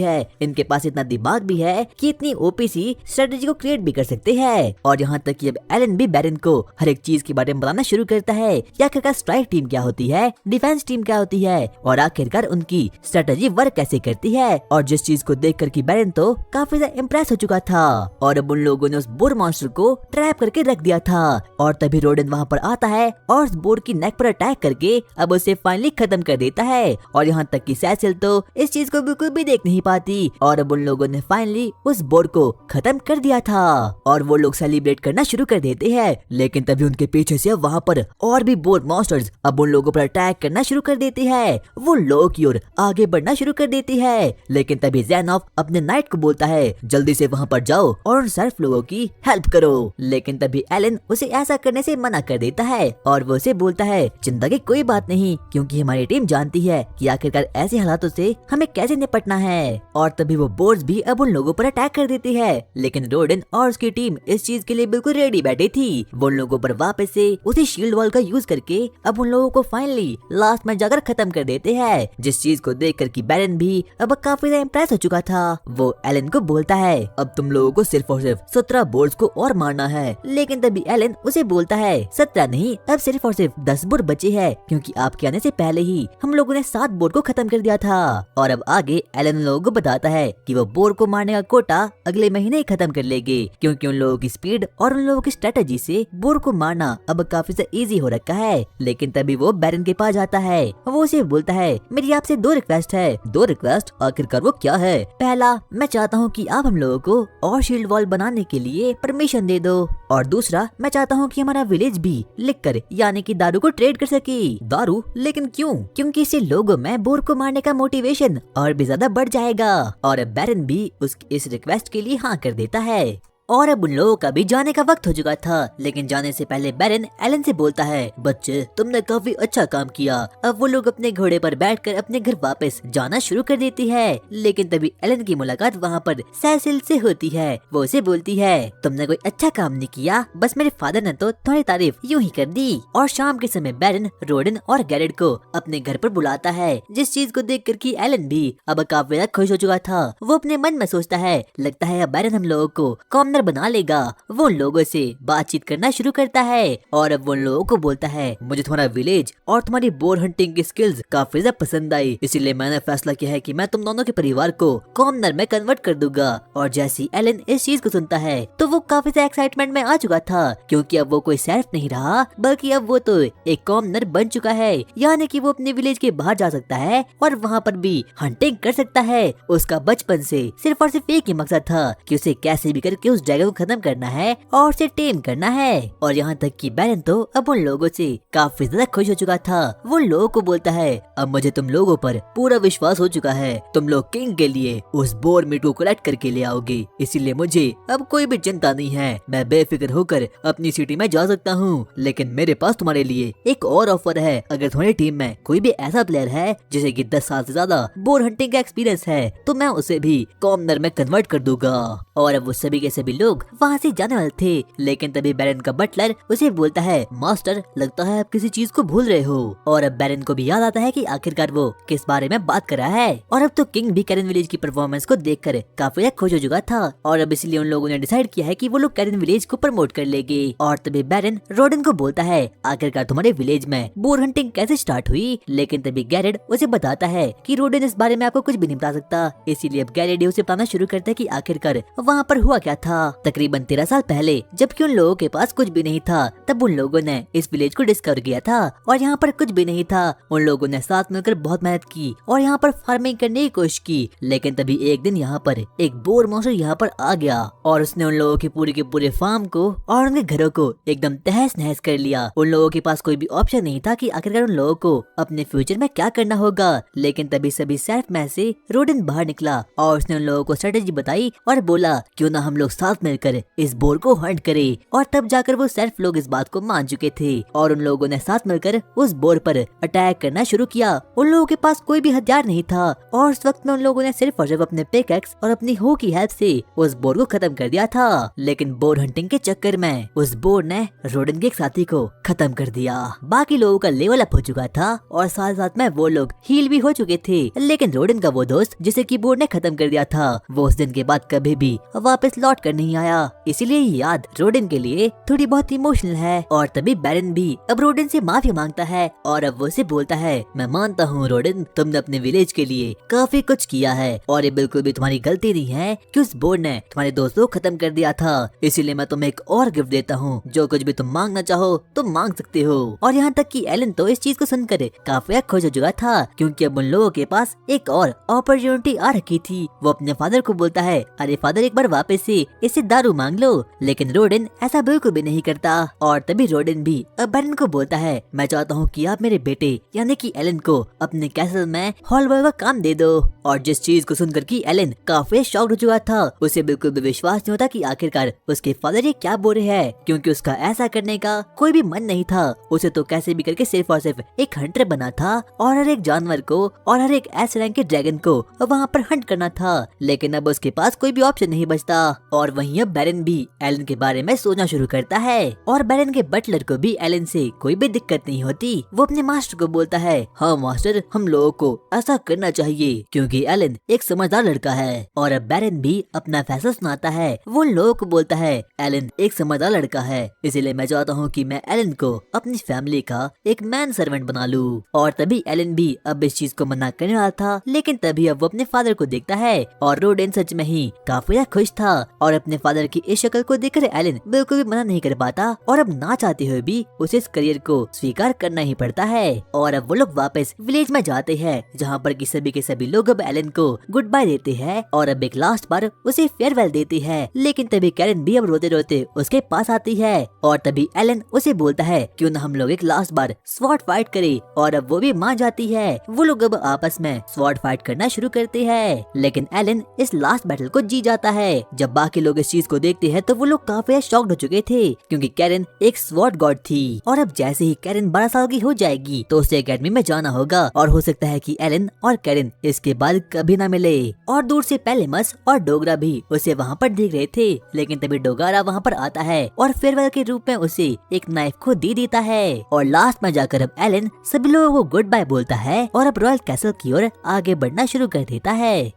हैं इनके पास इतना दिमाग भी है कि इतनी ओपी सी स्ट्रेटेजी को क्रिएट भी कर सकते हैं। और यहाँ तक कि अब एलन भी बैरन को हर एक चीज के बारे में बताना शुरू करता है, या आखिरकार स्ट्राइक टीम क्या होती है, डिफेंस टीम क्या होती है और आखिरकार उनकी स्ट्रेटेजी वर्क कैसे करती है। और जिस चीज को देख कर बैरन तो काफी ज्यादा इम्प्रेस हो चुका था और अब उन लोगों ने उस बोर मॉन्स्टर को ट्रैप करके रख दिया था। और तभी रोडेन वहाँ पर आता है और उस बोर की नेक पर अटैक करके अब उसे फाइनली खत्म कर देता है। और यहाँ तक कि सैसिल तो इस चीज को बिल्कुल भी देख नहीं पाती और अब उन लोगों ने फाइनली उस बोर को खत्म कर दिया था और वो लोग सेलिब्रेट करना शुरू कर देते हैं। लेकिन तभी उनके पीछे से वहाँ पर और भी बोर मॉन्स्टर्स अब उन लोगों पर अटैक करना शुरू कर देते हैं। वो लोग की ओर आगे बढ़ना शुरू कर देती है, लेकिन तभी ज़ेनॉफ अपने नाइट को बोलता है जल्दी से वहाँ पर जाओ और उन सर्फ लोगों की हेल्प करो। लेकिन तभी एलन उसे ऐसा करने से मना कर देता है और वो उसे बोलता है चिंता की कोई बात नहीं, क्योंकि हमारी टीम जानती है कि आखिरकार ऐसे हालातों से हमें कैसे निपटना है। और तभी वो बोर्ड्स भी अब उन लोगों पर अटैक कर देती है, लेकिन रोडेन और उसकी टीम इस चीज के लिए बिल्कुल रेडी बैठी थी। वो उन लोगों पर वापस से उसी शील्ड वॉल का यूज करके अब उन लोगों को फाइनली लास्ट में जाकर खत्म कर देते हैं, जिस चीज को देख कर बैरन भी अब काफी ज्यादा इम्प्रेस हो चुका था। वो एलन को बोलता है अब तुम लोगों को सिर्फ और सिर्फ 17 बोर्ड्स को और मारना है, लेकिन तभी एलन उसे बोलता है 17 नहीं, अब सिर्फ और सिर्फ 10 बोर्ड बचे हैं, क्योंकि आपके आने से पहले ही हम लोगों ने 7 बोर्ड को खत्म कर दिया था। और अब आगे एलन उन लोगों को बताता है कि वो बोर्ड को मारने का कोटा अगले महीने ही खत्म कर लेंगे, क्योंकि उन लोगों की स्पीड और उन लोगों की स्ट्रेटेजी से बोर्ड को मारना अब काफी से इजी हो रखा है। लेकिन तभी वो बैरन के पास जाता है, वो उसे बोलता है मेरी आपसे 2 रिक्वेस्ट है। 2 रिक्वेस्ट? आखिरकार वो क्या है? पहला, मैं चाहता हूँ कि आप हम लोगों को और शील्ड वॉल बनाने के लिए परमिशन दे दो, और दूसरा, मैं चाहता हूँ कि हमारा विलेज भी लिकर यानी कि दारू को ट्रेड कर सके। दारू? लेकिन क्यों? क्योंकि इससे लोगों में बोर को मारने का मोटिवेशन और भी ज्यादा बढ़ जाएगा। और बैरन भी उसकी इस रिक्वेस्ट के लिए हाँ कर देता है। और अब उन लोगों का भी जाने का वक्त हो चुका था, लेकिन जाने से पहले बैरन एलन से बोलता है बच्चे तुमने काफी अच्छा काम किया। अब वो लोग अपने घोड़े पर बैठकर अपने घर वापस जाना शुरू कर देती है। लेकिन तभी एलन की मुलाकात वहाँ पर सैसिल से होती है। वो उसे बोलती है तुमने कोई अच्छा काम नहीं किया, बस मेरे फादर ने तो तुम्हारी तारीफ यूं ही कर दी। और शाम के समय बैरन रोडेन और गैरेट को अपने घर पर बुलाता है, जिस चीज को देख कर एलन भी अब काफी खुश हो चुका था। वो अपने मन में सोचता है लगता है अब बैरन हम लोगों को कॉमनर बना लेगा। वो उन लोगों से बातचीत करना शुरू करता है और अब वो उन लोगों को बोलता है मुझे तुम्हारा विलेज और तुम्हारी बोर हंटिंग की स्किल्स काफी ज्यादा पसंद आई, इसीलिए मैंने फैसला किया है कि मैं तुम दोनों के परिवार को कॉमनर में कन्वर्ट कर दूंगा। और जैसी एलन इस चीज को सुनता है तो वो काफी ज्यादा एक्साइटमेंट में आ चुका था, क्योंकि अब वो कोई सेल्फ नहीं रहा, बल्कि अब वो तो एक कॉमनर बन चुका है, यानी कि वो अपने विलेज के बाहर जा सकता है और वहाँ पर भी हंटिंग कर सकता है। उसका बचपन से सिर्फ और सिर्फ एक ही मकसद था कि उसे कैसे भी करके उस ड्रैगन को खत्म करना है और उसे टेम करना है। और यहाँ तक कि बैरन तो अब उन लोगों से काफी ज्यादा खुश हो चुका था। वो उन लोगों को बोलता है अब मुझे तुम लोगों पर पूरा विश्वास हो चुका है, तुम लोग किंग के लिए उस बोर मीट को कलेक्ट करके ले आओगे, इसीलिए मुझे अब कोई भी चिंता नहीं है, मैं बेफिक्र होकर अपनी सिटी में जा सकता हूँ। लेकिन मेरे पास तुम्हारे लिए एक और ऑफर है, अगर तुम्हारी टीम में कोई भी ऐसा प्लेयर है जिसे कि 10 साल से ज्यादा बोर हंटिंग का एक्सपीरियंस है, तो मैं उसे भी कॉमनर में कन्वर्ट कर दूंगा। और अब वो सभी के सभी लोग वहाँ से जाने वाले थे, लेकिन तभी बैरन का बटलर उसे बोलता है मास्टर लगता है आप किसी चीज को भूल रहे हो। और अब बैरन को भी याद आता है कि आखिरकार वो किस बारे में बात कर रहा है। और अब तो किंग भी कैरन विलेज की परफॉर्मेंस को देखकर काफी खुश हो चुका था, और अब इसलिए उन लोगों ने डिसाइड किया है कि वो लोग कैरन विलेज को प्रमोट कर लेंगे। और तभी बैरन रोडेन को बोलता है आखिरकार तुम्हारे विलेज में बोर हंटिंग कैसे स्टार्ट हुई। लेकिन तभी गैरेड उसे बताता है कि रोडेन इस बारे में आपको कुछ भी नहीं बता सकता, इसीलिए अब गैरेड उसे बताना शुरू करता है कि आखिरकार वहाँ पर हुआ क्या था। तकरीबन 13 साल पहले जबकि उन लोगों के पास कुछ भी नहीं था, तब उन लोगों ने इस विलेज को डिस्कवर किया था और यहाँ पर कुछ भी नहीं था। उन लोगों ने साथ मिलकर बहुत मेहनत की और यहाँ पर फार्मिंग करने की कोशिश की, लेकिन तभी एक दिन यहाँ पर एक बोर मॉन्स्टर यहाँ पर आ गया और उसने उन लोगों के पूरे फार्म को और उनके घरों को एकदम तहस नहस कर लिया। उन लोगों के पास कोई भी ऑप्शन नहीं था कि आखिरकार उन लोगों को अपने फ्यूचर में क्या करना होगा। लेकिन तभी सभी सेल्फ में से रोडेन बाहर निकला और उसने उन लोगों को स्ट्रेटेजी बताई और बोला क्यों ना हम लोग साथ साथ मिलकर इस बोर को हंट करे। और तब जाकर वो सिर्फ लोग इस बात को मान चुके थे और उन लोगों ने साथ मिलकर उस बोर पर अटैक करना शुरू किया। उन लोगों के पास कोई भी हथियार नहीं था और उस वक्त में उन लोगों ने सिर्फ और सिर्फ अपने पिकैक्स और अपनी हो की हेल्प से उस बोर को खत्म कर दिया था। लेकिन बोर हंटिंग के चक्कर में उस बोर ने रोडन के एक साथी को खत्म कर दिया। बाकी लोगों का लेवल अप हो चुका था और साथ साथ में वो लोग हील भी हो चुके थे। लेकिन रोडन का वो दोस्त जिसे की बोर ने खत्म कर दिया था वो उस दिन के बाद कभी भी वापस लौट कर नहीं आया। इसीलिए ये याद रोडन के लिए थोड़ी बहुत इमोशनल है। और तभी बैरन भी अब रोडन से माफी मांगता है और अब वो उसे बोलता है, मैं मानता हूँ रोडन, तुमने अपने विलेज के लिए काफी कुछ किया है और ये बिल्कुल भी तुम्हारी गलती नहीं है कि उस बोर ने तुम्हारे दोस्तों को खत्म कर दिया था। इसीलिए मैं तुम्हें एक और गिफ्ट देता हूँ, जो कुछ भी तुम मांगना चाहो तुम मांग सकते हो। और यहाँ तक कि एलन तो इस चीज को सुनकर काफी खुश हो चुका था क्योंकि अब उन लोगों के पास एक और अपॉर्चुनिटी आ रखी थी। वो अपने फादर को बोलता है, अरे फादर एक बार वापस से इससे दारू मांग लो। लेकिन रोडन ऐसा बिल्कुल भी नहीं करता। और तभी रोडन भी अब बैरन को बोलता है, मैं चाहता हूँ कि आप मेरे बेटे यानी कि एलन को अपने कैसल में हॉल बॉय का काम दे दो। और जिस चीज को सुनकर कि एलन काफी शॉक्ड हो चुका था, उसे बिल्कुल भी विश्वास नहीं होता कि आखिरकार उसके फादर ये क्या बोल रहे हैं, क्योंकि उसका ऐसा करने का कोई भी मन नहीं था। उसे तो कैसे भी करके सिर्फ और सिर्फ एक हंटर बना था और हर एक जानवर को और हर एक एस रैंक के ड्रैगन को वहाँ पर हंट करना था। लेकिन अब उसके पास कोई भी ऑप्शन नहीं बचता। और वहीं अब बैरन भी एलन के बारे में सोचना शुरू करता है और बैरन के बटलर को भी एलन से कोई भी दिक्कत नहीं होती। वो अपने मास्टर को बोलता है, हाँ मास्टर, हम लोगों को ऐसा करना चाहिए क्योंकि एलन एक समझदार लड़का है। और अब बैरन भी अपना फैसला सुनाता है। वो लोगों को बोलता है, एलन एक समझदार लड़का है, इसीलिए मैं चाहता हूँ कि मैं एलन को अपनी फैमिली का एक मैन सर्वेंट बना लूँ। और तभी एलन भी अब इस चीज को मना करने वाला था, लेकिन तभी अब वो अपने फादर को देखता है और रोडन सच में ही काफी खुश था। और अपने फादर की इस शक्ल को देखकर एलन बिल्कुल भी मना नहीं कर पाता और अब ना चाहते हुए भी उसे इस करियर को स्वीकार करना ही पड़ता है। और अब वो लोग वापस विलेज में जाते हैं जहाँ पर सभी के सभी लोग अब एलन को गुड बाय देते हैं और अब एक लास्ट बार उसे फेयरवेल देते हैं। लेकिन तभी कैरन भी अब रोते रोते उसके पास आती है और तभी एलन उसे बोलता है, क्यों ना हम लोग एक लास्ट बार स्वॉर्ड फाइट करें। और अब वो भी मान जाती है। वो लोग अब आपस में स्वॉर्ड फाइट करना शुरू करते हैं। लेकिन एलन इस लास्ट बैटल को जीत जाता है। जब बाकी लोग इस चीज को देखते हैं तो वो लोग काफी शॉक्ड हो चुके थे क्योंकि कैरन एक स्वॉर्ड गॉड थी। और अब जैसे ही कैरन 12 साल की हो जाएगी तो उसे एकेडमी में जाना होगा और हो सकता है कि एलन और कैरन इसके बाद कभी ना मिले। और दूर से पहले मस और डोगरा भी उसे वहाँ पर देख रहे थे। लेकिन तभी डोगारा वहाँ पर आता है और फेयरवेल के रूप में उसे एक नाइफ को दे देता है। और लास्ट में जाकर अब एलन सभी लोगों को गुड बाय बोलता है और अब रॉयल कैसल की ओर आगे बढ़ना शुरू कर देता है।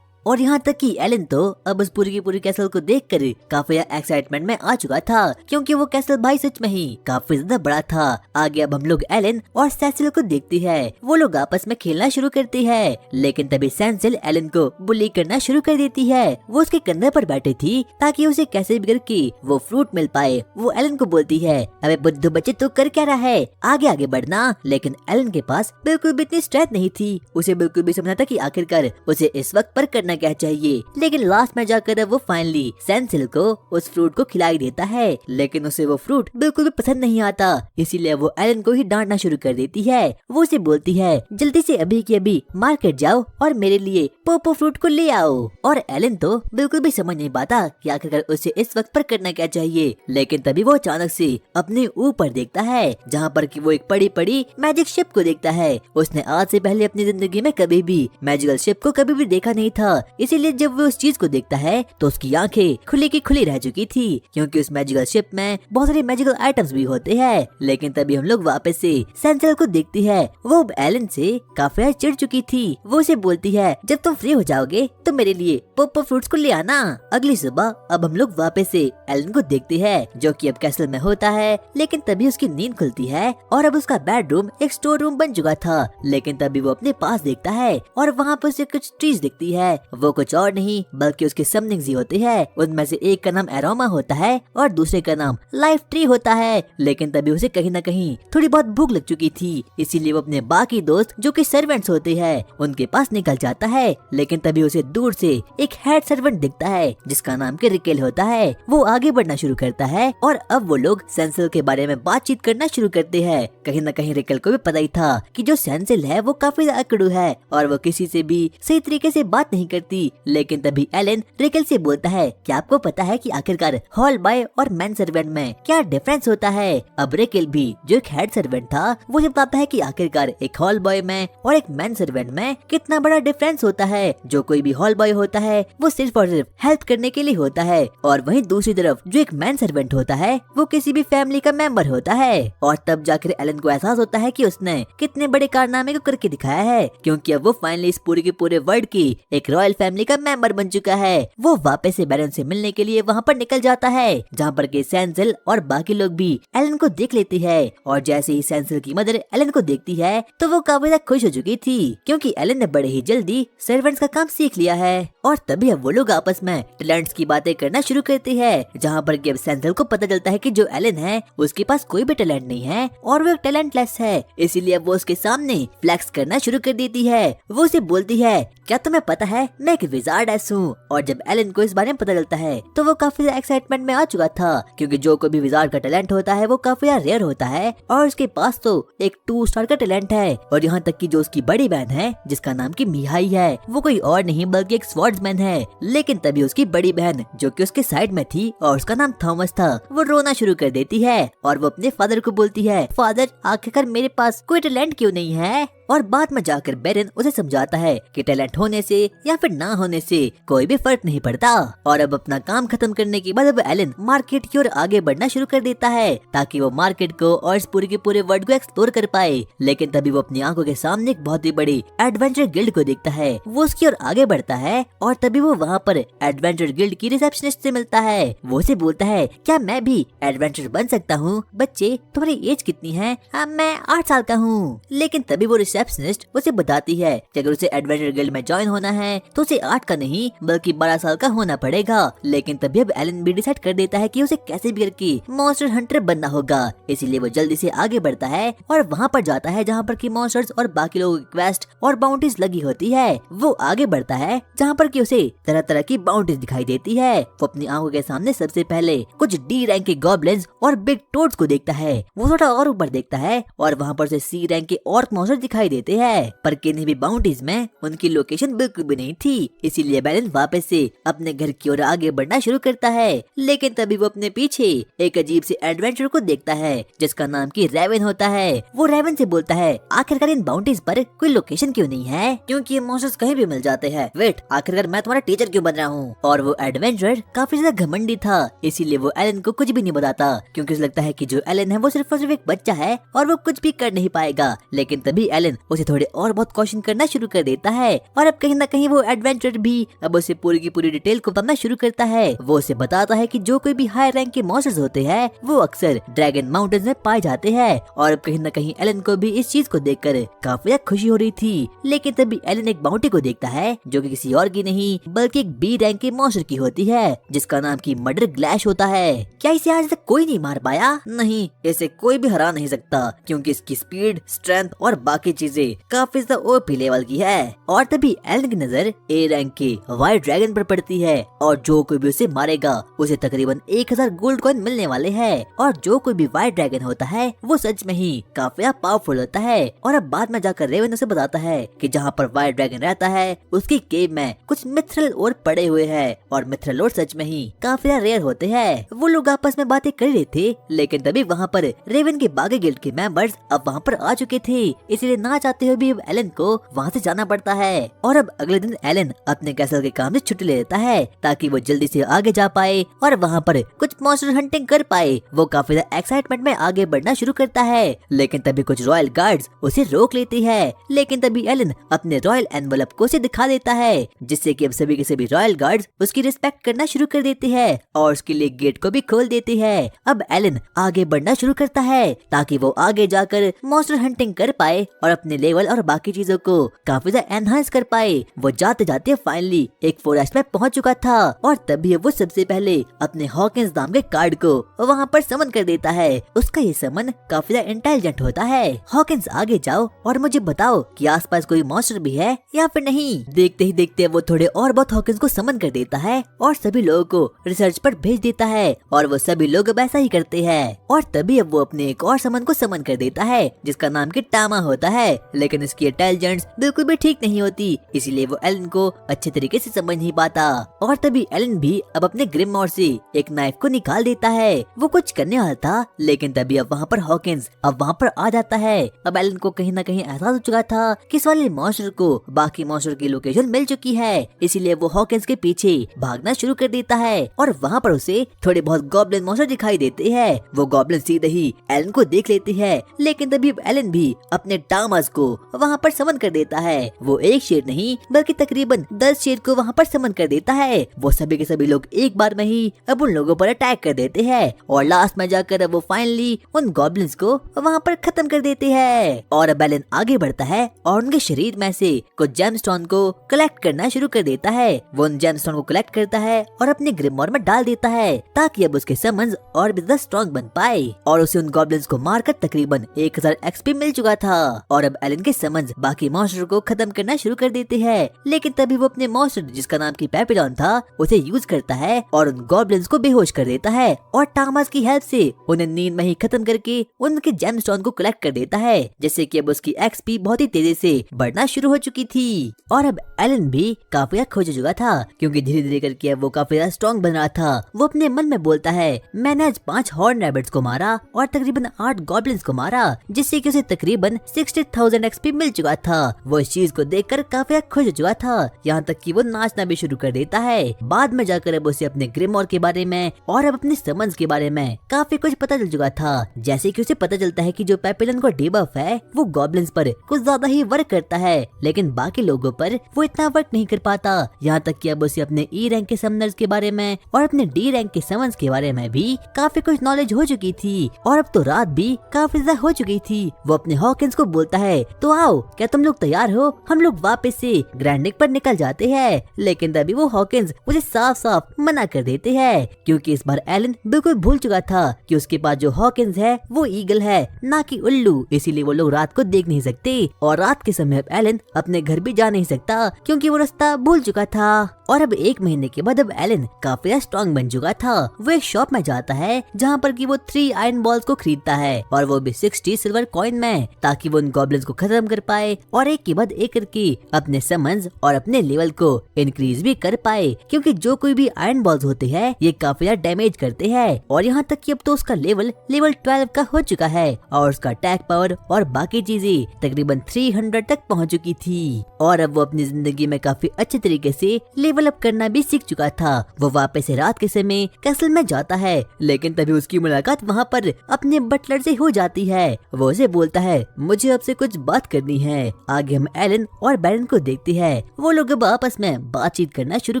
और यहाँ तक कि एलन तो अब उस पूरी की पूरी कैसल को देखकर काफी एक्साइटमेंट में आ चुका था क्योंकि वो कैसल भाई सच में ही काफी ज्यादा बड़ा था। आगे अब हम लोग एलन और सेसिल को देखते हैं। वो लोग आपस में खेलना शुरू करते हैं। लेकिन तभी सेसिल एलन को बुली करना शुरू कर देती है। वो उसके कंधे पर बैठी थी ताकि उसे कैसे भी करके वो फ्रूट मिल पाए। वो एलन को बोलती है, अबे बुद्धू बच्चे तू कर क्या रहा है, आगे आगे बढ़ना। लेकिन एलन के पास बिल्कुल भी इतनी स्ट्रेंथ नहीं थी। उसे बिल्कुल भी समझना था कि आखिरकार उसे इस वक्त पर करना क्या चाहिए। लेकिन लास्ट में जाकर वो फाइनली सेंसिल को उस फ्रूट को खिलाई देता है। लेकिन उसे वो फ्रूट बिल्कुल भी पसंद नहीं आता, इसीलिए वो एलन को ही डांटना शुरू कर देती है। वो उसे बोलती है, जल्दी से अभी के अभी मार्केट जाओ और मेरे लिए पोपो फ्रूट को ले आओ। और एलन तो बिल्कुल भी समझ नहीं पाता कि आखिरकार उसे इस वक्त पर करना क्या चाहिए। लेकिन तभी वो अचानक से अपने ऊपर देखता है जहाँ पर कि वो एक बड़ी बड़ी मैजिक शिप को देखता है। उसने आज से पहले अपनी जिंदगी में कभी भी मैजिकल शिप को कभी भी देखा नहीं था। इसीलिए जब वो उस चीज को देखता है तो उसकी आंखें खुली की खुली रह चुकी थी क्योंकि उस मैजिकल शिप में बहुत सारे मैजिकल आइटम्स भी होते हैं। लेकिन तभी हम लोग वापस से सेंसिल को देखती है। वो एलन से काफी चिढ़ चुकी थी। वो उसे बोलती है, जब तुम फ्री हो जाओगे तो मेरे लिए पोपो फ्रूट्स को ले आना। अगली सुबह अब हम लोग वापस से एलन को देखते हैं जो कि अब कैसल में होता है। लेकिन तभी उसकी नींद खुलती है और अब उसका बेडरूम एक स्टोर रूम बन चुका था। लेकिन तभी वो अपने पास देखता है और वहाँ पर उसे कुछ ट्रीज दिखती है। वो कुछ और नहीं बल्कि उसके समथिंग्स ही होते हैं। उनमें से एक का नाम एरोमा होता है और दूसरे का नाम लाइफ ट्री होता है। लेकिन तभी उसे कहीं ना कहीं थोड़ी बहुत भूख लग चुकी थी, इसीलिए वो अपने बाकी दोस्त जो कि सर्वेंट्स होते हैं उनके पास निकल जाता है। लेकिन तभी उसे दूर से एक हेड सर्वेंट दिखता है जिसका नाम के रिकेल होता है। वो आगे बढ़ना शुरू करता है और अब वो लोग सेंसिल के बारे में बातचीत करना शुरू करते हैं। कहीं ना कहीं रिकेल को भी पता ही था कि जो सेंसिल है वो काफी अकड़ू है और वो किसी से भी सही तरीके से बात नहीं करती करती। लेकिन तभी एलन रेकल से बोलता है कि आपको पता है कि आखिरकार हॉल बॉय और मैन सर्वेंट में क्या डिफरेंस होता है। अब रेकल भी जो एक हेड सर्वेंट था वो बताता है कि आखिरकार एक हॉल बॉय में और एक मैन सर्वेंट में कितना बड़ा डिफरेंस होता है। जो कोई भी हॉल बॉय होता है वो सिर्फ और सिर्फ हेल्प करने के लिए होता है, और वहीं दूसरी तरफ जो एक मैन सर्वेंट होता है वो किसी भी फैमिली का मेंबर होता है। और तब जाकर एलन को एहसास होता है कि उसने कितने बड़े कारनामे को करके दिखाया है, क्योंकि अब वो फाइनली इस पूरे के पूरे वर्ल्ड की एक रॉयल फैमिली का मेंबर बन चुका है। वो वापस से बैरन से मिलने के लिए वहाँ पर निकल जाता है, जहाँ पर के सैंसिल और बाकी लोग भी एलन को देख लेती है। और जैसे ही सैंसिल की मदर एलन को देखती है तो वो काफी ज्यादा खुश हो चुकी थी, क्योंकि एलन ने बड़े ही जल्दी सर्वेंट्स का काम सीख लिया है। और तभी अब वो लोग आपस में टैलेंट्स की बातें करना शुरू करते हैं, जहाँ पर अब सैंसिल को पता चलता है कि जो एलन है उसके पास कोई भी टैलेंट नहीं है और वो टैलेंटलेस है, इसीलिए वो उसके सामने फ्लैक्स करना शुरू कर देती है। वो उसे बोलती है, क्या तुम्हें पता है मैं एक विजार्ड हूँ। और जब एलन को इस बारे में पता चलता है तो वो काफी एक्साइटमेंट में आ चुका था, क्योंकि जो कोई भी विजार्ड का टैलेंट होता है वो काफी रेयर होता है, और उसके पास तो एक 2 स्टार का टैलेंट है। और यहाँ तक कि जो उसकी बड़ी बहन है जिसका नाम की मिहाई है, वो कोई और नहीं बल्कि एक स्वॉर्ड्समैन है। लेकिन तभी उसकी बड़ी बहन जो कि उसके साइड में थी और उसका नाम थॉमस था, वो रोना शुरू कर देती है और वो अपने फादर को बोलती है, फादर आखिरकार मेरे पास कोई टैलेंट क्यों नहीं है। और बाद में जाकर बेरन उसे समझाता है कि टैलेंट होने से या फिर ना होने से कोई भी फर्क नहीं पड़ता। और अब अपना काम खत्म करने के बाद अब एलन मार्केट की ओर आगे बढ़ना शुरू कर देता है, ताकि वो मार्केट को और इस पूरे के पूरे वर्ल्ड को एक्सप्लोर कर पाए। लेकिन तभी वो अपनी आंखों के सामने एक बहुत ही बड़ी एडवेंचर गिल्ड को देखता है। वो उसकी ओर आगे बढ़ता है और तभी वो वहाँ पर एडवेंचर गिल्ड की रिसेप्शनिस्ट से मिलता है। वो उसे बोलता है, क्या मैं भी एडवेंचर बन सकता हूँ? बच्चे तुम्हारी एज कितनी है? मैं 8 साल का हूँ। लेकिन तभी वो रिसेप्शनिस्ट उसे बताती है कि अगर उसे एडवेंचर गिल्ड में ज्वाइन होना है तो उसे 8 का नहीं बल्कि 12 साल का होना पड़ेगा। लेकिन तभी अब एलन भी डिसाइड कर देता है कि उसे कैसे भी करके मॉन्स्टर हंटर बनना होगा, इसीलिए वो जल्दी से आगे बढ़ता है और वहाँ पर जाता है जहाँ पर की मॉन्स्टर्स और बाकी लोगों की क्वेस्ट और बाउंटीज लगी होती है। वो आगे बढ़ता है जहाँ पर की उसे तरह तरह की बाउंटीज दिखाई देती है। वो अपनी आंखों के सामने सबसे पहले कुछ डी रैंक के गॉब्लिन्स और बिग टोड्स को देखता है। वो थोड़ा और ऊपर देखता है और वहाँ पर से सी रैंक के और मॉन्स्टर दिखाई देते हैं, पर किन्हीं भी बाउंटीज में उनकी लोकेशन बिल्कुल भी नहीं थी। इसीलिए बैरन वापस से अपने घर की ओर आगे बढ़ना शुरू करता है। लेकिन तभी वो अपने पीछे एक अजीब से एडवेंचर को देखता है जिसका नाम की रेवन होता है। वो रेवन से बोलता है, आखिरकार इन बाउंटीज पर कोई लोकेशन क्यों नहीं है, क्योंकि ये मॉन्स्टर्स कहीं भी मिल जाते हैं। वेट, आखिरकार मैं तुम्हारा टीचर क्यों बन रहा हूँ? और वो एडवेंचर काफी ज्यादा घमंडी था, इसीलिए वो एलन को कुछ भी नहीं बताता, क्योंकि उसे लगता है कि जो एलन है वो सिर्फ और सिर्फ एक बच्चा है और वो कुछ भी कर नहीं पाएगा। लेकिन तभी एलन उसे थोड़े और बहुत क्वेश्चन करना शुरू कर देता है और अब कहीं ना कहीं वो एडवेंचर भी अब उसे पूरी की पूरी डिटेल को बताना शुरू करता है। वो उसे बताता है कि जो कोई भी हाई रैंक के मॉन्स्टर्स होते हैं वो अक्सर ड्रैगन माउंटेन्स में पाए जाते हैं। और अब कहीं ना कहीं एलन को भी इस चीज को देखकर काफी खुशी हो रही थी। लेकिन तभी एलन एक बाउंटी को देखता है जो कि किसी और की नहीं बल्कि एक बी रैंक के मॉन्स्टर की होती है, जिसका नाम की मर्डर ग्लैश होता है। क्या इसे आज तक कोई नहीं मार पाया? नहीं, इसे कोई भी हरा नहीं सकता, क्योंकि इसकी स्पीड, स्ट्रेंथ और बाकी चीजें काफी ज्यादा ओपी लेवल की है। और तभी एलन की नजर ए रैंक के व्हाइट ड्रैगन पर पड़ती है और जो कोई भी उसे मारेगा उसे तकरीबन 1000 गोल्ड कॉइन मिलने वाले हैं। और जो कोई भी व्हाइट ड्रैगन होता है वो सच में ही काफी पावरफुल होता है। और अब बाद में जाकर रेवन उसे बताता है कि जहाँ पर व्हाइट ड्रैगन रहता है उसकी केव में कुछ मिथरल और पड़े हुए हैं और मिथरल और सच में ही काफी रेयर होते हैं। वो लोग आपस में बातें कर रहे थे, लेकिन तभी वहाँ पर रेवन के बागी गिल्ड के मेंबर्स अब वहाँ पर आ चुके थे, इसलिए ना चाहते हुए भी अब एलन को वहाँ से जाना पड़ता है। और अब अगले दिन एलन अपने कैसल के काम से छुट्टी ले लेता है ताकि वो जल्दी से आगे जा पाए और वहाँ पर कुछ मॉन्स्टर हंटिंग कर पाए। वो काफी एक्साइटमेंट में आगे बढ़ना शुरू करता है, लेकिन तभी कुछ रॉयल गार्ड्स उसे रोक लेती है। लेकिन तभी एलन अपने रॉयल एनवलप को उसे दिखा देता है, जिससे कि अब सभी के सभी रॉयल गार्ड्स उसकी रिस्पेक्ट करना शुरू कर देते हैं और उसके लिए गेट को भी खोल देती है। अब एलन आगे बढ़ना शुरू करता है ताकि वो आगे जाकर मॉन्स्टर हंटिंग कर पाए और अपने लेवल और बाकी चीजों को काफी ज्यादा एनहांस कर पाए। वो जाते जाते फाइनली एक फॉरेस्ट में पहुंच चुका था और तभी वो सबसे पहले अपने हॉकिंस नाम के कार्ड को वहाँ पर समन कर देता है। उसका ये समन काफी ज्यादा इंटेलिजेंट होता है। हॉकिंस आगे जाओ और मुझे बताओ कि आसपास कोई मॉन्स्टर भी है या फिर नहीं। देखते ही देखते वो थोड़े और बहुत हॉकिंस को समन कर देता है और सभी लोगों को रिसर्च पर भेज देता है और वो सभी लोग वैसा ही करते हैं। और तभी अब वो अपने एक और समन को समन कर देता है जिसका नाम की टामा होता है। लेकिन इसकी इंटेलिजेंस बिल्कुल भी ठीक नहीं होती, इसीलिए वो एलन को अच्छे तरीके से समझ नहीं पाता। और तभी एलन भी अब अपने ग्रिमोर से एक नाइफ को निकाल देता है। वो कुछ करने वाला था, लेकिन तभी अब वहाँ पर हॉकिंस अब वहाँ पर आ जाता है। अब एलन को कहीं ना कहीं एहसास हो चुका था कि इस वाले मॉन्स्टर को बाकी मॉन्स्टर की लोकेशन मिल चुकी है, इसीलिए वो हॉकिंस के पीछे भागना शुरू कर देता है। और वहाँ पर उसे थोड़े बहुत गॉब्लिन मॉन्स्टर दिखाई देते हैं। वो गॉब्लिन सीधे ही एलन को देख लेती है, लेकिन तभी एलन भी अपने टामस को वहाँ पर समन कर देता है। वो एक शेर नहीं बल्कि तकरीबन 10 शेर को वहाँ पर समन कर देता है। वो सभी के सभी लोग एक बार में ही अब उन लोगों पर अटैक कर देते हैं और लास्ट में जाकर वो फाइनली उन गॉब्लिन्स को वहाँ पर खत्म कर देते हैं। और अब एलन आगे बढ़ता है और उनके शरीर में से कुछ जेमस्टोन को कलेक्ट करना शुरू कर देता है। वो उन जेमस्टोन को कलेक्ट करता है और अपने ग्रिमोर में डाल देता है ताकि अब उसके समन्स और भी ज्यादा स्ट्रॉन्ग बन पाए। और उसे उन गॉब्लिन्स को मारकर तकरीबन 1000 एक्सपी मिल चुका था। और अब एलन के समन्स बाकी मॉन्स्टर को खत्म करना शुरू कर देते हैं, लेकिन तभी वो अपने मॉन्स्टर जिसका नाम की पेपिलॉन था उसे यूज करता है और उन गॉब्लिन्स को बेहोश कर देता है और टामस की हेल्प से उन्हें नींद में ही खत्म करके उनके जेमस्टोन को कलेक्ट कर देता है, जिससे कि अब उसकी एक्सपी बहुत ही तेजी से बढ़ना शुरू हो चुकी थी। और अब एलन भी काफी खुश हो चुका था, क्योंकि धीरे धीरे करके अब वो काफी ज्यादा स्ट्रॉन्ग बन रहा था। वो अपने मन में बोलता है, मैंने आज 5 हॉर्न रैबिट्स को मारा और तकरीबन 8 गॉब्लिन्स को मारा, जिससे कि उसे तकरीबन 60,000 एक्सपी मिल चुका था। वो इस चीज को देखकर काफी खुश हो चुका था, यहाँ तक कि वो नाचना भी शुरू कर देता है। बाद में जाकर अब उसे अपने ग्रिमोर के बारे में और अब अपने समन्स के बारे में काफी कुछ पता चल चुका था, जैसे कि उसे पता चलता है कि जो पेपिलन को डिबफ है वो गॉब्लिन्स पर कुछ ज्यादा ही वर्क करता है, लेकिन बाकी लोगों पर वो इतना वर्क नहीं कर पाता। यहाँ तक कि अब उसे अपने ई रैंक के समनर्स के बारे में और अपने डी रैंक के समन्स के बारे में भी काफी कुछ नॉलेज हो चुकी थी। और अब तो रात भी काफी ज्यादा हो चुकी थी। वो अपने हॉकिंस को बोलता है, तो आओ, क्या तुम लोग तैयार हो, हम लोग वापस से ग्रैंड निक पर निकल जाते हैं। लेकिन तभी वो हॉकिंस मुझे साफ साफ मना कर देते हैं, क्योंकि इस बार एलन बिल्कुल भूल चुका था कि उसके पास जो हॉकिंस है वो ईगल है, ना कि उल्लू, इसीलिए वो लोग रात को देख नहीं सकते। और रात के समय एलन अपने घर भी जा नहीं सकता, क्योंकि वो रास्ता भूल चुका था। और अब 1 महीने के बाद अब एलन काफी स्ट्रॉन्ग बन चुका था। वो एक शॉप में जाता है जहाँ पर कि वो 3 आयरन बॉल्स को खरीदता है, और वो भी 60 सिल्वर कॉइन में, ताकि वो उन गॉब्लिन्स को खत्म कर पाए और एक के बाद एक करके अपने समन्स और अपने लेवल को इंक्रीज भी कर पाए, क्योंकि जो कोई भी आयरन बॉल्स होते हैं ये काफी ज्यादा डैमेज करते हैं। और यहाँ तक कि अब तो उसका लेवल 12 का हो चुका है और उसका अटैक पावर और बाकी चीजें तकरीबन 300 तक पहुँच चुकी थी। और अब वो अपनी जिंदगी में काफी अच्छे तरीके से लेवल अप करना भी सीख चुका था। वो वापस से रात के समय कैसल में जाता है, लेकिन तभी उसकी मुलाकात वहाँ पर अपने बटलर से हो जाती है। वो उसे बोलता है, मुझे आपसे कुछ बात करनी है। आगे हम एलन और बैरन को देखते हैं। वो लोग अब आपस में बातचीत करना शुरू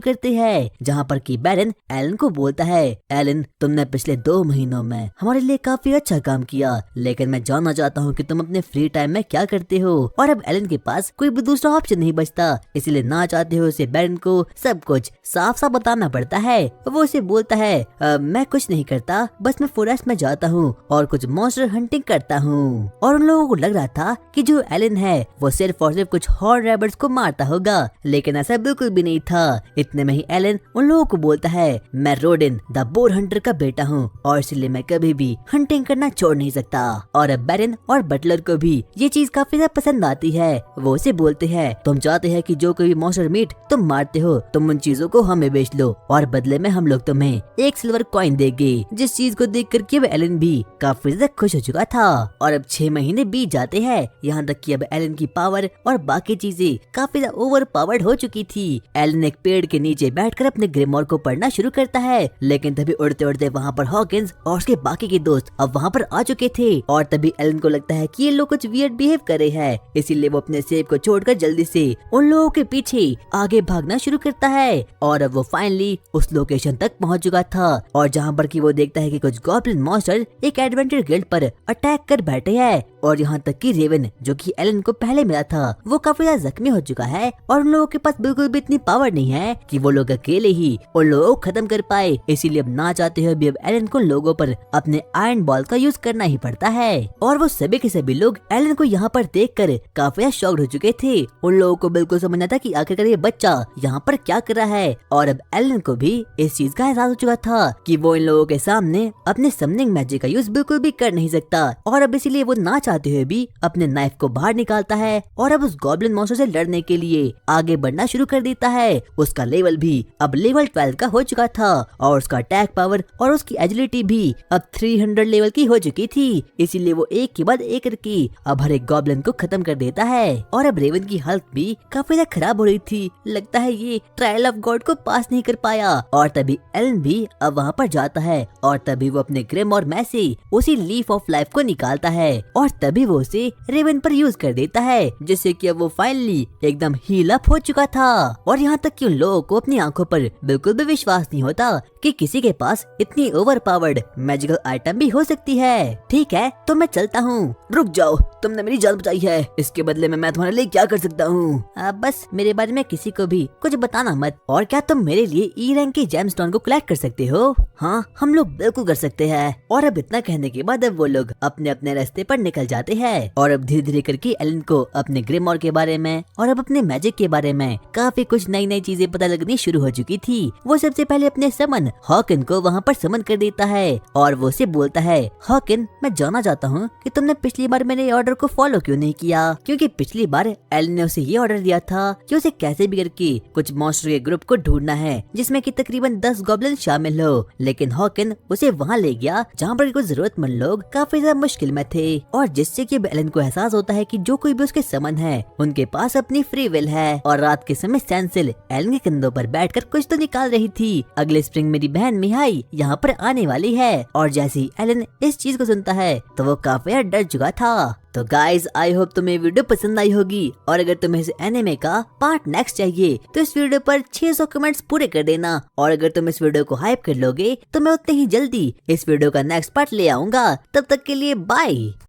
करते हैं, जहाँ पर कि बैरन एलन को बोलता है, एलन, तुमने पिछले 2 महीनों में हमारे लिए काफी अच्छा काम किया, लेकिन मैं जानना चाहता हूँ कि तुम अपने फ्री टाइम में क्या करते हो। और अब एलन के पास कोई भी दूसरा ऑप्शन नहीं बचता, इसलिए ना चाहते हो उसे बैरन को सब कुछ साफ साफ बताना पड़ता है। वो उसे बोलता है, मैं कुछ नहीं करता, बस मैं फॉरेस्ट में जाता हूँ और कुछ मॉन्स्टर हंटिंग करता हूँ। और उन लोगों को लग रहा था कि जो एलन है वो सिर्फ और सिर्फ कुछ हॉर्न रैबिट्स को मारता होगा, लेकिन ऐसा बिल्कुल भी नहीं था। इतने में ही एलन उन लोगों को बोलता है, मैं रोडिन द बोर हंटर का बेटा हूँ और इसलिए मैं कभी भी हंटिंग करना छोड़ नहीं सकता। और अब बैरन और बटलर को भी ये चीज काफी ज्यादा पसंद आती है। वो उसे बोलते हैं, तुम चाहते हैं कि जो कोई मॉन्स्टर मीट तुम मारते हो, तुम उन चीजों को हमें बेच लो और बदले में हम लोग तुम्हें 1 सिल्वर कॉइन देंगे। जिस चीज को देख करके अब एलन भी काफी ज्यादा खुश हो चुका था। और अब 6 महीने बीत जाते हैं, यहाँ तक कि अब एलन की पावर और बाकी चीजें काफी ज्यादा ओवर पावर्ड हो चुकी थी। एलन एक पेड़ के नीचे बैठकर अपने ग्रिमोर को पढ़ना शुरू करता है, लेकिन तभी उड़ते उड़ते वहाँ पर हॉकिंस और उसके बाकी के दोस्त अब वहाँ पर आ चुके थे। और तभी एलन को लगता है कि ये लोग कुछ वियर्ड बिहेव कर रहे हैं, इसीलिए वो अपने सेब को छोड़कर जल्दी से उन लोगों के पीछे आगे भागना शुरू करता है। और अब वो फाइनली उस लोकेशन तक पहुंच चुका था, और जहाँ पर कि वो देखता है कि कुछ गॉब्लिन मॉन्स्टर एक एडवेंचर गिल्ड पर अटैक कर बैठे हैं। और यहाँ तक कि रेवन जो कि एलन को पहले मिला था वो काफी ज्यादा जख्मी हो चुका है, और उन लोगों के पास बिल्कुल भी इतनी पावर नहीं है कि वो लोग अकेले ही उन लोगों को खत्म कर पाए। इसीलिए अब ना चाहते हुए भी अब एलन को लोगों पर अपने आयरन बॉल का यूज करना ही पड़ता है। और वो सभी के सभी लोग एलन को यहाँ पर देखकर काफी शॉक्ड हो चुके थे। उन लोगों को बिल्कुल समझना था कि आखिरकार ये बच्चा यहाँ पर क्या कर रहा है। और अब एलन को भी इस चीज का एहसास हो चुका था कि वो इन लोगों के सामने अपने समनिंग मैजिक का यूज बिल्कुल भी कर नहीं सकता, और अब इसीलिए वो ना चाहते हुए भी अपने नाइफ को बाहर निकालता है और अब उस गॉब्लिन मॉन्स्टर से लड़ने के लिए आगे बढ़ना शुरू कर देता है। उसका लेवल भी अब लेवल 12 का हो चुका था और उसका अटैक पावर और उसकी एजिलिटी भी अब 300 लेवल की हो चुकी थी। इसीलिए वो एक के बाद एक करके अब हर एक गॉब्लिन को खत्म कर देता है। और अब रेवन की हालत भी काफी ज्यादा खराब हो रही थी। लगता है ये ट्रायल ऑफ गॉड को पास नहीं कर पाया। और तभी एलन भी अब वहाँ पर जाता है और तभी वो अपने ग्रिम और मैं से उसी लीफ ऑफ लाइफ को निकालता है और तभी वो उसे रेवन पर यूज कर देता है, जिससे कि अब वो फाइनली एकदम हील अप हो चुका था। और यहाँ तक कि उन लोगों को अपनी आंखों पर बिल्कुल भी विश्वास नहीं होता कि किसी के पास इतनी ओवर पावर्ड मैजिकल आइटम भी हो सकती है। ठीक है तो मैं चलता हूँ। रुक जाओ, तुमने मेरी जान बचाई है, इसके बदले में मैं तुम्हारे लिए क्या कर सकता हूँ? बस मेरे बारे में किसी को भी कुछ बताना मत। और क्या तुम मेरे लिए ई रैंक की जेमस्टोन को कलेक्ट कर सकते हो? हाँ हम लोग बिल्कुल कर सकते हैं। और अब इतना कहने के बाद अब वो लोग अपने अपने रास्ते पर निकल जाते हैं। और अब धीरे धीरे करके एलन को अपने ग्रिमोर के बारे में और अब अपने मैजिक के बारे में काफी कुछ नई नई चीजें पता लगनी शुरू हो चुकी थी। वो सबसे पहले अपने समन हॉकिन को वहाँ पर समन कर देता है और वो उसे बोलता है, हॉकिन मैं जानना चाहता हूँ कि तुमने पिछली बार मेरे ऑर्डर को फॉलो क्यों नहीं किया? क्योंकि पिछली बार एलन ने उसे ये ऑर्डर दिया था कि उसे कैसे भी करके कुछ मॉन्स्टर के ग्रुप को ढूंढना है जिसमें कि तकरीबन 10 गॉब्लिन शामिल हो। लेकिन हॉकिन उसे वहाँ ले गया जहाँ पर कुछ जरूरतमंद लोग काफी ज्यादा मुश्किल में थे और जिससे कि एलन को एहसास होता है कि जो कोई भी उसके समन है उनके पास अपनी फ्री विल है। और रात के समय सेंसिल एलन के कंधों पर बैठकर कुछ तो निकाल रही थी। अगले स्प्रिंग मेरी बहन मिहाई यहाँ पर आने वाली है। और जैसे ही एलन इस चीज को सुनता है तो वो काफी डर चुका था। तो गाइज आई होप तुम्हें वीडियो पसंद आई होगी और अगर तुम्हें इस एनिमे का पार्ट नेक्स्ट चाहिए तो इस वीडियो पर 600 कमेंट्स पूरे कर देना। और अगर तुम इस वीडियो को हाइप कर लोगे तो मैं उतने ही जल्दी इस वीडियो का नेक्स्ट पार्ट ले आऊंगा। तब तक के लिए बाय।